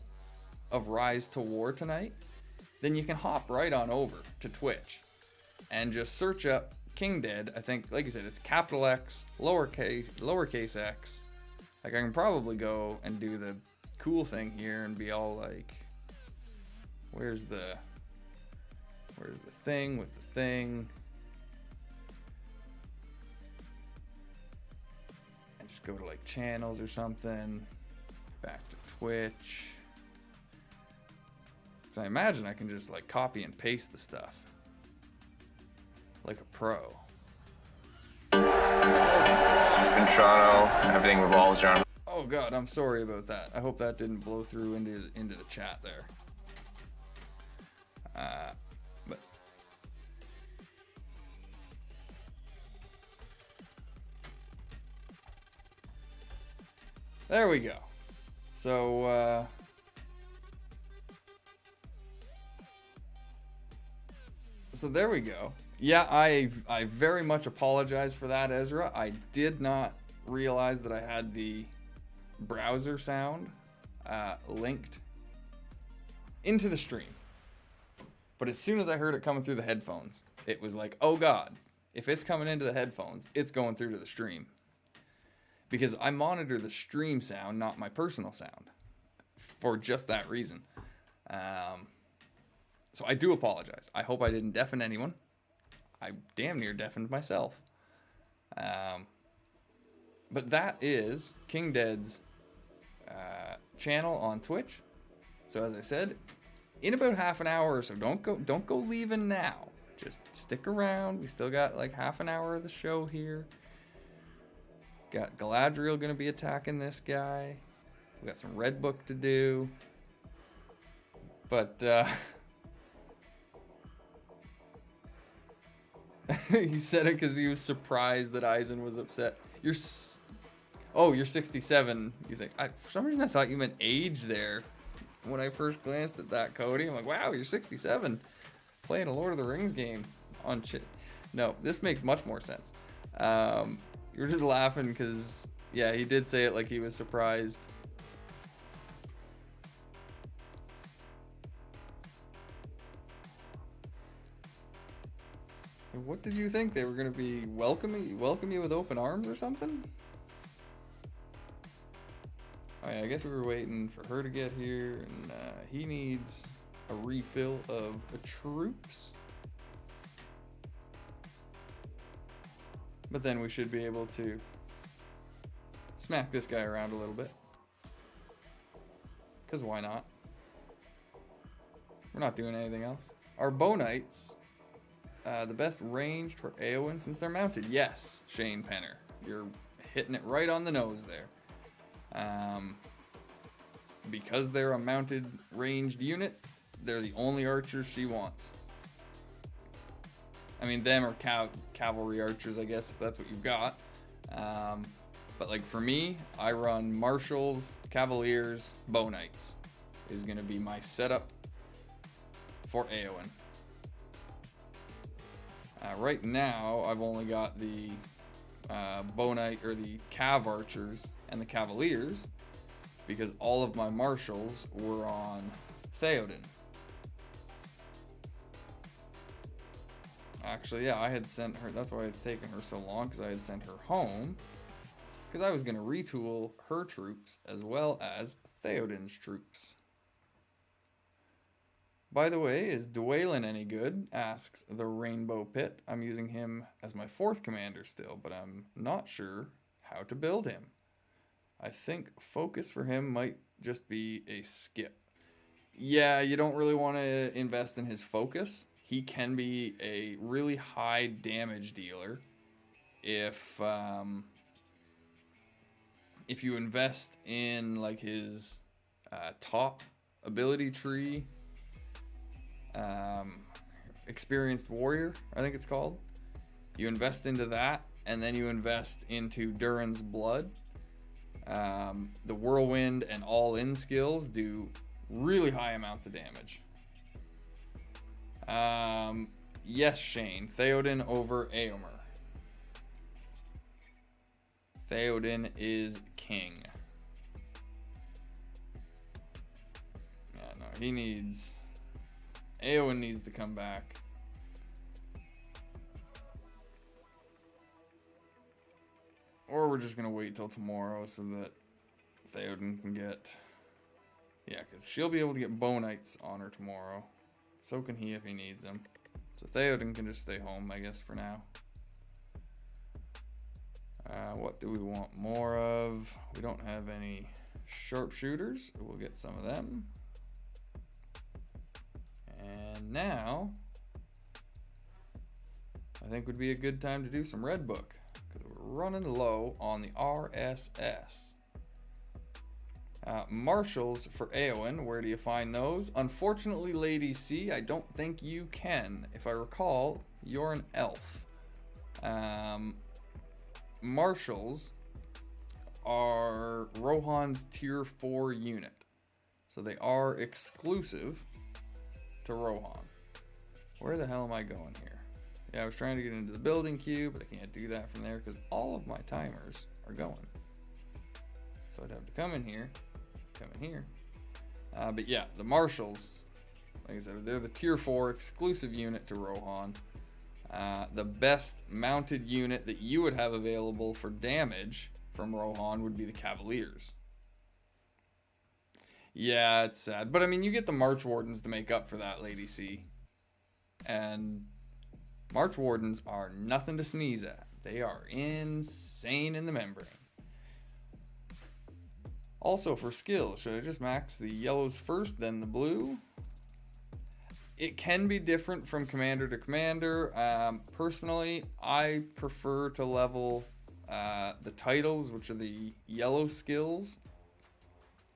of Rise to War tonight, then you can hop right on over to Twitch and just search up King Dead. I think, like you said, it's capital X, lowercase x. Like, I can probably go and do the cool thing here and be all like, where's the thing with the thing? And just go to like channels or something, back to Twitch. So I imagine I can just like copy and paste the stuff like a pro. In Toronto, everything revolves around. Oh god, I'm sorry about that. I hope that didn't blow through into the chat there. But there we go. So there we go. Yeah, I very much apologize for that, Ezra. I did not realize that I had the browser sound linked into the stream. But as soon as I heard it coming through the headphones, it was like, oh god, if it's coming into the headphones, it's going through to the stream. Because I monitor the stream sound, not my personal sound, for just that reason. So I do apologize. I hope I didn't deafen anyone. I damn near deafened myself. But that is King Dead's channel on Twitch. So as I said, in about half an hour or so, don't go leaving now. Just stick around. We still got like half an hour of the show here. Got Galadriel gonna be attacking this guy. We got some Red Book to do. But he said it because he was surprised that Eisen was upset. You're 67. You think? For some reason I thought you meant age there. When I first glanced at that, Cody, I'm like, wow, you're 67, playing a Lord of the Rings game on shit. No, this makes much more sense. You were just laughing because, yeah, he did say it like he was surprised. What did you think? They were going to be welcome you with open arms or something? Oh yeah, I guess we were waiting for her to get here, and he needs a refill of troops. But then we should be able to smack this guy around a little bit. Because why not? We're not doing anything else. Our bow knights, the best ranged for Eowyn since they're mounted. Yes, Shane Penner. You're hitting it right on the nose there. Because they're a mounted ranged unit, they're the only archers she wants. I mean, them or cavalry archers, I guess, if that's what you've got. But like for me, I run marshals, cavaliers, bow knights is going to be my setup for Eowyn. Right now, I've only got the bow knight or the cav archers and the cavaliers because all of my marshals were on Theoden. Actually, yeah, I had sent her, that's why it's taken her so long, because I had sent her home because I was going to retool her troops as well as Theoden's troops. By the way, is Dwaylen any good? Asks the Rainbow Pit. I'm using him as my 4th commander still, but I'm not sure how to build him. I think focus for him might just be a skip. Yeah, you don't really want to invest in his focus. He can be a really high damage dealer if you invest in like his top ability tree, experienced warrior, I think it's called. You invest into that, and then you invest into Durin's blood. The whirlwind and all-in skills do really high amounts of damage. Yes, Shane. Theoden over Eomer. Theoden is king. Yeah, no, he needs... Eowyn needs to come back. Or we're just going to wait till tomorrow so that Theoden can get... Yeah, because she'll be able to get Bonites on her tomorrow. So can he if he needs them. So Theoden can just stay home, I guess, for now. What do we want more of? We don't have any sharpshooters. We'll get some of them. And now, I think would be a good time to do some Red Book, because we're running low on the RSS. Marshals for Eowyn, where do you find those? Unfortunately, Lady C, I don't think you can. If I recall, you're an elf. Marshals are Rohan's tier 4 unit. So they are exclusive to Rohan. Where the hell am I going here? Yeah, I was trying to get into the building queue, but I can't do that from there because all of my timers are going. So I'd have to come in here. But yeah, the Marshals, like I said, they're the tier 4 exclusive unit to Rohan. The best mounted unit that you would have available for damage from Rohan would be the Cavaliers. Yeah, it's sad. But I mean, you get the March Wardens to make up for that, Lady C. And March Wardens are nothing to sneeze at. They are insane in the membrane. Also for skill, should I just max the yellows first, then the blue? It can be different from commander to commander. Personally, I prefer to level the titles, which are the yellow skills,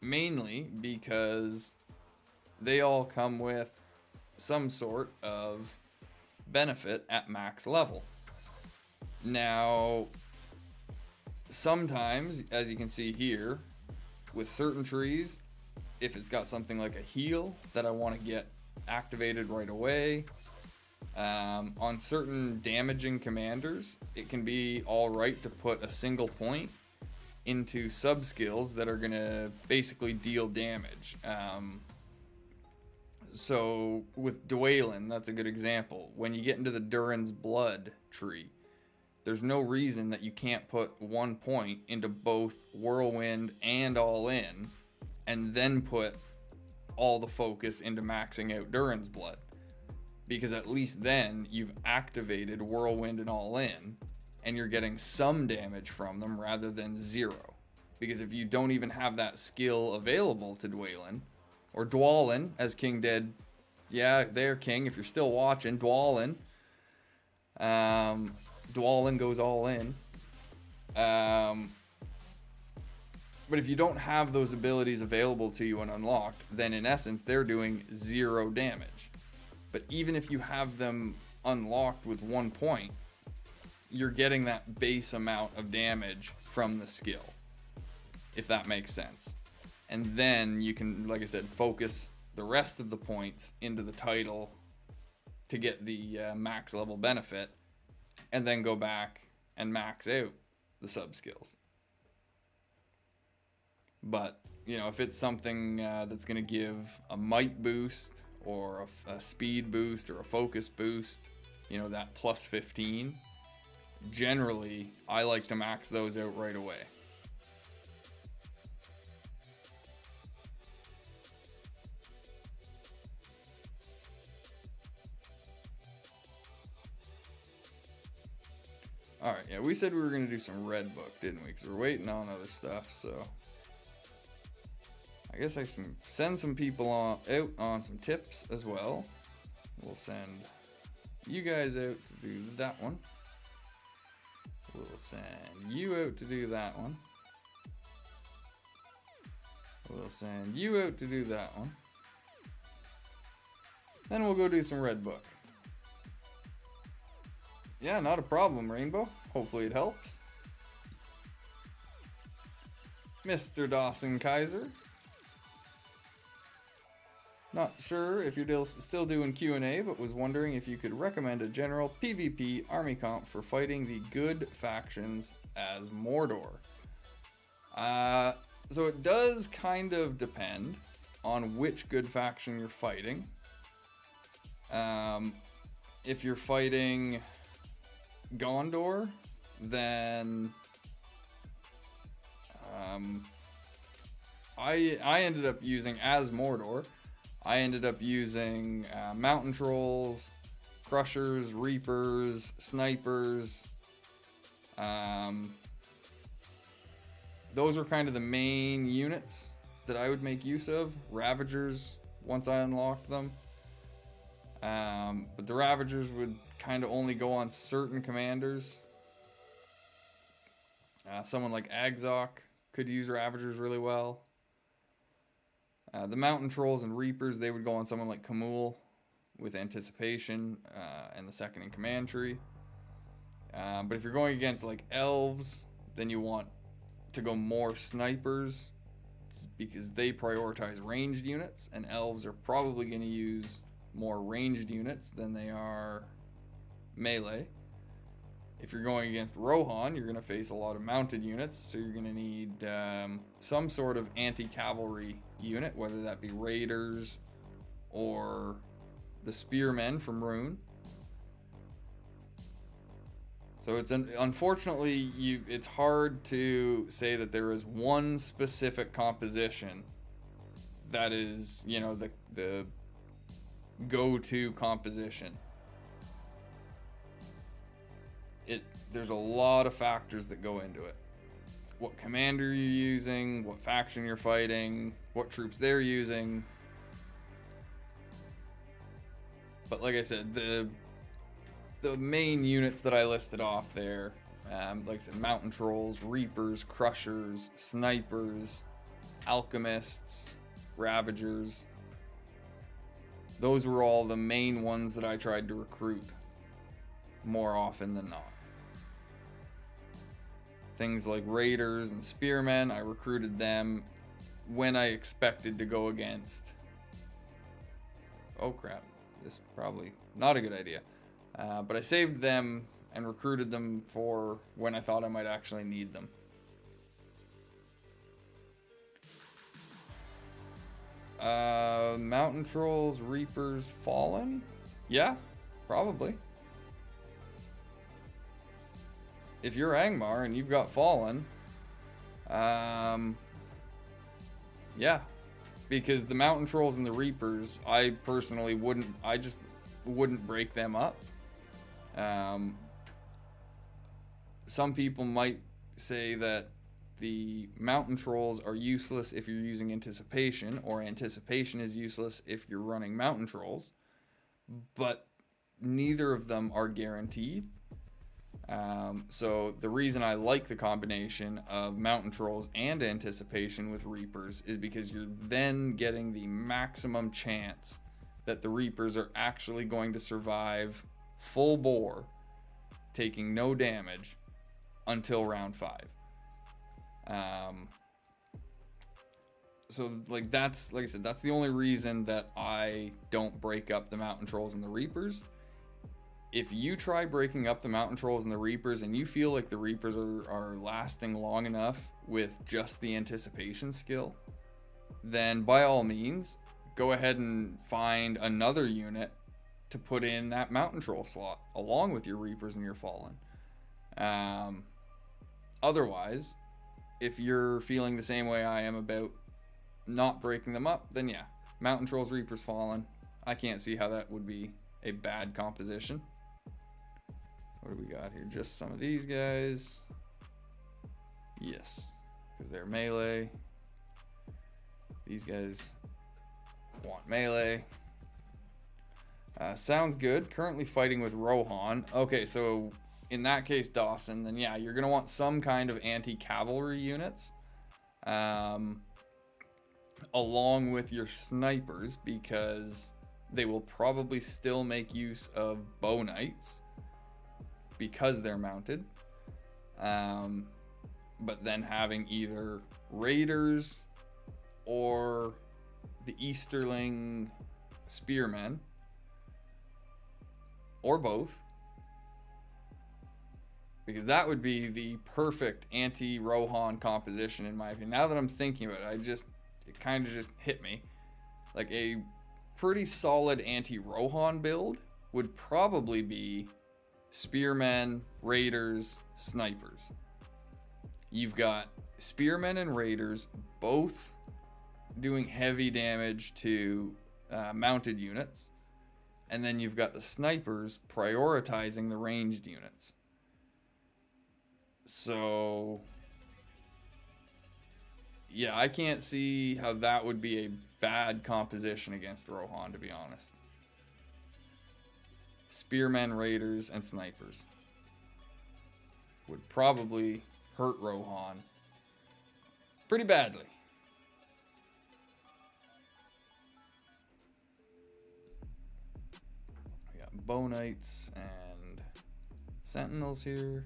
mainly because they all come with some sort of benefit at max level. Now, sometimes, as you can see here, with certain trees, if it's got something like a heal that I want to get activated right away, on certain damaging commanders, it can be alright to put a single point into sub skills that are gonna basically deal damage. So with Dwaylen, that's a good example. When you get into the Durin's blood tree, there's no reason that you can't put 1 point into both whirlwind and all in, and then put all the focus into maxing out Durin's blood, because at least then you've activated whirlwind and all in, and you're getting some damage from them rather than zero. Because if you don't even have that skill available to Dwaylen, or Dwalin, as King did, yeah, there King, if you're still watching, Dwalin, Dwalin goes all in. But if you don't have those abilities available to you and unlocked, then in essence, they're doing 0 damage. But even if you have them unlocked with 1 point, you're getting that base amount of damage from the skill, if that makes sense. And then you can, like I said, focus the rest of the points into the title to get the max level benefit, and then go back and max out the sub skills. But, you know, if it's something that's going to give a might boost or a speed boost or a focus boost, you know, that plus 15, generally I like to max those out right away. Alright, yeah, we said we were going to do some Red Book, didn't we? Because we're waiting on other stuff, so I guess I can send some people out on some tips as well. We'll send you guys out to do that one. We'll send you out to do that one. We'll send you out to do that one. Then we'll go do some Red Book. Yeah, not a problem, Rainbow. Hopefully it helps. Mr. Dawson Kaiser. Not sure if you're still doing Q&A, but was wondering if you could recommend a general PvP army comp for fighting the good factions as Mordor. So it does kind of depend on which good faction you're fighting. If you're fighting Gondor, then I ended up using, as Mordor, I ended up using Mountain Trolls, Crushers, Reapers, Snipers. Those are kind of the main units that I would make use of. Ravagers, once I unlocked them. But the Ravagers would kind of only go on certain commanders. Someone like Agzok could use Ravagers really well. The Mountain Trolls and Reapers, they would go on someone like Kamul with Anticipation and the second in command tree. But if you're going against like Elves, then you want to go more Snipers because they prioritize ranged units, and Elves are probably going to use more ranged units than they are melee. If you're going against Rohan, you're going to face a lot of mounted units, so you're going to need some sort of anti-cavalry unit, whether that be Raiders or the Spearmen from Rune. So it's unfortunately it's hard to say that there is one specific composition that is, you know, the go-to composition. There's a lot of factors that go into it. What commander you're using, what faction you're fighting, what troops they're using. But like I said, the main units that I listed off there, like I said, Mountain Trolls, Reapers, Crushers, Snipers, Alchemists, Ravagers. Those were all the main ones that I tried to recruit more often than not. Things like Raiders and Spearmen, I recruited them when I expected to go against... Oh crap, this is probably not a good idea. But I saved them and recruited them for when I thought I might actually need them. Mountain Trolls, Reapers, Fallen? Yeah, probably. If you're Angmar and you've got Fallen, yeah, because the Mountain Trolls and the Reapers, I personally just wouldn't break them up. Some people might say that the Mountain Trolls are useless if you're using Anticipation, or Anticipation is useless if you're running Mountain Trolls, but neither of them are guaranteed. So the reason I like the combination of Mountain Trolls and Anticipation with Reapers is because you're then getting the maximum chance that the Reapers are actually going to survive full bore, taking no damage until round 5. So like I said, that's the only reason that I don't break up the Mountain Trolls and the Reapers. If you try breaking up the Mountain Trolls and the Reapers and you feel like the Reapers are lasting long enough with just the Anticipation skill, then by all means, go ahead and find another unit to put in that Mountain Troll slot along with your Reapers and your Fallen. Otherwise, if you're feeling the same way I am about not breaking them up, then yeah, Mountain Trolls, Reapers, Fallen. I can't see how that would be a bad composition. What do we got here? Just some of these guys. Yes, because they're melee. These guys want melee. Sounds good. Currently fighting with Rohan. Okay, so in that case, Dawson, then yeah, you're going to want some kind of anti-cavalry units. Along with your snipers, because They will probably still make use of bow knights because they're mounted. But then having either raiders or the Easterling spearmen, or both, because that would be the perfect anti-Rohan composition in my opinion. Now that I'm thinking about it, it kind of just hit me. Like a pretty solid anti-Rohan build would probably be spearmen, raiders, snipers. You've got spearmen and raiders both doing heavy damage to mounted units, and then you've got the snipers prioritizing the ranged units. So yeah, I can't see how that would be a bad composition against Rohan, to be honest. Spearmen, raiders, and snipers would probably hurt Rohan pretty badly. We got bow knights and sentinels here.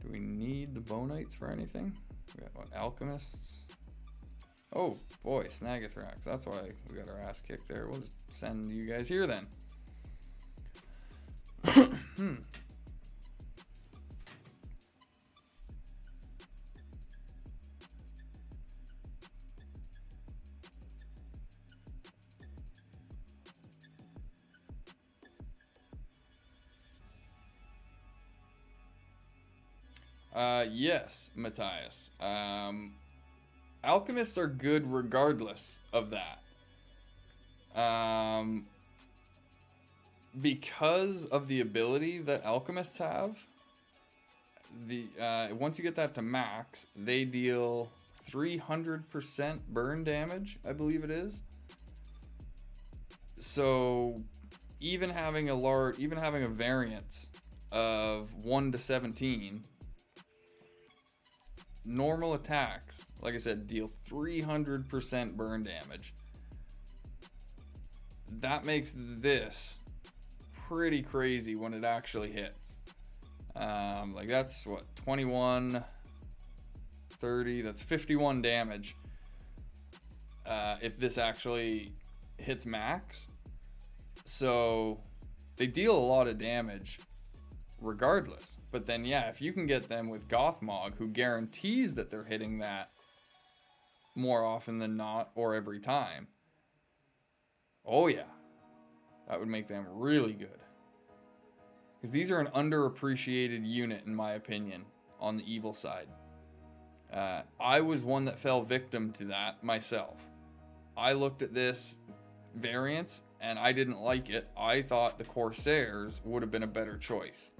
Do we need the bow knights for anything? We got what, alchemists? Oh boy, Snagathrax. That's why we got our ass kicked there. We'll just send you guys here then. Yes, Matthias. Alchemists are good regardless of that. Because of the ability that alchemists have, once you get that to max, they deal 300% burn damage, I believe it is. So even having a variance of 1 to 17, normal attacks, like I said, deal 300% burn damage. That makes this pretty crazy when it actually hits. Like that's what, 21, 30, that's 51 damage. If this actually hits max. So they deal a lot of damage regardless. But then yeah, if you can get them with Gothmog, who guarantees that they're hitting that more often than not or every time, oh yeah, that would make them really good. Because these are an underappreciated unit in my opinion on the evil side. I was one that fell victim to that myself. I looked at this variance and I didn't like it. I thought the Corsairs would have been a better choice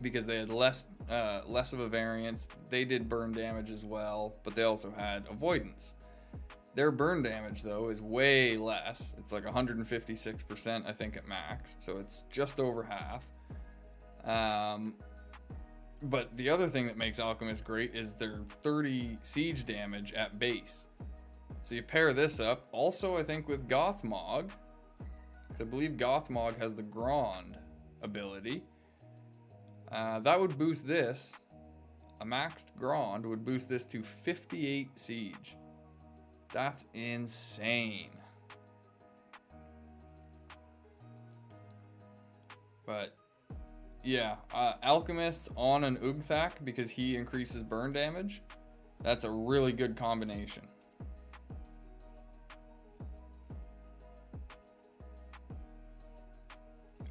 because they had less of a variance. They did burn damage as well, but they also had avoidance. Their burn damage though is way less. It's like 156% I think at max, so it's just over half. But the other thing that makes Alchemist great is their 30 siege damage at base. So you pair this up also I think with Gothmog, because I believe Gothmog has the Grand ability. That would boost this. A maxed Grand would boost this to 58 siege. That's insane. But yeah, Alchemists on an Ugthak because he increases burn damage. That's a really good combination.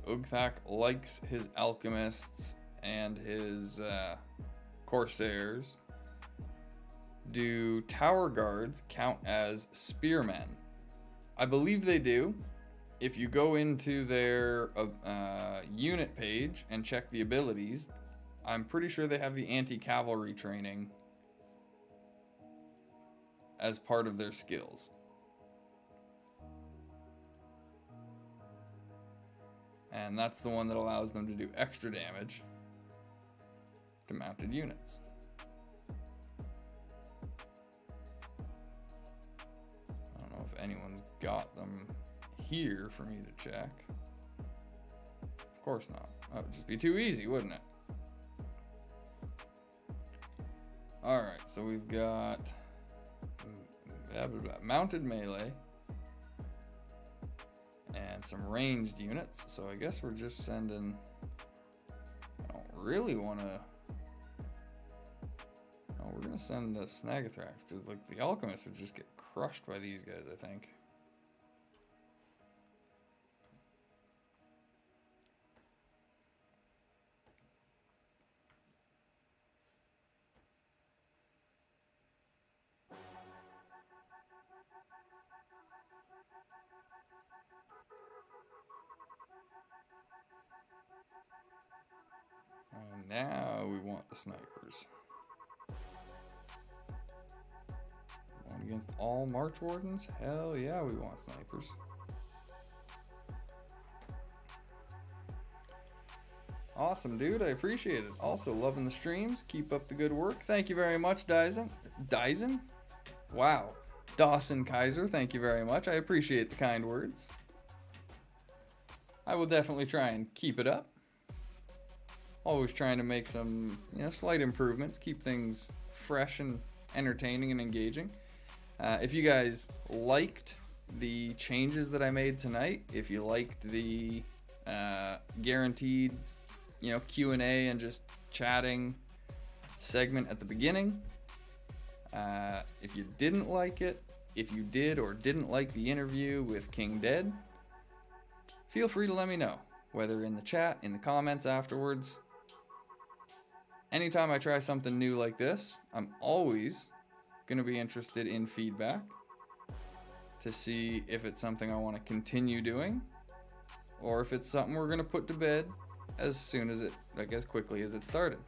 Ugthak likes his Alchemists and his Corsairs. Do Tower Guards count as Spearmen? I believe they do. If you go into their unit page and check the abilities, I'm pretty sure they have the anti-cavalry training as part of their skills. And that's the one that allows them to do extra damage to mounted units. I don't know if anyone's got them here for me to check. Of course not. That would just be too easy, wouldn't it? Alright, so we've got mounted melee and some ranged units. So I guess we're just sending... I don't really want to... No, we're going to send Snagathrax, because like the alchemists would just get crushed by these guys, I think. And now we want the snipers. Going against all March Wardens? Hell yeah, we want snipers. Awesome, dude. I appreciate it. Also, loving the streams. Keep up the good work. Thank you very much, Dyson. Dyson? Wow. Dawson Kaiser, thank you very much. I appreciate the kind words. I will definitely try and keep it up. Always trying to make some, slight improvements. Keep things fresh and entertaining and engaging. If you guys liked the changes that I made tonight, if you liked the guaranteed, Q&A and just chatting segment at the beginning, if you didn't like it, if you did or didn't like the interview with King Dead, feel free to let me know, whether in the chat, in the comments afterwards. Anytime I try something new like this, I'm always going to be interested in feedback to see if it's something I want to continue doing or if it's something we're going to put to bed as soon as as quickly as it started.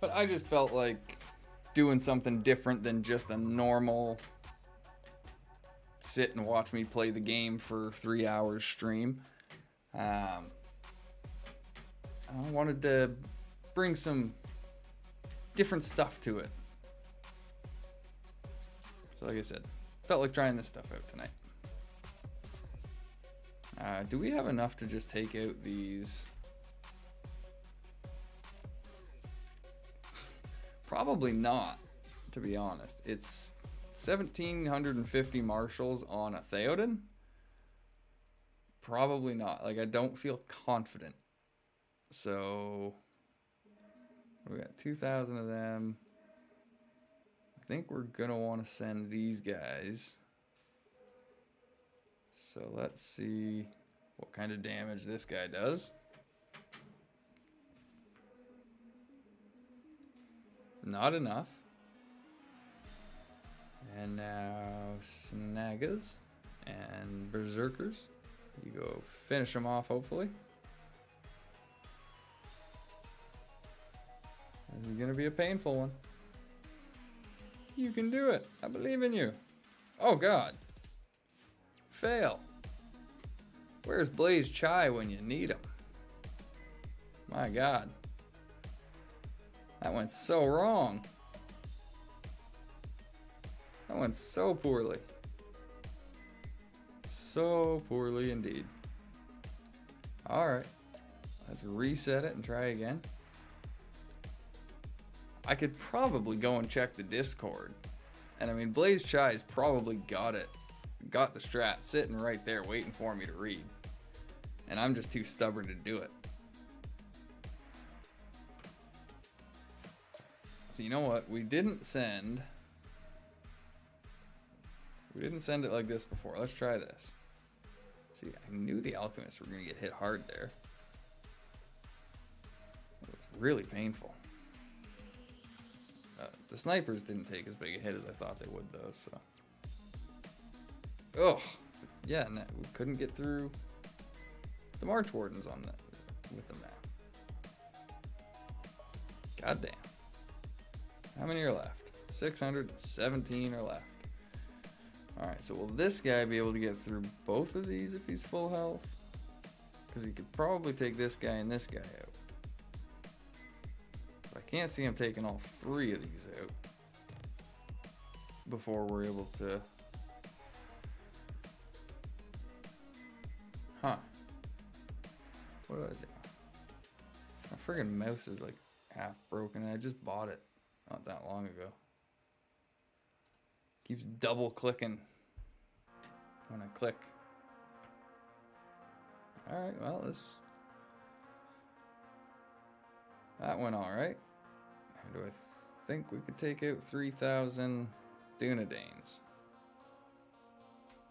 But I just felt like doing something different than just a normal sit and watch me play the game for 3 hours stream. I wanted to bring some different stuff to it. So like I said, felt like trying this stuff out tonight. Do we have enough to just take out these? Probably not, to be honest. It's 1,750 marshals on a Theoden. Probably not. Like, I don't feel confident. So we got 2,000 of them. I think we're gonna want to send these guys. So let's see what kind of damage this guy does. Not enough. And now Snagas and Berserkers. You go finish them off, hopefully. This is going to be a painful one. You can do it. I believe in you. Oh, God. Fail. Where's Blaze Chai when you need him? My God. That went so wrong. That went so poorly. So poorly indeed. Alright. Let's reset it and try again. I could probably go and check the Discord. And I mean, Blaze Chai's probably got it. Got the strat sitting right there waiting for me to read. And I'm just too stubborn to do it. So you know what? We didn't send it like this before. Let's try this. See, I knew the alchemists were going to get hit hard there. It was really painful. The snipers didn't take as big a hit as I thought they would, though, so. Oh, yeah, no, we couldn't get through the March Wardens on that with them now. God damn. How many are left? 617 are left. Alright, so will this guy be able to get through both of these if he's full health? Because he could probably take this guy and this guy out. But I can't see him taking all three of these out. before we're able to. Huh. What did I do? My friggin' mouse is like half broken and I just bought it not that long ago. Keeps double clicking when I click. Alright, well, that went alright. Do I think we could take out 3,000 Dunedains?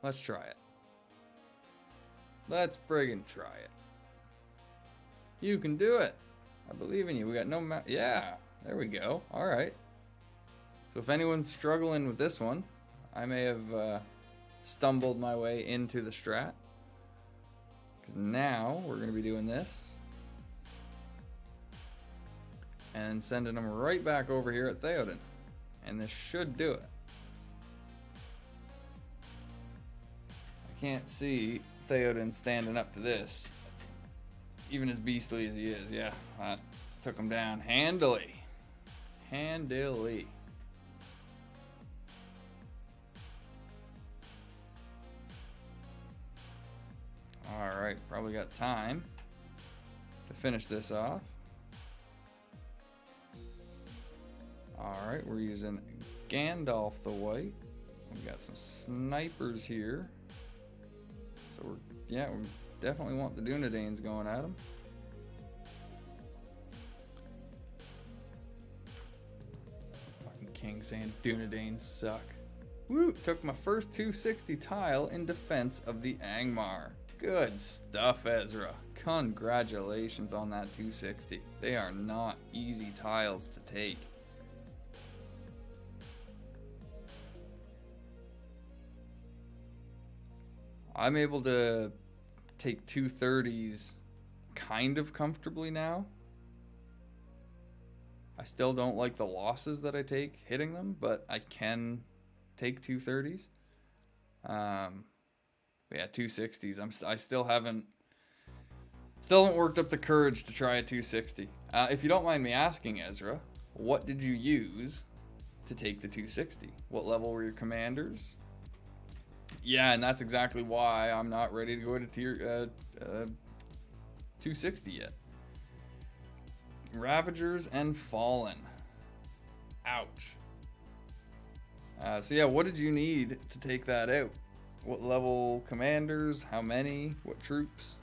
Let's try it. Let's friggin' try it. You can do it. I believe in you. We got no yeah, there we go. Alright. So if anyone's struggling with this one, I may have stumbled my way into the strat. Because now we're going to be doing this. And sending them right back over here at Theoden. And this should do it. I can't see Theoden standing up to this. Even as beastly as he is. Yeah, that took him down handily. Handily. Alright, probably got time to finish this off. Alright, we're using Gandalf the White. We got some snipers here. So we definitely want the Dunedains going at him. Fucking King saying Dunedains suck. Woo! Took my first 260 tile in defense of the Angmar. Good stuff, Ezra. Congratulations on that 260. They are not easy tiles to take. I'm able to take 230s kind of comfortably now. I still don't like the losses that I take hitting them, but I can take 230s. But yeah, 260s. I still haven't worked up the courage to try a 260. If you don't mind me asking, Ezra, what did you use to take the 260? What level were your commanders? Yeah, and that's exactly why I'm not ready to go to tier 260 yet. Ravagers and Fallen. Ouch. So yeah, what did you need to take that out? What level commanders? How many? What troops?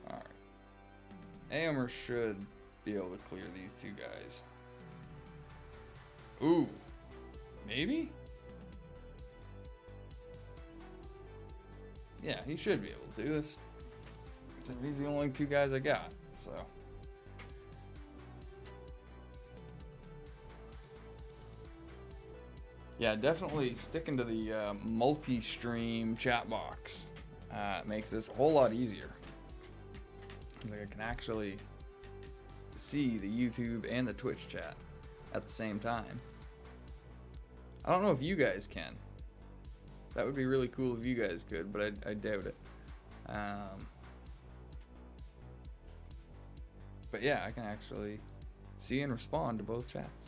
Alright. Aomer should be able to clear these two guys. Ooh. Maybe? Yeah, he should be able to. These are the only two guys I got, so. Yeah, definitely sticking to the multi-stream chat box makes this a whole lot easier. Like I can actually see the YouTube and the Twitch chat at the same time. I don't know if you guys can. That would be really cool if you guys could, but I doubt it. But yeah, I can actually see and respond to both chats.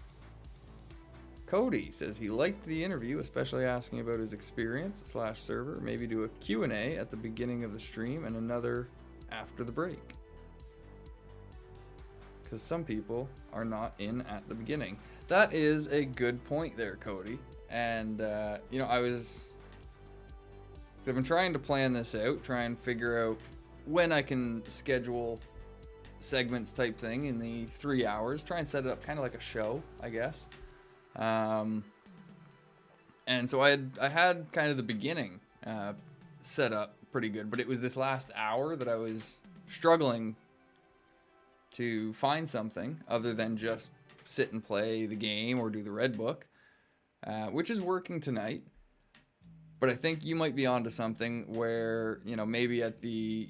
Cody says he liked the interview, especially asking about his experience / server. Maybe do a Q&A at the beginning of the stream and another after the break. Because some people are not in at the beginning. That is a good point there, Cody. And, you know, I've been trying to plan this out, try and figure out when I can schedule segments type thing in the 3 hours. Try and set it up kind of like a show, I guess. And so I had kind of the beginning set up pretty good, but it was this last hour that I was struggling to find something other than just sit and play the game or do the red book, which is working tonight. But I think you might be onto something where, you know, maybe at the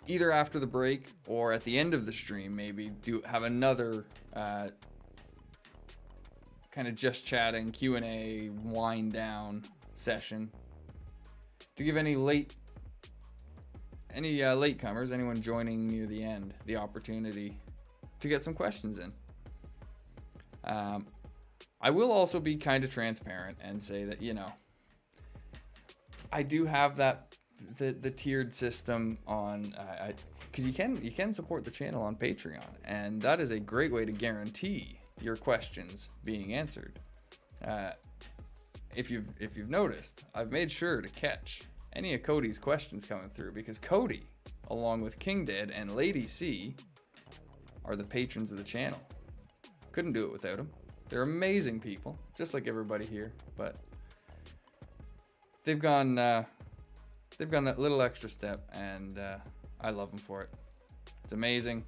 either after the break or at the end of the stream, maybe have another kind of just chatting Q&A wind down session to give any late any latecomers, anyone joining near the end, the opportunity to get some questions in. I will also be kind of transparent and say that, you know, I do have that the tiered system on because you can support the channel on Patreon, and that is a great way to guarantee your questions being answered. If you've noticed, I've made sure to catch any of Cody's questions coming through, because Cody, along with King Dead and Lady C, are the patrons of the channel. Couldn't do it without them. They're amazing people, just like everybody here, but they've gone that little extra step, and I love them for it. It's amazing,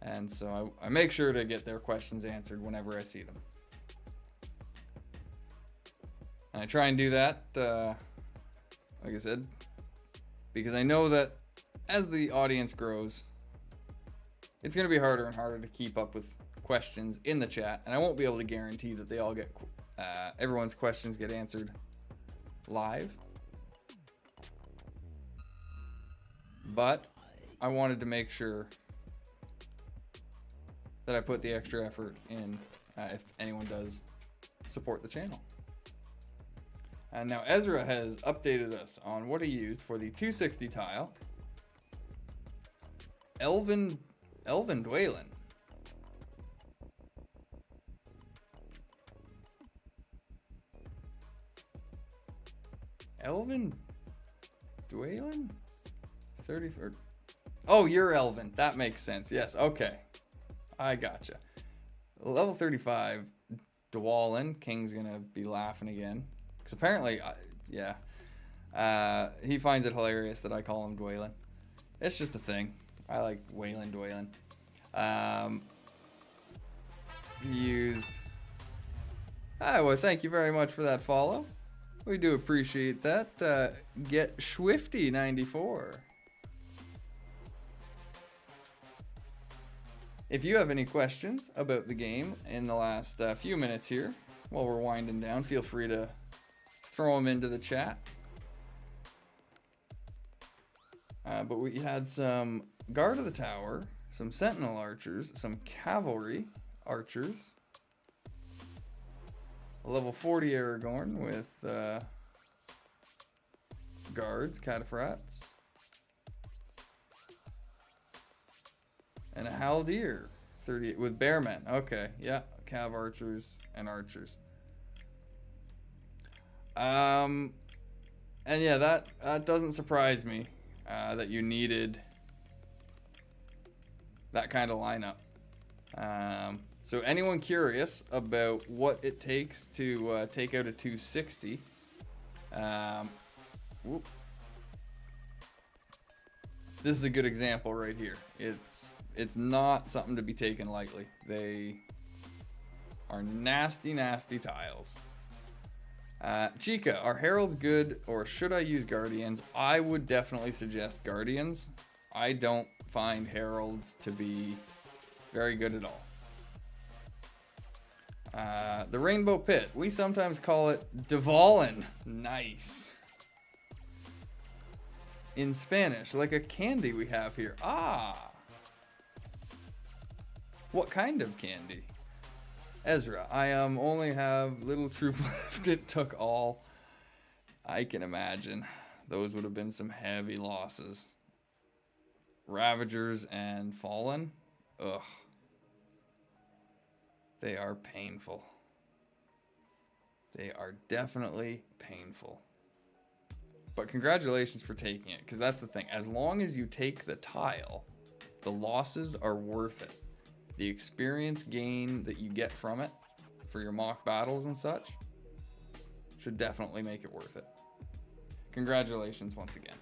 and so I make sure to get their questions answered whenever I see them. And I try and do that, like I said, because I know that as the audience grows, it's going to be harder and harder to keep up with questions in the chat, and I won't be able to guarantee that they all get everyone's questions get answered live. But I wanted to make sure that I put the extra effort in if anyone does support the channel. And now Ezra has updated us on what he used for the 260 tile. Elven Dwaylen. Elven Dwaylen? 34. Oh, you're Elven. That makes sense. Yes, okay. I gotcha. Level 35 Dwalin. King's gonna be laughing again. Because apparently, he finds it hilarious that I call him Dwaylen. It's just a thing. I like Dwaylen. Used. Well, thank you very much for that follow. We do appreciate that. Get Swifty 94. If you have any questions about the game in the last few minutes here, while we're winding down, feel free to throw them into the chat. But we had some Guard of the Tower, some Sentinel Archers, some Cavalry Archers, a level 40 Aragorn with Guards, Cataphracts, and a Haldir 38 with Bearmen. Okay, yeah, Cav Archers and Archers. And yeah, that doesn't surprise me that you needed that kind of lineup. So anyone curious about what it takes to take out a 260, this is a good example right here. It's not something to be taken lightly. They are nasty tiles. Chica, are Heralds good, or should I use Guardians? I would definitely suggest Guardians. I don't find Heralds to be very good at all. The Rainbow Pit, we sometimes call it Dvalin. Nice. In Spanish, like a candy we have here. What kind of candy? Ezra, I only have little troop left. It took all. I can imagine. Those would have been some heavy losses. Ravagers and Fallen. Ugh. They are painful. They are definitely painful. But congratulations for taking it, because that's the thing. As long as you take the tile, the losses are worth it. The experience gain that you get from it for your mock battles and such should definitely make it worth it. Congratulations once again.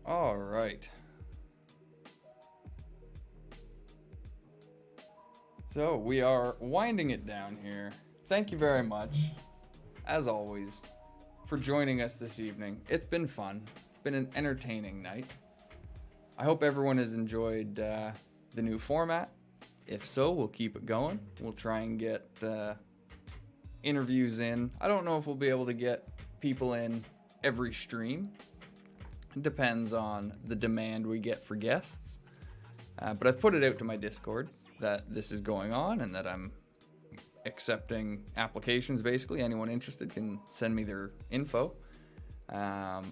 All right. So we are winding it down here. Thank you very much, as always, for joining us this evening. It's been fun. It's been an entertaining night. I hope everyone has enjoyed the new format. If so, we'll keep it going. We'll try and get interviews in. I don't know if we'll be able to get people in every stream. It depends on the demand we get for guests. But I've put it out to my Discord that this is going on and that I'm accepting applications. Basically, anyone interested can send me their info, and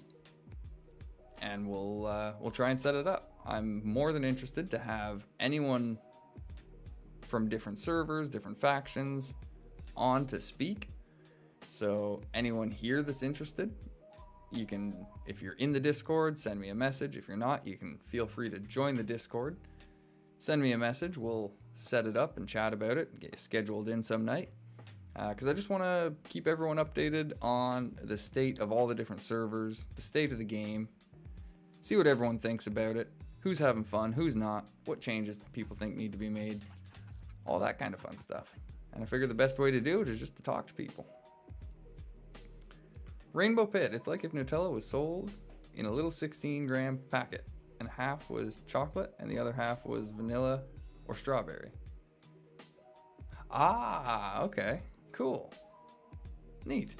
we'll try and set it up. I'm more than interested to have anyone from different servers, different factions on to speak. So anyone here that's interested, you can, if you're in the Discord, send me a message. If you're not, you can feel free to join the Discord. Send me a message. We'll set it up and chat about it and get it scheduled in some night. Because I just want to keep everyone updated on the state of all the different servers, the state of the game, see what everyone thinks about it, who's having fun, who's not, what changes people think need to be made, all that kind of fun stuff. And I figure the best way to do it is just to talk to people. Rainbow Pit. It's like if Nutella was sold in a little 16-gram packet, and half was chocolate and the other half was vanilla or strawberry. Ah, okay, cool, neat.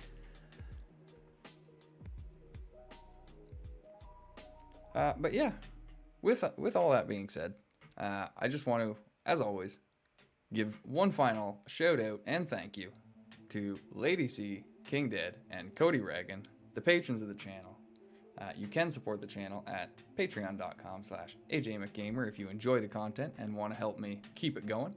But yeah, with all that being said, I just want to, as always, give one final shout out and thank you to Lady C, King Dead, and Cody Reagan, the patrons of the channel. You can support the channel at patreon.com/AJMcGamer if you enjoy the content and want to help me keep it going.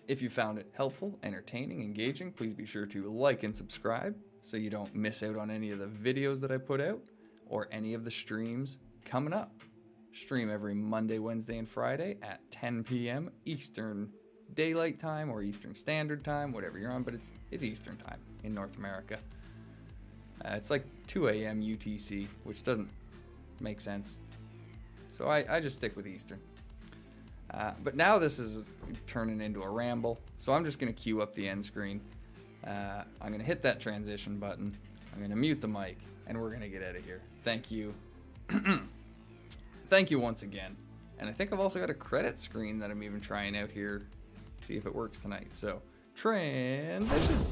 If you found it helpful, entertaining, engaging, please be sure to like and subscribe so you don't miss out on any of the videos that I put out or any of the streams coming up. Stream every Monday, Wednesday, and Friday at 10 p.m. Eastern Daylight Time or Eastern Standard Time, whatever you're on, but it's Eastern Time in North America. It's like 2 a.m. UTC, which doesn't make sense. So I just stick with Eastern. But now this is turning into a ramble, so I'm just going to queue up the end screen. I'm going to hit that transition button. I'm going to mute the mic, and we're going to get out of here. Thank you. Thank you once again. And I think I've also got a credit screen that I'm even trying out here. See if it works tonight. So, transition.